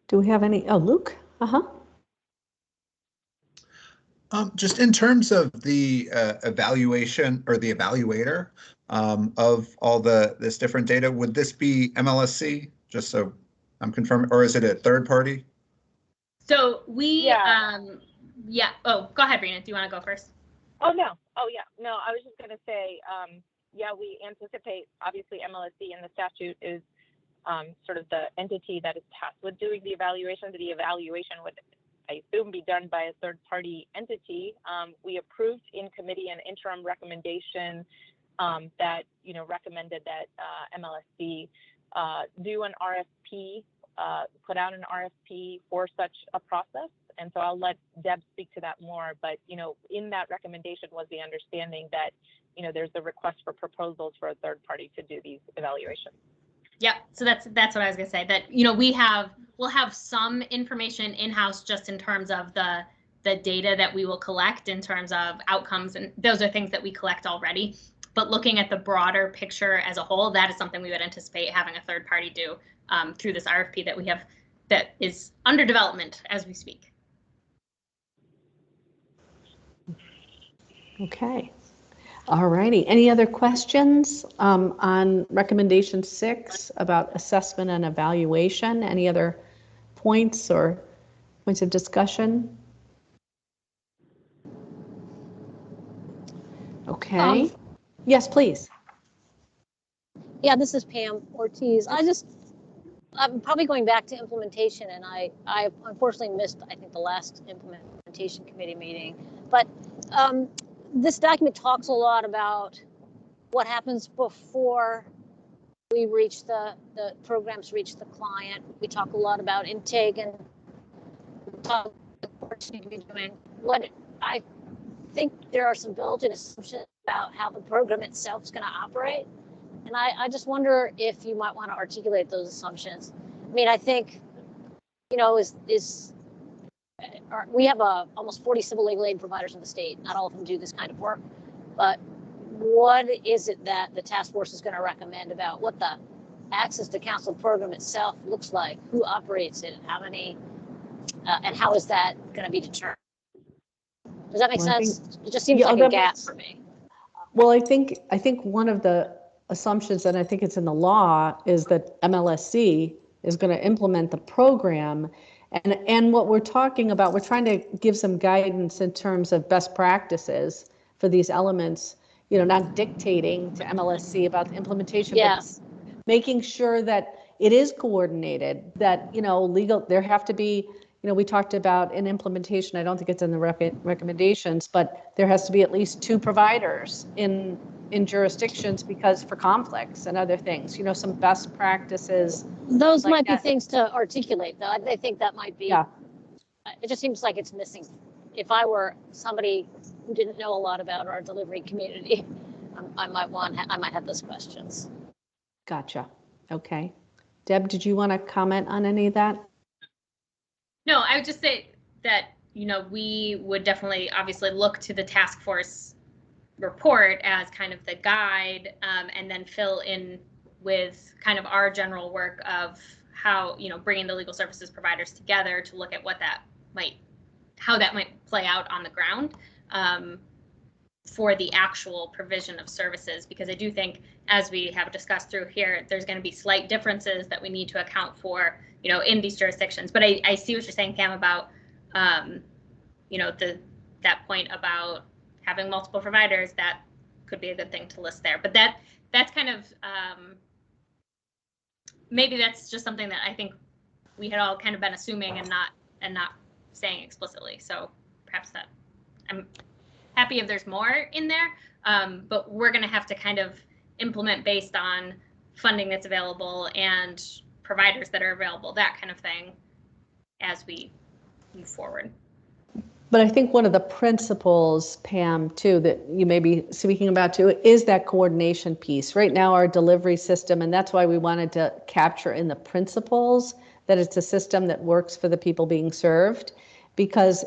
Do we have any? Oh, Luke? Just in terms of the evaluation or the evaluator of all this different data, would this be MLSC? Just so I'm confirming, or is it a third party? So we, yeah. Oh, go ahead, Rena. Do you want to go first? Oh, no. Oh, yeah. No, I was just going to say, yeah, we anticipate, obviously, MLSC in the statute is sort of the entity that is tasked with doing the evaluation. The evaluation would, I assume, be done by a third-party entity. We approved in committee an interim recommendation that, you know, recommended that MLSC do an RFP, put out an RFP for such a process. And so I'll let Deb speak to that more. But, you know, in that recommendation was the understanding that, you know, there's a request for proposals for a third party to do these evaluations. Yep. So that's what I was gonna say, that, you know, we'll have some information in-house just in terms of the data that we will collect in terms of outcomes, and those are things that we collect already. But looking at the broader picture as a whole, that is something we would anticipate having a third party do through this RFP that we have that is under development as we speak. Okay. All righty. Any other questions on recommendation 6 about assessment and evaluation? Any other points or points of discussion? Okay. Yes, please. Yeah, this is Pam Ortiz. I'm probably going back to implementation, and I unfortunately missed, I think, the last implementation committee meeting. But this document talks a lot about what happens before we reach the programs reach the client. We talk a lot about intake, and we talk about what the courts need to be doing. What I think there are some built-in assumptions about how the program itself is going to operate. And I just wonder if you might want to articulate those assumptions. I mean, I think, you know, we have almost 40 civil legal aid providers in the state. Not all of them do this kind of work, but what is it that the task force is going to recommend about what the access to counsel program itself looks like, who operates it, how many, and how is that going to be determined? Does that make sense? It just seems like a gap for me. Well, I think one of the assumptions, and I think it's in the law, is that MLSC is going to implement the program. And what we're talking about, we're trying to give some guidance in terms of best practices for these elements, you know, not dictating to MLSC about the implementation, but making sure that it is coordinated, that, you know, there have to be, you know, we talked about in implementation, I don't think it's in the recommendations, but there has to be at least 2 providers in jurisdictions because for conflicts and other things, you know, some best practices. Those might be things to articulate, though. I think that might be, it just seems like it's missing. If I were somebody who didn't know a lot about our delivery community, I might have those questions. Gotcha. Okay. Deb, did you want to comment on any of that? No, I would just say that, you know, we would definitely obviously look to the task force report as kind of the guide, and then fill in with kind of our general work of how, you know, bringing the legal services providers together to look at how that might play out on the ground for the actual provision of services. Because I do think, as we have discussed through here, there's going to be slight differences that we need to account for, you know, in these jurisdictions. But I see what you're saying, Pam, about, you know, that point about having multiple providers. That could be a good thing to list there. But that's kind of, maybe that's just something that I think we had all kind of been assuming and not saying explicitly. So perhaps that, I'm happy if there's more in there, but we're going to have to kind of implement based on funding that's available and providers that are available, that kind of thing, as we move forward. But I think one of the principles, Pam, too, that you may be speaking about too, is that coordination piece. Right now, our delivery system, and that's why we wanted to capture in the principles that it's a system that works for the people being served, because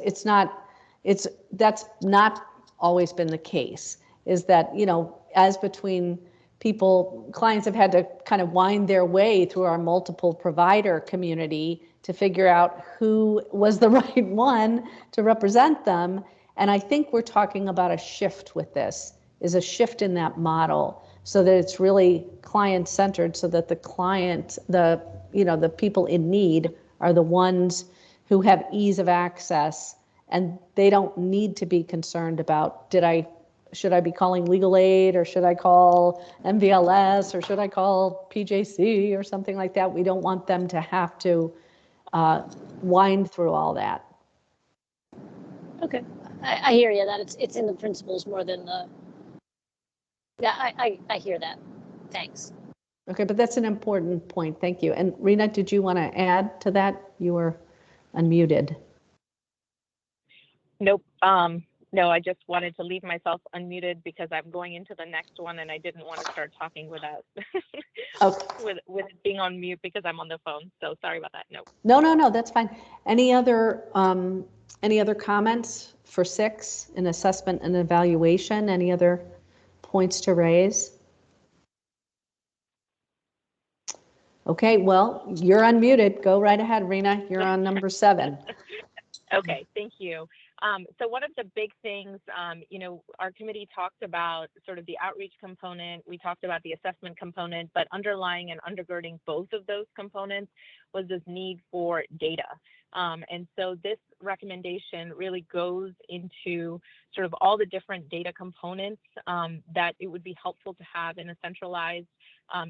that's not always been the case, is that, you know, as between people, clients have had to kind of wind their way through our multiple provider community to figure out who was the right one to represent them. And I think we're talking about a shift with this, is a shift in that model, so that it's really client-centered, so that the client, the people in need are the ones who have ease of access, and they don't need to be concerned about, should I be calling legal aid, or should I call MVLS, or should I call PJC or something like that? We don't want them to have to wind through all that. Okay, I hear you, that it's in the principles more than the, yeah, I hear that. Thanks. Okay, but that's an important point. Thank you. And Rena, did you want to add to that? You were unmuted. Nope. No, I just wanted to leave myself unmuted because I'm going into the next one and I didn't want to start talking without Okay. with being on mute because I'm on the phone. So sorry about that. No, that's fine. Any other comments for 6 in assessment and evaluation? Any other points to raise? Okay, well, you're unmuted. Go right ahead, Rena. You're on number 7. Okay, thank you. So one of the big things, our committee talked about sort of the outreach component. We talked about the assessment component, but underlying and undergirding both of those components was this need for data. And so this recommendation really goes into sort of all the different data components that it would be helpful to have in a centralized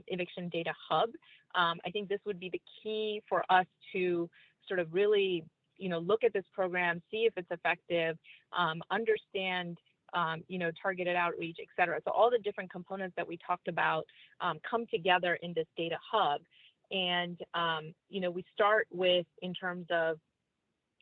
eviction data hub. I think this would be the key for us to sort of really look at this program, see if it's effective, understand, targeted outreach, et cetera. So all the different components that we talked about come together in this data hub. And, we start with, in terms of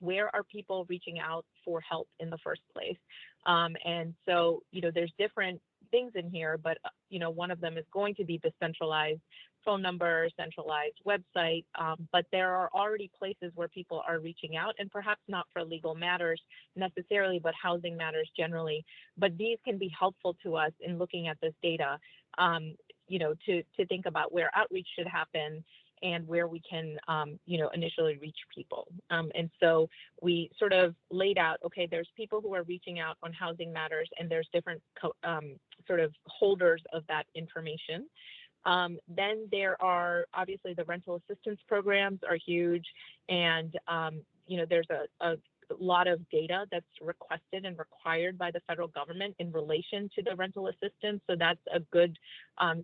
where are people reaching out for help in the first place? And so, there's different things in here, but, one of them is going to be the centralized phone number, centralized website, but there are already places where people are reaching out, and perhaps not for legal matters necessarily, but housing matters generally. But these can be helpful to us in looking at this data, to think about where outreach should happen and where we can, initially reach people. And so we sort of laid out, okay, there's people who are reaching out on housing matters, and there's different sort of holders of that information. Then there are obviously the rental assistance programs are huge, and there's a lot of data that's requested and required by the federal government in relation to the rental assistance. So that's a good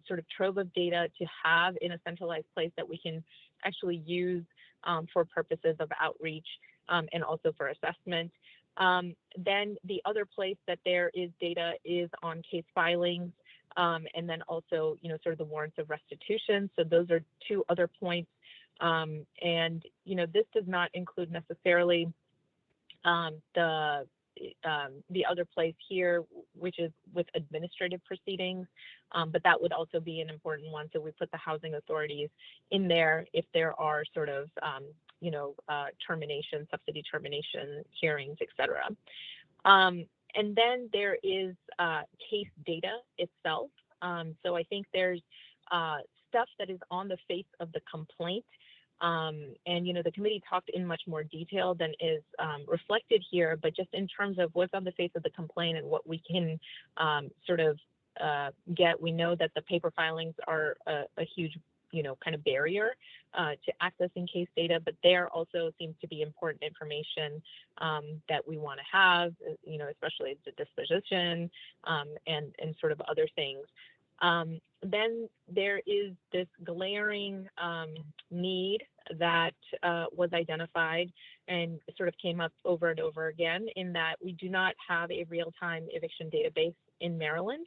sort of trove of data to have in a centralized place that we can actually use for purposes of outreach and also for assessment. Then the other place that there is data is on case filings. And then also, sort of the warrants of restitution. So those are 2 other points. And, this does not include necessarily the other place here, which is with administrative proceedings, but that would also be an important one. So we put the housing authorities in there if there are sort of, termination, subsidy termination hearings, et cetera. And then there is case data itself. So I think there's stuff that is on the face of the complaint. And, the committee talked in much more detail than is reflected here, but just in terms of what's on the face of the complaint and what we can sort of get, we know that the paper filings are a huge kind of barrier to accessing case data, but there also seems to be important information that we want to have, especially the disposition and sort of other things. Then there is this glaring need that was identified and sort of came up over and over again, in that we do not have a real-time eviction database in Maryland.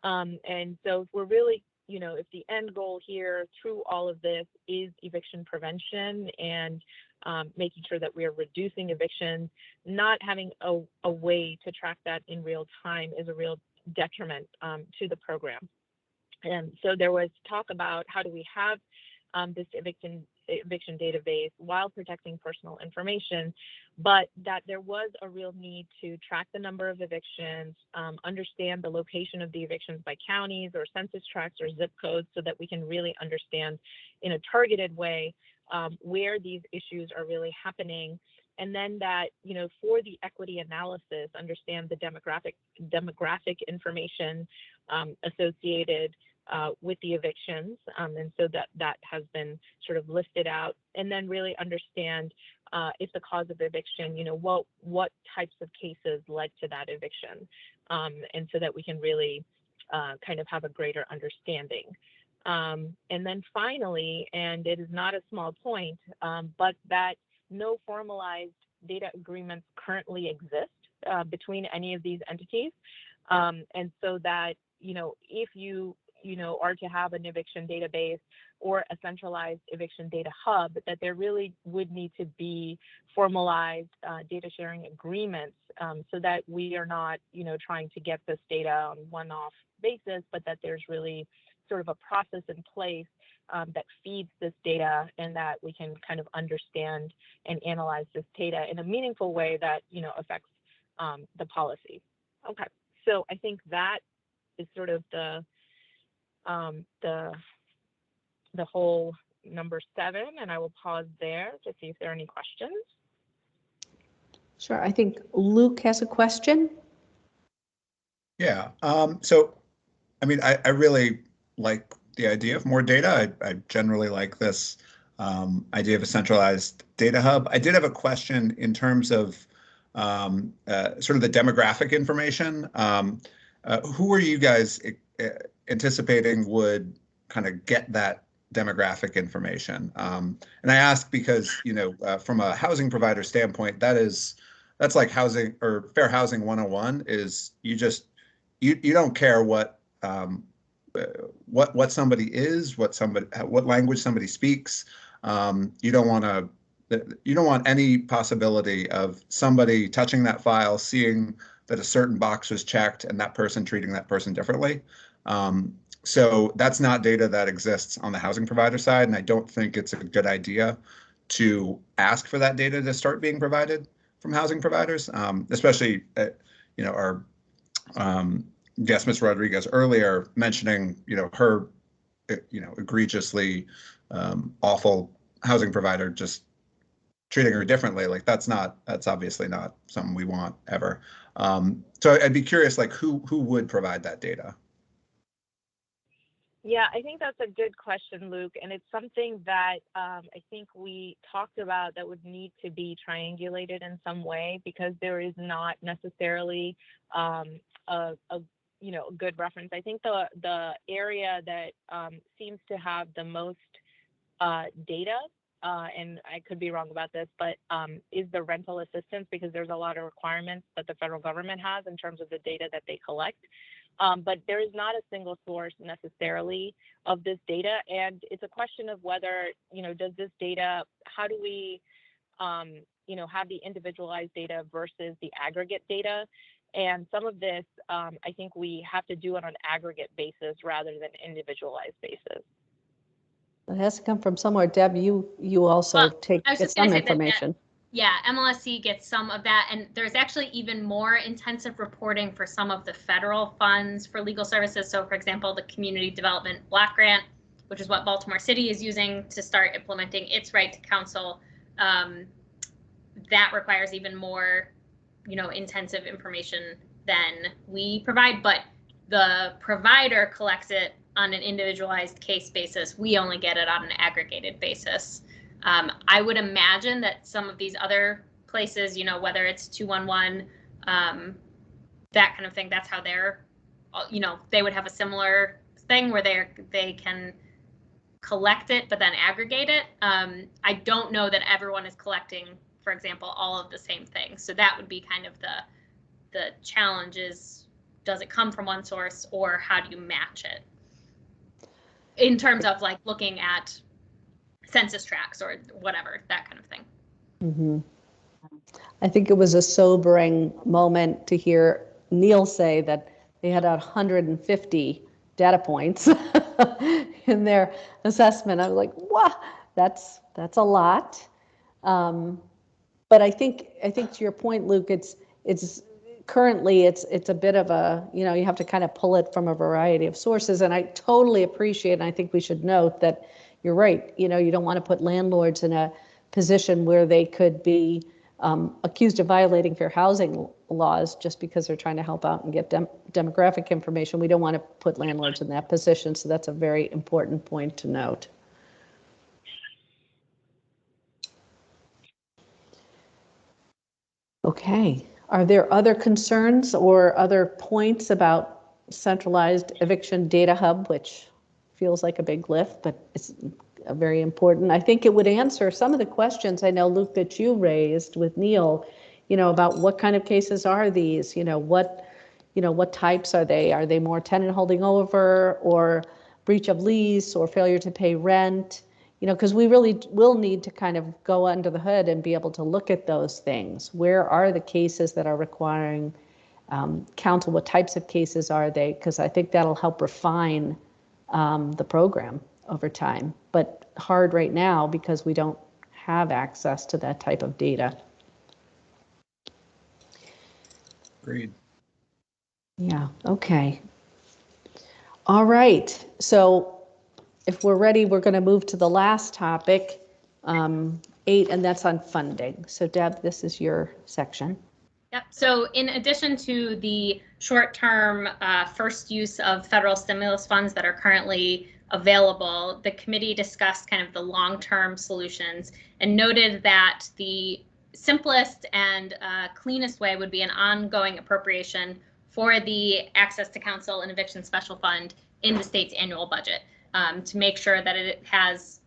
And so we're really if the end goal here through all of this is eviction prevention and making sure that we are reducing evictions, not having a way to track that in real time is a real detriment to the program. And so there was talk about how do we have this eviction database while protecting personal information, but that there was a real need to track the number of evictions, understand the location of the evictions by counties or census tracts or zip codes so that we can really understand in a targeted way where these issues are really happening. And then that, for the equity analysis, understand the demographic information associated with the evictions. And so that has been sort of listed out, and then really understand if the cause of eviction, what types of cases led to that eviction. And so that we can really kind of have a greater understanding. And then finally, and it is not a small point, but that no formalized data agreements currently exist between any of these entities. And so that, if you are to have an eviction database or a centralized eviction data hub, that there really would need to be formalized data sharing agreements so that we are not, trying to get this data on one-off basis, but that there's really sort of a process in place that feeds this data, and that we can kind of understand and analyze this data in a meaningful way that, affects the policy. Okay, so I think that is sort of the whole number 7, and I will pause there to see if there are any questions. Sure. I think Luke has a question. Yeah. So, I mean, I really like the idea of more data. I generally like this idea of a centralized data hub. I did have a question in terms of sort of the demographic information. Who are you guys anticipating would kind of get that demographic information? And I ask because, from a housing provider standpoint, that's like housing or fair housing 101 is you don't care what somebody is, what language somebody speaks. You don't want any possibility of somebody touching that file, seeing that a certain box was checked and that person treating that person differently. So that's not data that exists on the housing provider side, and I don't think it's a good idea to ask for that data to start being provided from housing providers, especially our guest, Ms. Rodriguez, earlier mentioning her egregiously awful housing provider just treating her differently. Like that's obviously not something we want ever. So I'd be curious, like who would provide that data? Yeah, I think that's a good question, Luke, and it's something that I think we talked about that would need to be triangulated in some way, because there is not necessarily a good reference. I think the area that seems to have the most data, and I could be wrong about this, but is the rental assistance, because there's a lot of requirements that the federal government has in terms of the data that they collect. But there is not a single source necessarily of this data. And it's a question of whether, does this data, how do we, have the individualized data versus the aggregate data? And some of this, I think we have to do it on an aggregate basis rather than individualized basis. It has to come from somewhere. Deb, you also get some information. Yeah, MLSC gets some of that, and there's actually even more intensive reporting for some of the federal funds for legal services. So, for example, the Community Development Block Grant, which is what Baltimore City is using to start implementing its right to counsel, that requires even more, intensive information than we provide. But the provider collects it on an individualized case basis. We only get it on an aggregated basis. I would imagine that some of these other places, whether it's 211, that kind of thing, that's how they're, they would have a similar thing where they can collect it, but then aggregate it. I don't know that everyone is collecting, for example, all of the same things. So that would be kind of the challenge is, does it come from one source, or how do you match it? in terms of like looking at census tracts or whatever, that kind of thing. Mm-hmm. I think it was a sobering moment to hear Neil say that they had 150 data points in their assessment. I was like, wow, that's a lot. But I think to your point, Luke, it's currently it's a bit of a, you have to kind of pull it from a variety of sources. And I totally appreciate, and I think we should note that you're right. You don't want to put landlords in a position where they could be accused of violating fair housing laws just because they're trying to help out and get demographic information. We don't want to put landlords in that position. So that's a very important point to note. Okay. Are there other concerns or other points about centralized eviction data hub, which feels like a big lift, but it's very important? I think it would answer some of the questions I know, Luke, that you raised with Neil, about what kind of cases are these, what types are they? Are they more tenant holding over or breach of lease or failure to pay rent? Because we really will need to kind of go under the hood and be able to look at those things. Where are the cases that are requiring counsel? What types of cases are they? Because I think that'll help refine the program over time, but hard right now because we don't have access to that type of data. Agreed. Yeah, okay. All right, so if we're ready, we're going to move to the last topic, 8, and that's on funding. So Deb, this is your section. Yep. So in addition to the short-term first use of federal stimulus funds that are currently available, the committee discussed kind of the long-term solutions and noted that the simplest and cleanest way would be an ongoing appropriation for the Access to Counsel and Eviction Special Fund in the state's annual budget to make sure that it has,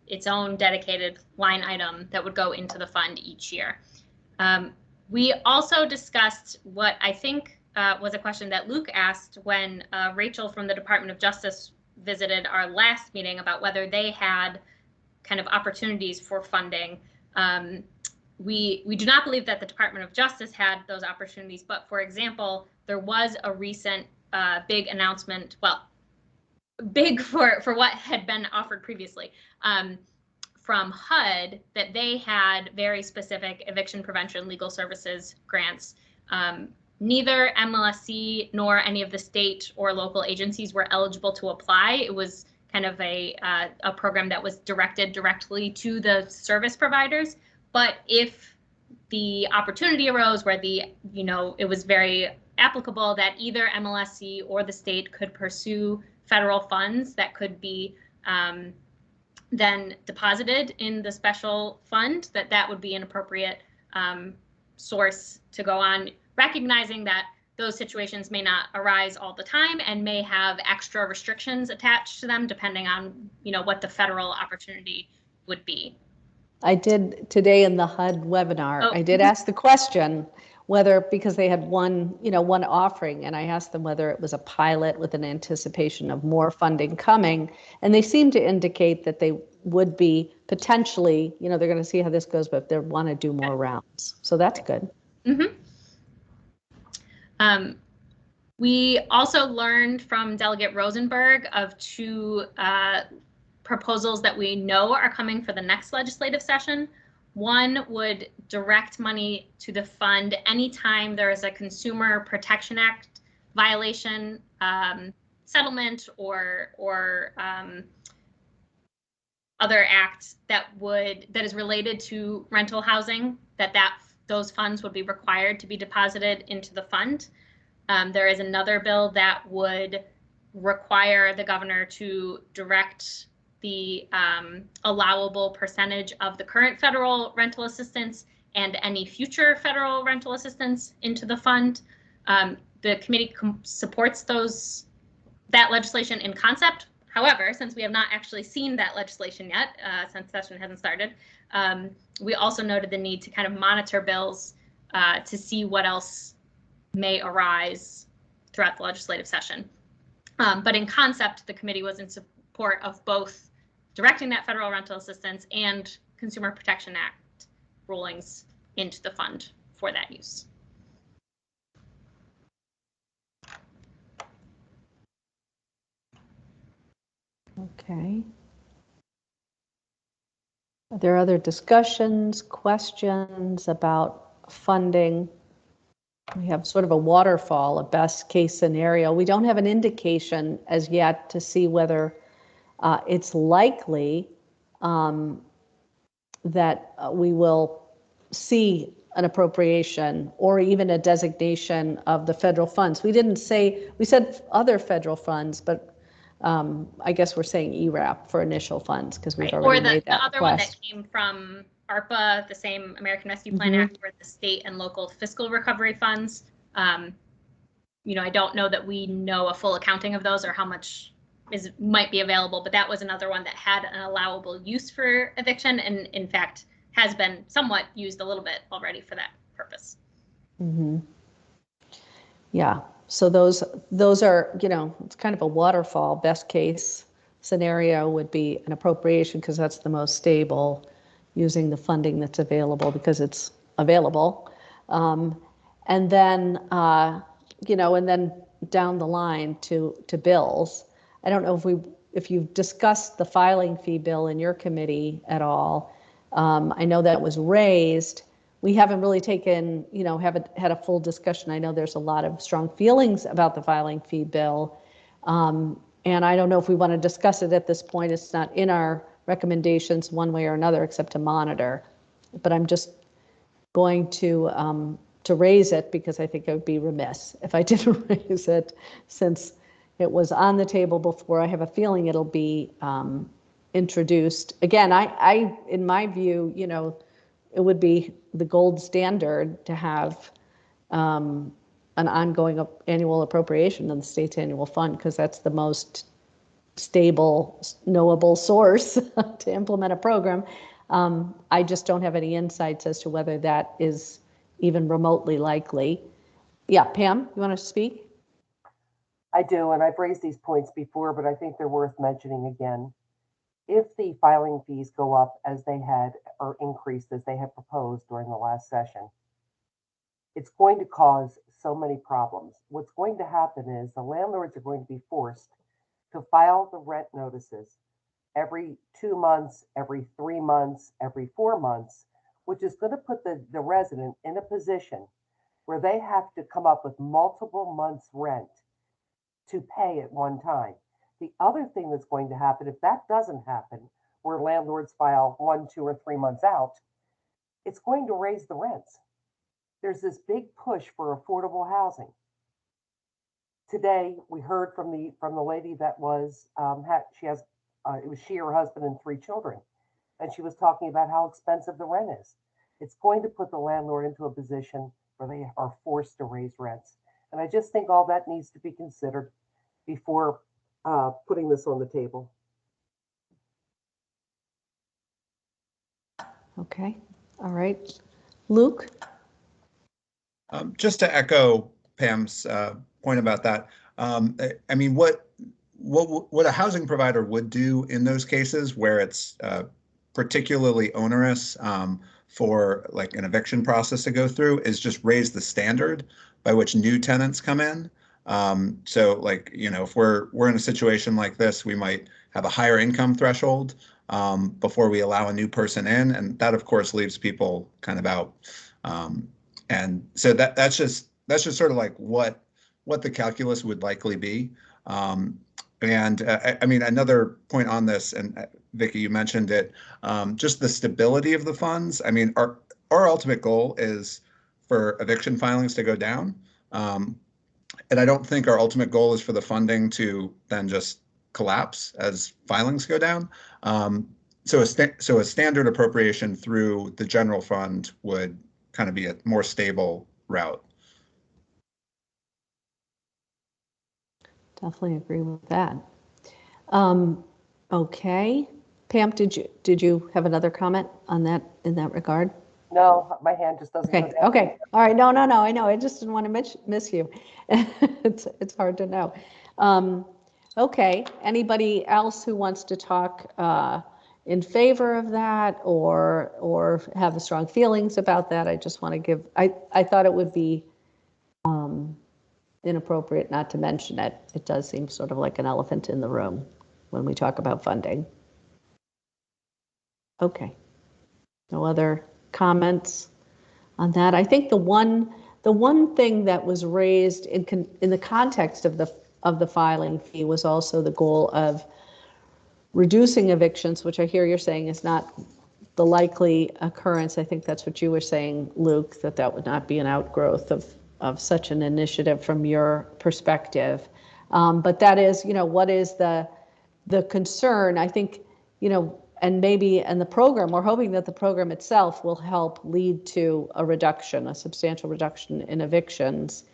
its own dedicated line item that would go into the fund each year. We also discussed what I think was a question that Luke asked when Rachel from the Department of Justice visited our last meeting about whether they had kind of opportunities for funding. We do not believe that the Department of Justice had those opportunities, but for example, there was a recent big announcement, well, big for what had been offered previously, from HUD, that they had very specific eviction prevention legal services grants. Neither MLSC nor any of the state or local agencies were eligible to apply. It was kind of a program that was directed directly to the service providers. But if the opportunity arose where it was very applicable that either MLSC or the state could pursue federal funds that could be then deposited in the special fund, that would be an appropriate source to go on, recognizing that those situations may not arise all the time and may have extra restrictions attached to them depending on what the federal opportunity would be. I did today in the HUD webinar, I did ask the question whether, because they had one offering, and I asked them whether it was a pilot with an anticipation of more funding coming, and they seemed to indicate that they would be potentially, they're going to see how this goes, but they want to do more rounds. So that's good. Mm-hmm. We also learned from Delegate Rosenberg of 2 proposals that we know are coming for the next legislative session. One would direct money to the fund anytime there is a Consumer Protection Act violation, settlement, or other act that is related to rental housing, those funds would be required to be deposited into the fund. There is another bill that would require the governor to direct the allowable percentage of the current federal rental assistance and any future federal rental assistance into the fund. The committee supports that legislation in concept. However, since we have not actually seen that legislation yet, since session hasn't started, we also noted the need to kind of monitor bills to see what else may arise throughout the legislative session. But in concept, the committee was support of both directing that federal rental assistance and Consumer Protection Act rulings into the fund for that use. Okay. Are there other discussions, questions about funding? We have sort of a waterfall, a best case scenario. We don't have an indication as yet to see whether it's likely that we will see an appropriation or even a designation of the federal funds. We didn't say, we said other federal funds, but I guess we're saying ERAP for initial funds because we've already made that Or the other one that came from ARPA, the same American Rescue Plan Act, where the state and local fiscal recovery funds. You know, I don't know that we know a full accounting of those or how much might be available, but that was another one that had an allowable use for eviction, and in fact has been somewhat used a little bit already for that purpose. Yeah. So those are, you know, it's kind of a waterfall. Best case scenario would be an appropriation because that's the most stable, using the funding that's available because it's available. And then, you know, and then down the line to bills. I don't know if you've discussed the filing fee bill in your committee at all. I know that was raised. We haven't really taken, you know, haven't had a full discussion. I know there's a lot of strong feelings about the filing fee bill. And I don't know if we want to discuss it at this point. It's not in our recommendations one way or another, except to monitor. But I'm just going to raise it because I think it would be remiss if I didn't raise it, since it was on the table before. I have a feeling it'll be introduced. Again, I in my view, you know, it would be the gold standard to have an ongoing annual appropriation in the state's annual fund, because that's the most stable, knowable source to implement a program. I just don't have any insights as to whether that is even remotely likely. Yeah, Pam, you want to speak? I do, and I've raised these points before, but I think they're worth mentioning again. If the filing fees go up as they had, or increased as they had proposed during the last session, it's going to cause so many problems. What's going to happen is the landlords are going to be forced to file the rent notices every 2 months, every 3 months, every 4 months, which is going to put the resident in a position where they have to come up with multiple months' rent to pay at one time. The other thing that's going to happen, if that doesn't happen, where landlords file 1, 2, or 3 months out, it's going to raise the rents. There's this big push for affordable housing. Today, we heard from the lady that was it was she, her husband, and 3 children, and she was talking about how expensive the rent is. It's going to put the landlord into a position where they are forced to raise rents, and I just think all that needs to be considered before putting this on the table. Okay, all right. Luke? Just to echo Pam's point about that, I mean, what a housing provider would do in those cases where it's particularly onerous for like an eviction process to go through is just raise the standard by which new tenants come in. So like, you know, if we're in a situation like this, we might have a higher income threshold before we allow a new person in, and that of course leaves people kind of out. And so that's just sort of like what the calculus would likely be. I mean, another point on this, and Vicki, you mentioned it, just the stability of the funds. I mean, our ultimate goal is for eviction filings to go down. And I don't think our ultimate goal is for the funding to then just collapse as filings go down. So a standard appropriation through the general fund would kind of be a more stable route. Definitely agree with that. Okay, Pam, did you have another comment on that in that regard? No, my hand just doesn't go down. Okay, all right, no, I know, I just didn't want to miss you. It's hard to know. Okay, anybody else who wants to talk in favor of that or have strong feelings about that? I just want to give, I thought it would be inappropriate not to mention it. It does seem sort of like an elephant in the room when we talk about funding. Okay, no other comments on that? I think the one thing that was raised in the context of the filing fee was also the goal of reducing evictions, which I hear you're saying is not the likely occurrence. I think that's what you were saying, Luke, that would not be an outgrowth of such an initiative from your perspective. But that is, what is the concern? I think, and maybe in the program, we're hoping that the program itself will help lead to a substantial reduction in evictions,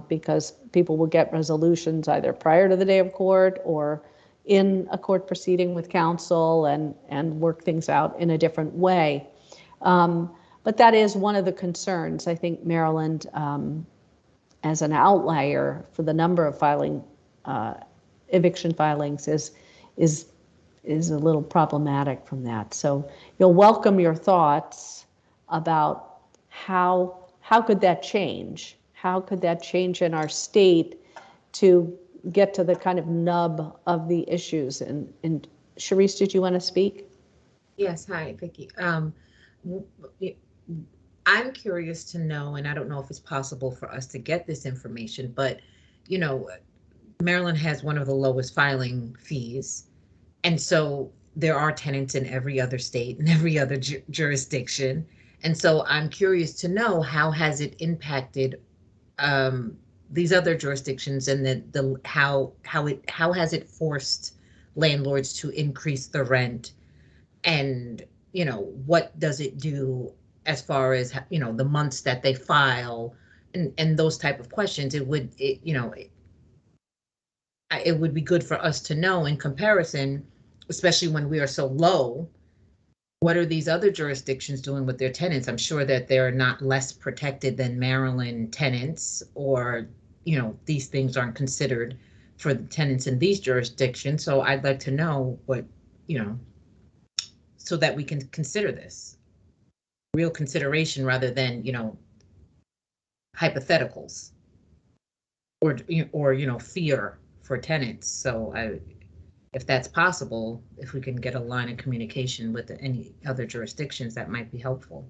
because people will get resolutions either prior to the day of court or in a court proceeding with counsel and work things out in a different way. But that is one of the concerns. I think Maryland, as an outlier for the number of eviction filings, is a little problematic from that. So you'll welcome your thoughts about how could that change? How could that change in our state to get to the kind of nub of the issues? And Sharice, did you want to speak? Yes, hi, Vicki. I'm curious to know, and I don't know if it's possible for us to get this information, but Maryland has one of the lowest filing fees. And so there are tenants in every other state and every other jurisdiction. And so I'm curious to know, how has it impacted these other jurisdictions, and how has it forced landlords to increase the rent, and what does it do as far as the months that they file and those type of questions. It would be good for us to know in comparison, especially when we are so low. What are these other jurisdictions doing with their tenants? I'm sure that they're not less protected than Maryland tenants, or, these things aren't considered for the tenants in these jurisdictions. So I'd like to know what, so that we can consider this real consideration rather than, hypotheticals or fear for tenants. So if that's possible, if we can get a line of communication with any other jurisdictions, that might be helpful.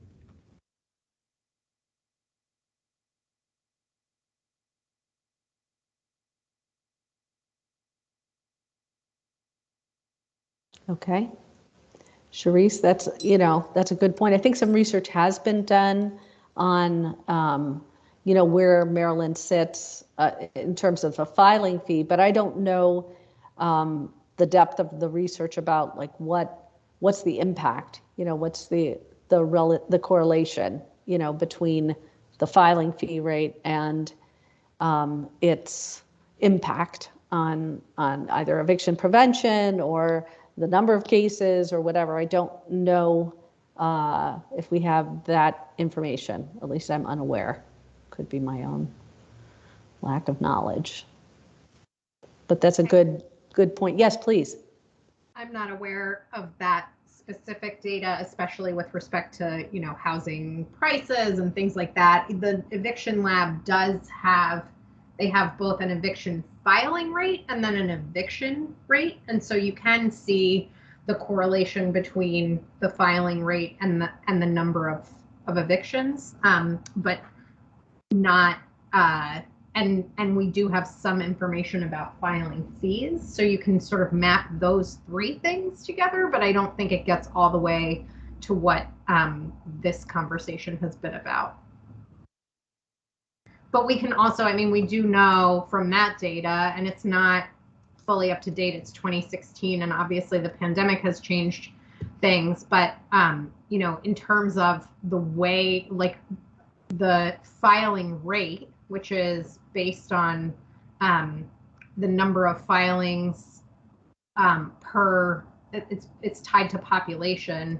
Okay. Sharice, that's a good point. I think some research has been done on, where Maryland sits in terms of a filing fee, but I don't know the depth of the research about what's the impact, what's the correlation, between the filing fee rate and its impact on either eviction prevention or the number of cases or whatever. I don't know if we have that information. At least I'm unaware. Could be my own lack of knowledge. But that's a good point. Yes, please. I'm not aware of that specific data, especially with respect to, housing prices and things like that. The Eviction Lab they have both an eviction filing rate and then an eviction rate. And so you can see the correlation between the filing rate and the number of evictions, but not, and we do have some information about filing fees. So you can sort of map those three things together, but I don't think it gets all the way to what this conversation has been about. But we can also, we do know from that data, and it's not fully up to date, it's 2016, and obviously the pandemic has changed things, but in terms of the way, the filing rate, which is based on the number of filings it's tied to population.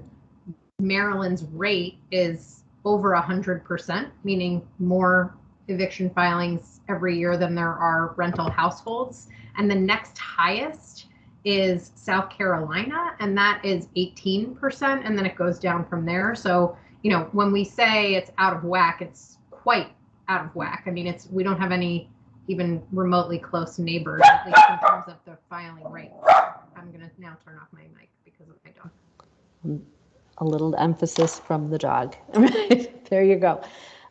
Maryland's rate is over 100%, meaning more eviction filings every year than there are rental households. And the next highest is South Carolina, and that is 18%, and then it goes down from there. So, you know, when we say it's out of whack, it's quite out of whack. I mean, we don't have any even remotely close neighbors, at least in terms of the filing rate. I'm going to now turn off my mic because of my dog. A little emphasis from the dog. There you go.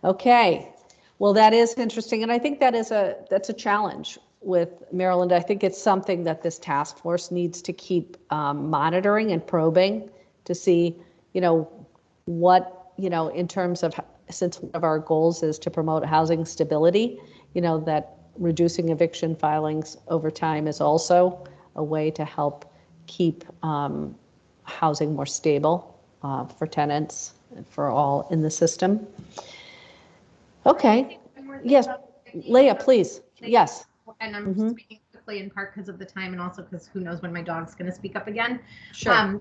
Okay. Well, that is interesting, and I think that's a challenge with Maryland. I think it's something that this task force needs to keep monitoring and probing to see, you know, what, you know, in terms of, since one of our goals is to promote housing stability, you know, that reducing eviction filings over time is also a way to help keep housing more stable for tenants and for all in the system. Okay. Yes, Leah, please. Yes. And I'm speaking quickly in part because of the time and also because who knows when my dog's going to speak up again. Sure.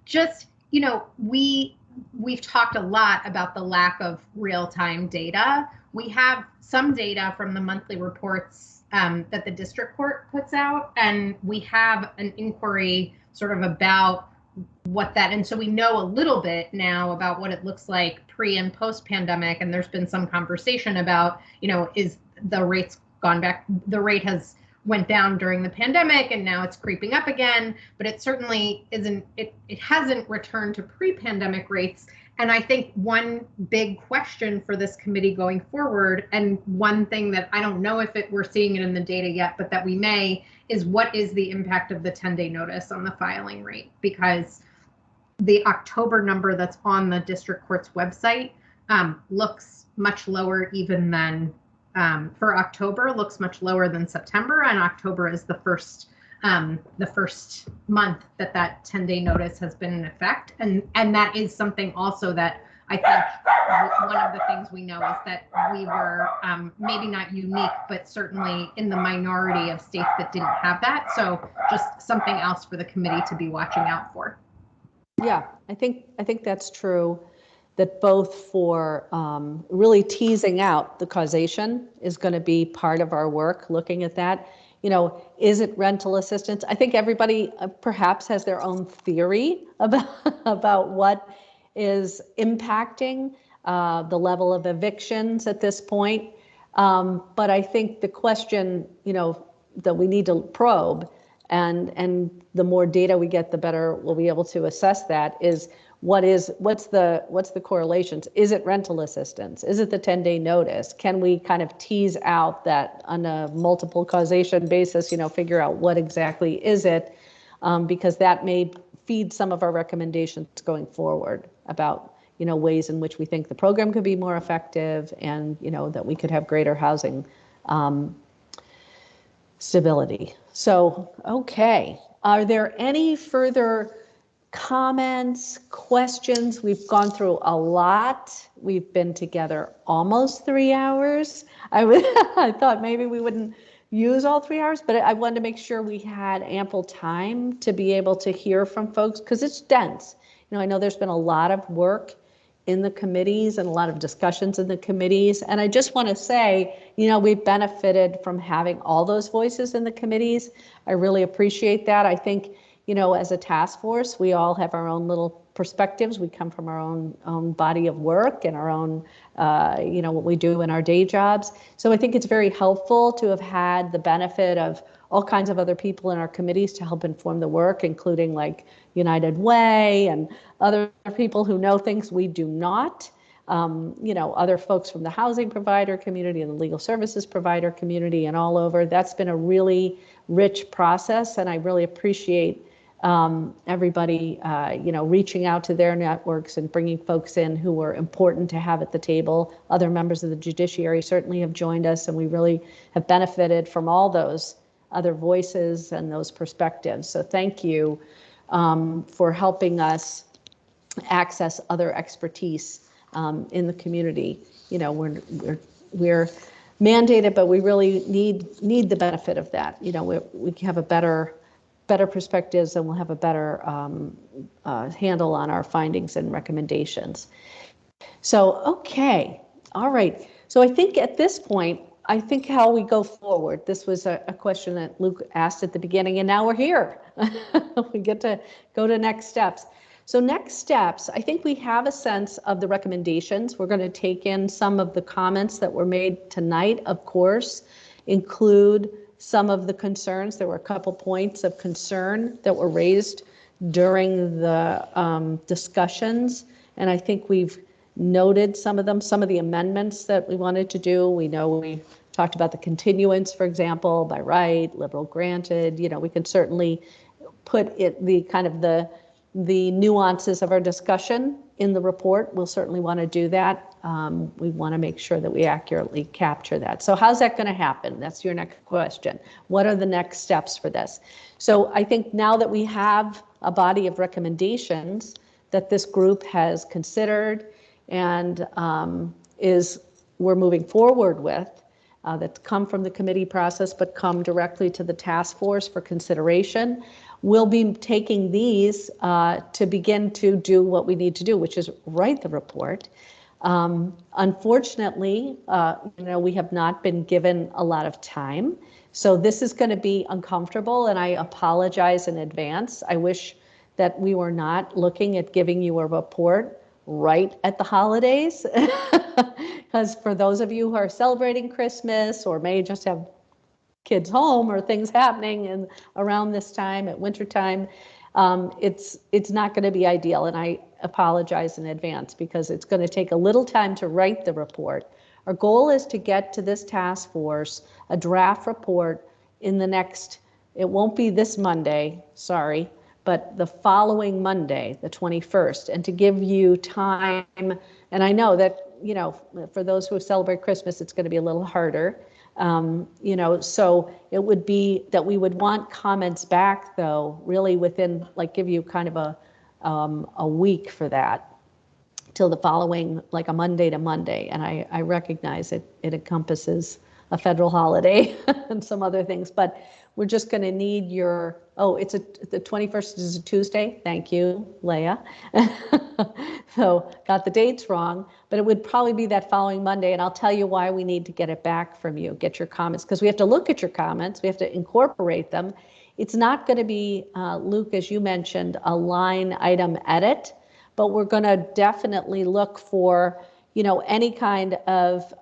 Just, you know, we've talked a lot about the lack of real-time data. We have some data from the monthly reports that the district court puts out, and we have an inquiry sort of about what that, and so we know a little bit now about what it looks like pre and post pandemic, and there's been some conversation about, you know, is the rates gone back, the rate has went down during the pandemic and now it's creeping up again, but it certainly isn't, it hasn't returned to pre-pandemic rates. And I think one big question for this committee going forward, and one thing that I don't know if we're seeing it in the data yet, but that we may, is what is the impact of the 10-day notice on the filing rate? Because the October number that's on the district court's website looks much lower even than, for October, looks much lower than September, and October is the first month that 10-day notice has been in effect. And that is something also that I think one of the things we know is that we were maybe not unique, but certainly in the minority of states that didn't have that. So just something else for the committee to be watching out for. Yeah, I think that's true, that both for really teasing out the causation is going to be part of our work, looking at that. You know, is it rental assistance? I think everybody perhaps has their own theory about what is impacting the level of evictions at this point. But I think the question, you know, that we need to probe, and the more data we get, the better we'll be able to assess that, is what's the correlations? Is it rental assistance? Is it the 10-day notice? Can we kind of tease out that on a multiple causation basis, you know, figure out what exactly is it? Because that may feed some of our recommendations going forward about, you know, ways in which we think the program could be more effective, and, you know, that we could have greater housing stability. So, okay. Are there any further comments, questions? We've gone through a lot. We've been together almost 3 hours. I thought maybe we wouldn't use all 3 hours, but I wanted to make sure we had ample time to be able to hear from folks, because it's dense. You know, I know there's been a lot of work in the committees and a lot of discussions in the committees. And I just want to say, you know, we've benefited from having all those voices in the committees. I really appreciate that. I think, you know, as a task force, we all have our own little perspectives. We come from our own body of work and our own, you know, what we do in our day jobs. So I think it's very helpful to have had the benefit of all kinds of other people in our committees to help inform the work, including like United Way and other people who know things we do not. You know, other folks from the housing provider community and the legal services provider community and all over. That's been a really rich process, and I really appreciate everybody, you know, reaching out to their networks and bringing folks in who were important to have at the table. Other members of the judiciary certainly have joined us, and we really have benefited from all those other voices and those perspectives. So thank you for helping us access other expertise in the community. You know, we're mandated, but we really need the benefit of that. You know, we have a better perspectives, and we'll have a better handle on our findings and recommendations. So, okay, all right. So I think at this point, I think how we go forward, this was a question that Luke asked at the beginning, and now we're here. We get to go to next steps. So next steps, I think we have a sense of the recommendations. We're going to take in some of the comments that were made tonight, of course, include some of the concerns. There were a couple points of concern that were raised during the discussions, and I think we've noted some of them, some of the amendments that we wanted to do. We know we talked about the continuance, for example, by right, liberal granted. You know, we can certainly put it, the kind of the nuances of our discussion in the report. We'll certainly want to do that. We want to make sure that we accurately capture that. So how's that going to happen? That's your next question. What are the next steps for this? So I think now that we have a body of recommendations that this group has considered and we're moving forward with, that come from the committee process but come directly to the task force for consideration. We'll be taking these to begin to do what we need to do, which is write the report. Unfortunately, we have not been given a lot of time. So this is going to be uncomfortable, and I apologize in advance. I wish that we were not looking at giving you a report right at the holidays, because for those of you who are celebrating Christmas or may just have kids home or things happening and around this time at winter time, it's not going to be ideal, and I apologize in advance because it's going to take a little time to write the report. Our goal is to get to this task force a draft report in the next, it won't be this Monday, sorry, but the following Monday, the 21st, and to give you time. And I know that, for those who celebrate Christmas, it's going to be a little harder. So it would be that we would want comments back, though, really within, give you kind of a week for that, till the following, like a Monday to Monday. And I recognize it encompasses a federal holiday and some other things, but we're just going to need your, the 21st is a Tuesday. Thank you, Leah. So got the dates wrong, but it would probably be that following Monday. And I'll tell you why we need to get it back from you, get your comments, because we have to look at your comments. We have to incorporate them. It's not going to be, Luke, as you mentioned, a line item edit, but we're going to definitely look for, any kind of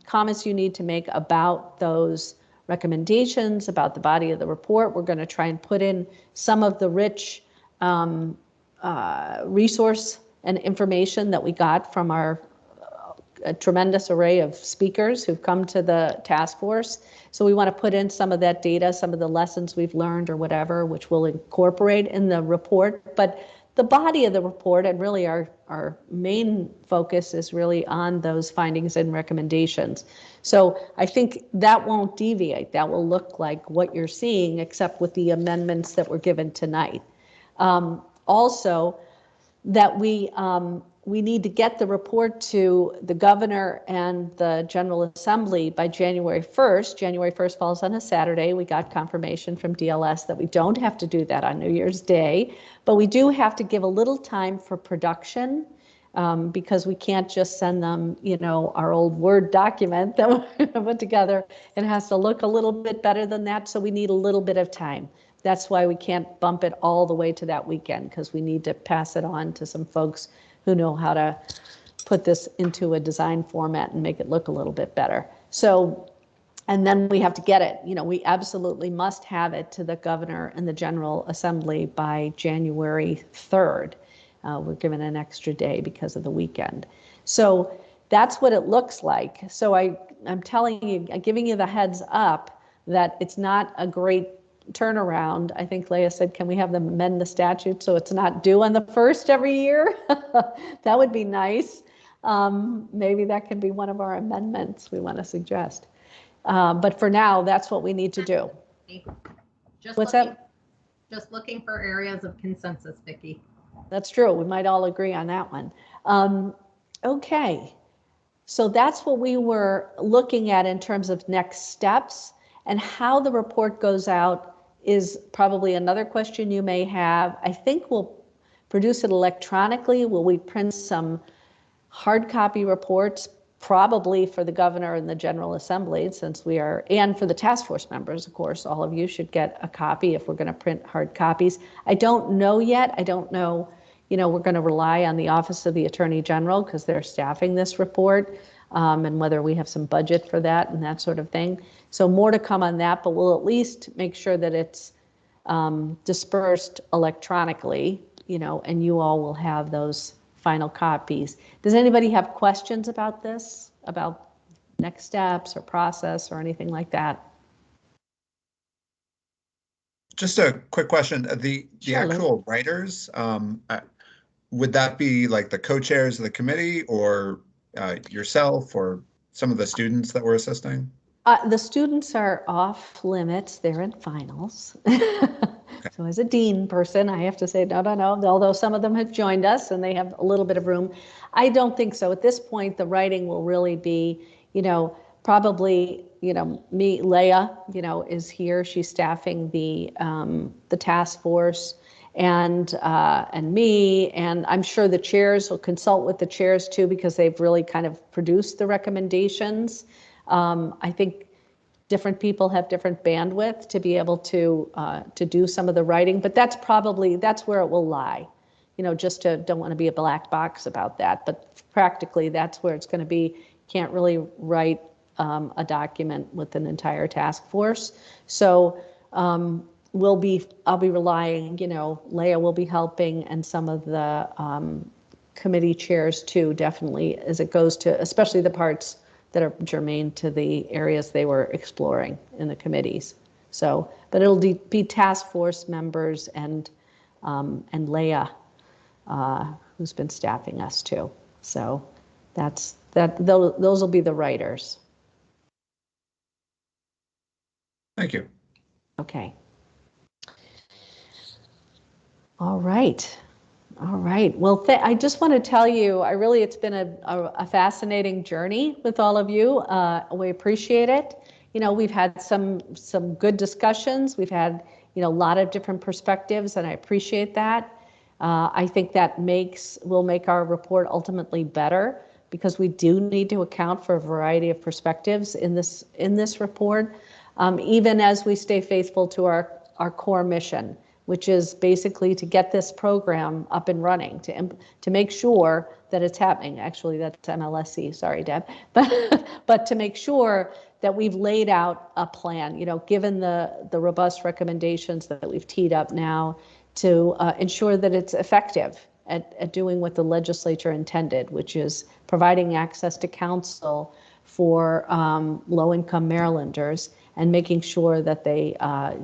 comments you need to make about those recommendations, about the body of the report. We're going to try and put in some of the rich resource and information that we got from our a tremendous array of speakers who've come to the task force. So we want to put in some of that data, some of the lessons we've learned or whatever, which we'll incorporate in the report. But the body of the report, and really our main focus, is really on those findings and recommendations. So I think that won't deviate. That will look like what you're seeing, except with the amendments that were given tonight. Also, that we need to get the report to the governor and the General Assembly by January 1st. January 1st falls on a Saturday. We got confirmation from DLS that we don't have to do that on New Year's Day, but we do have to give a little time for production, because we can't just send them, our old Word document that we put together. It has to look a little bit better than that, so we need a little bit of time. That's why we can't bump it all the way to that weekend, because we need to pass it on to some folks who know how to put this into a design format and make it look a little bit better. So, and then we have to get it, we absolutely must have it to the governor and the General Assembly by January 3rd. We're given an extra day because of the weekend. So that's what it looks like. So I'm telling you, I'm giving you the heads up that it's not a great turnaround. I think Leah said, can we have them amend the statute so it's not due on the 1st every year? That would be nice. Maybe that can be one of our amendments we want to suggest. But for now, that's what we need to do. What's that? Just looking for areas of consensus, Vicki. That's true. We might all agree on that one. Okay. So that's what we were looking at in terms of next steps, and how the report goes out is probably another question you may have. I think we'll produce it electronically. Will we print some hard copy reports? probably for the governor and the General Assembly, since we are, and for the task force members, of course, all of you should get a copy if we're going to print hard copies. I don't know yet. I don't know, we're going to rely on the Office of the Attorney General because they're staffing this report, and whether we have some budget for that and that sort of thing. So more to come on that, but we'll at least make sure that it's dispersed electronically, and you all will have those final copies. Does anybody have questions about this, about next steps or process or anything like that? Just a quick question. The Sure, Lou. actual writers, would that be like the co-chairs of the committee or yourself or some of the students that were assisting? The students are off limits. They're in finals. So as a dean person, I have to say, no, although some of them have joined us and they have a little bit of room. I don't think so. At this point, the writing will really be, probably, me, Leah, is here. She's staffing the task force, and me, and I'm sure the chairs will consult with the chairs too, because they've really kind of produced the recommendations. I think different people have different bandwidth to be able to do some of the writing, but that's where it will lie. Don't want to be a black box about that, but practically that's where it's going to be. Can't really write a document with an entire task force. So I'll be relying, Leah will be helping, and some of the committee chairs too, definitely, as it goes to, especially the parts that are germane to the areas they were exploring in the committees. So, but it'll be task force members and Leah, who's been staffing us too. So those will be the writers. Thank you. Okay. All right. All right. Well, I just want to tell you, it's been a fascinating journey with all of you. We appreciate it. We've had some good discussions. We've had, a lot of different perspectives, and I appreciate that. I think that will make our report ultimately better, because we do need to account for a variety of perspectives in this report, even as we stay faithful to our core mission, which is basically to get this program up and running, to make sure that it's happening. Actually, that's MLSC, sorry, Deb. But to make sure that we've laid out a plan, given the robust recommendations that we've teed up now, to ensure that it's effective at doing what the legislature intended, which is providing access to counsel for low-income Marylanders, and making sure that they,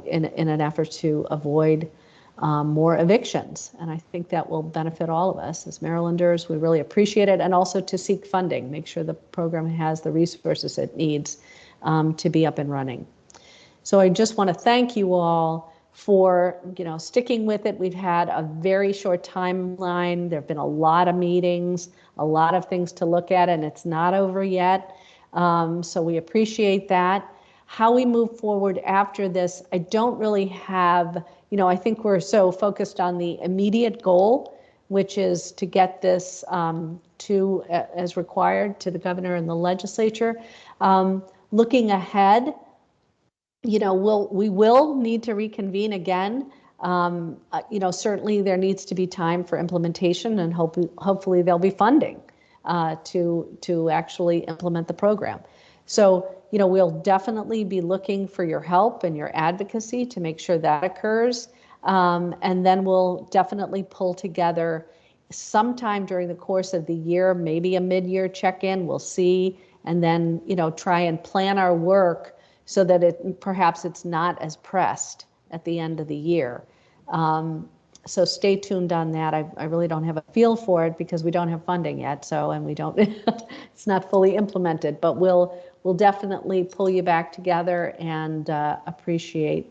in an effort to avoid more evictions. And I think that will benefit all of us as Marylanders. We really appreciate it. And also to seek funding, make sure the program has the resources it needs to be up and running. So I just want to thank you all for sticking with it. We've had a very short timeline. There have been a lot of meetings, a lot of things to look at, and it's not over yet. So we appreciate that. How we move forward after this, I don't really have, I think we're so focused on the immediate goal, which is to get this as required to the governor and the legislature. Looking ahead, we will need to reconvene again. Certainly there needs to be time for implementation, and hopefully there'll be funding to actually implement the program. So, we'll definitely be looking for your help and your advocacy to make sure that occurs. And then we'll definitely pull together sometime during the course of the year, maybe a mid-year check-in, we'll see, and then, try and plan our work so that perhaps it's not as pressed at the end of the year. So stay tuned on that. I really don't have a feel for it because we don't have funding yet. And we don't, it's not fully implemented, but we'll definitely pull you back together, and appreciate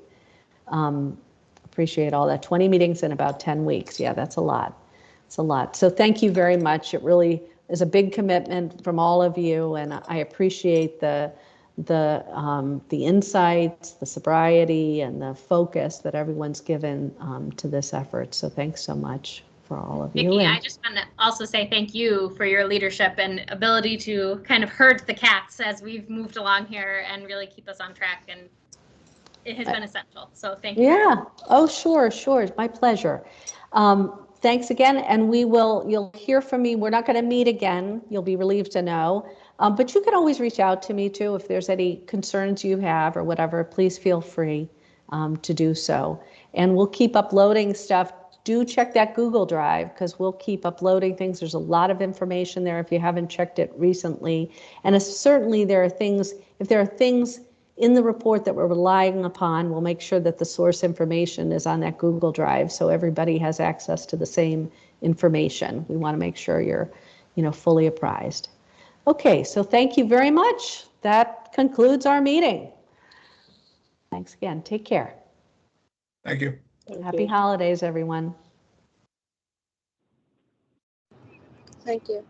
all that. 20 meetings in about 10 weeks. Yeah, that's a lot. It's a lot. So thank you very much. It really is a big commitment from all of you, and I appreciate the insights, the sobriety, and the focus that everyone's given to this effort. So thanks so much for for all of you. Vicki, I And just want to also say thank you for your leadership and ability to kind of herd the cats as we've moved along here and really keep us on track. And it has been essential. So thank you. yeah, oh, sure, it's my pleasure. Thanks again, and you'll hear from me. We're not going to meet again. You'll be relieved to know. But you can always reach out to me too if there's any concerns you have or whatever. Please feel free to do so. And we'll keep uploading stuff. Do check that Google Drive because we'll keep uploading things. There's a lot of information there if you haven't checked it recently. And certainly if there are things in the report that we're relying upon, we'll make sure that the source information is on that Google Drive so everybody has access to the same information. We want to make sure you're, fully apprised. Okay, so thank you very much. That concludes our meeting. Thanks again. Take care. Thank you. Happy holidays, everyone. Thank you.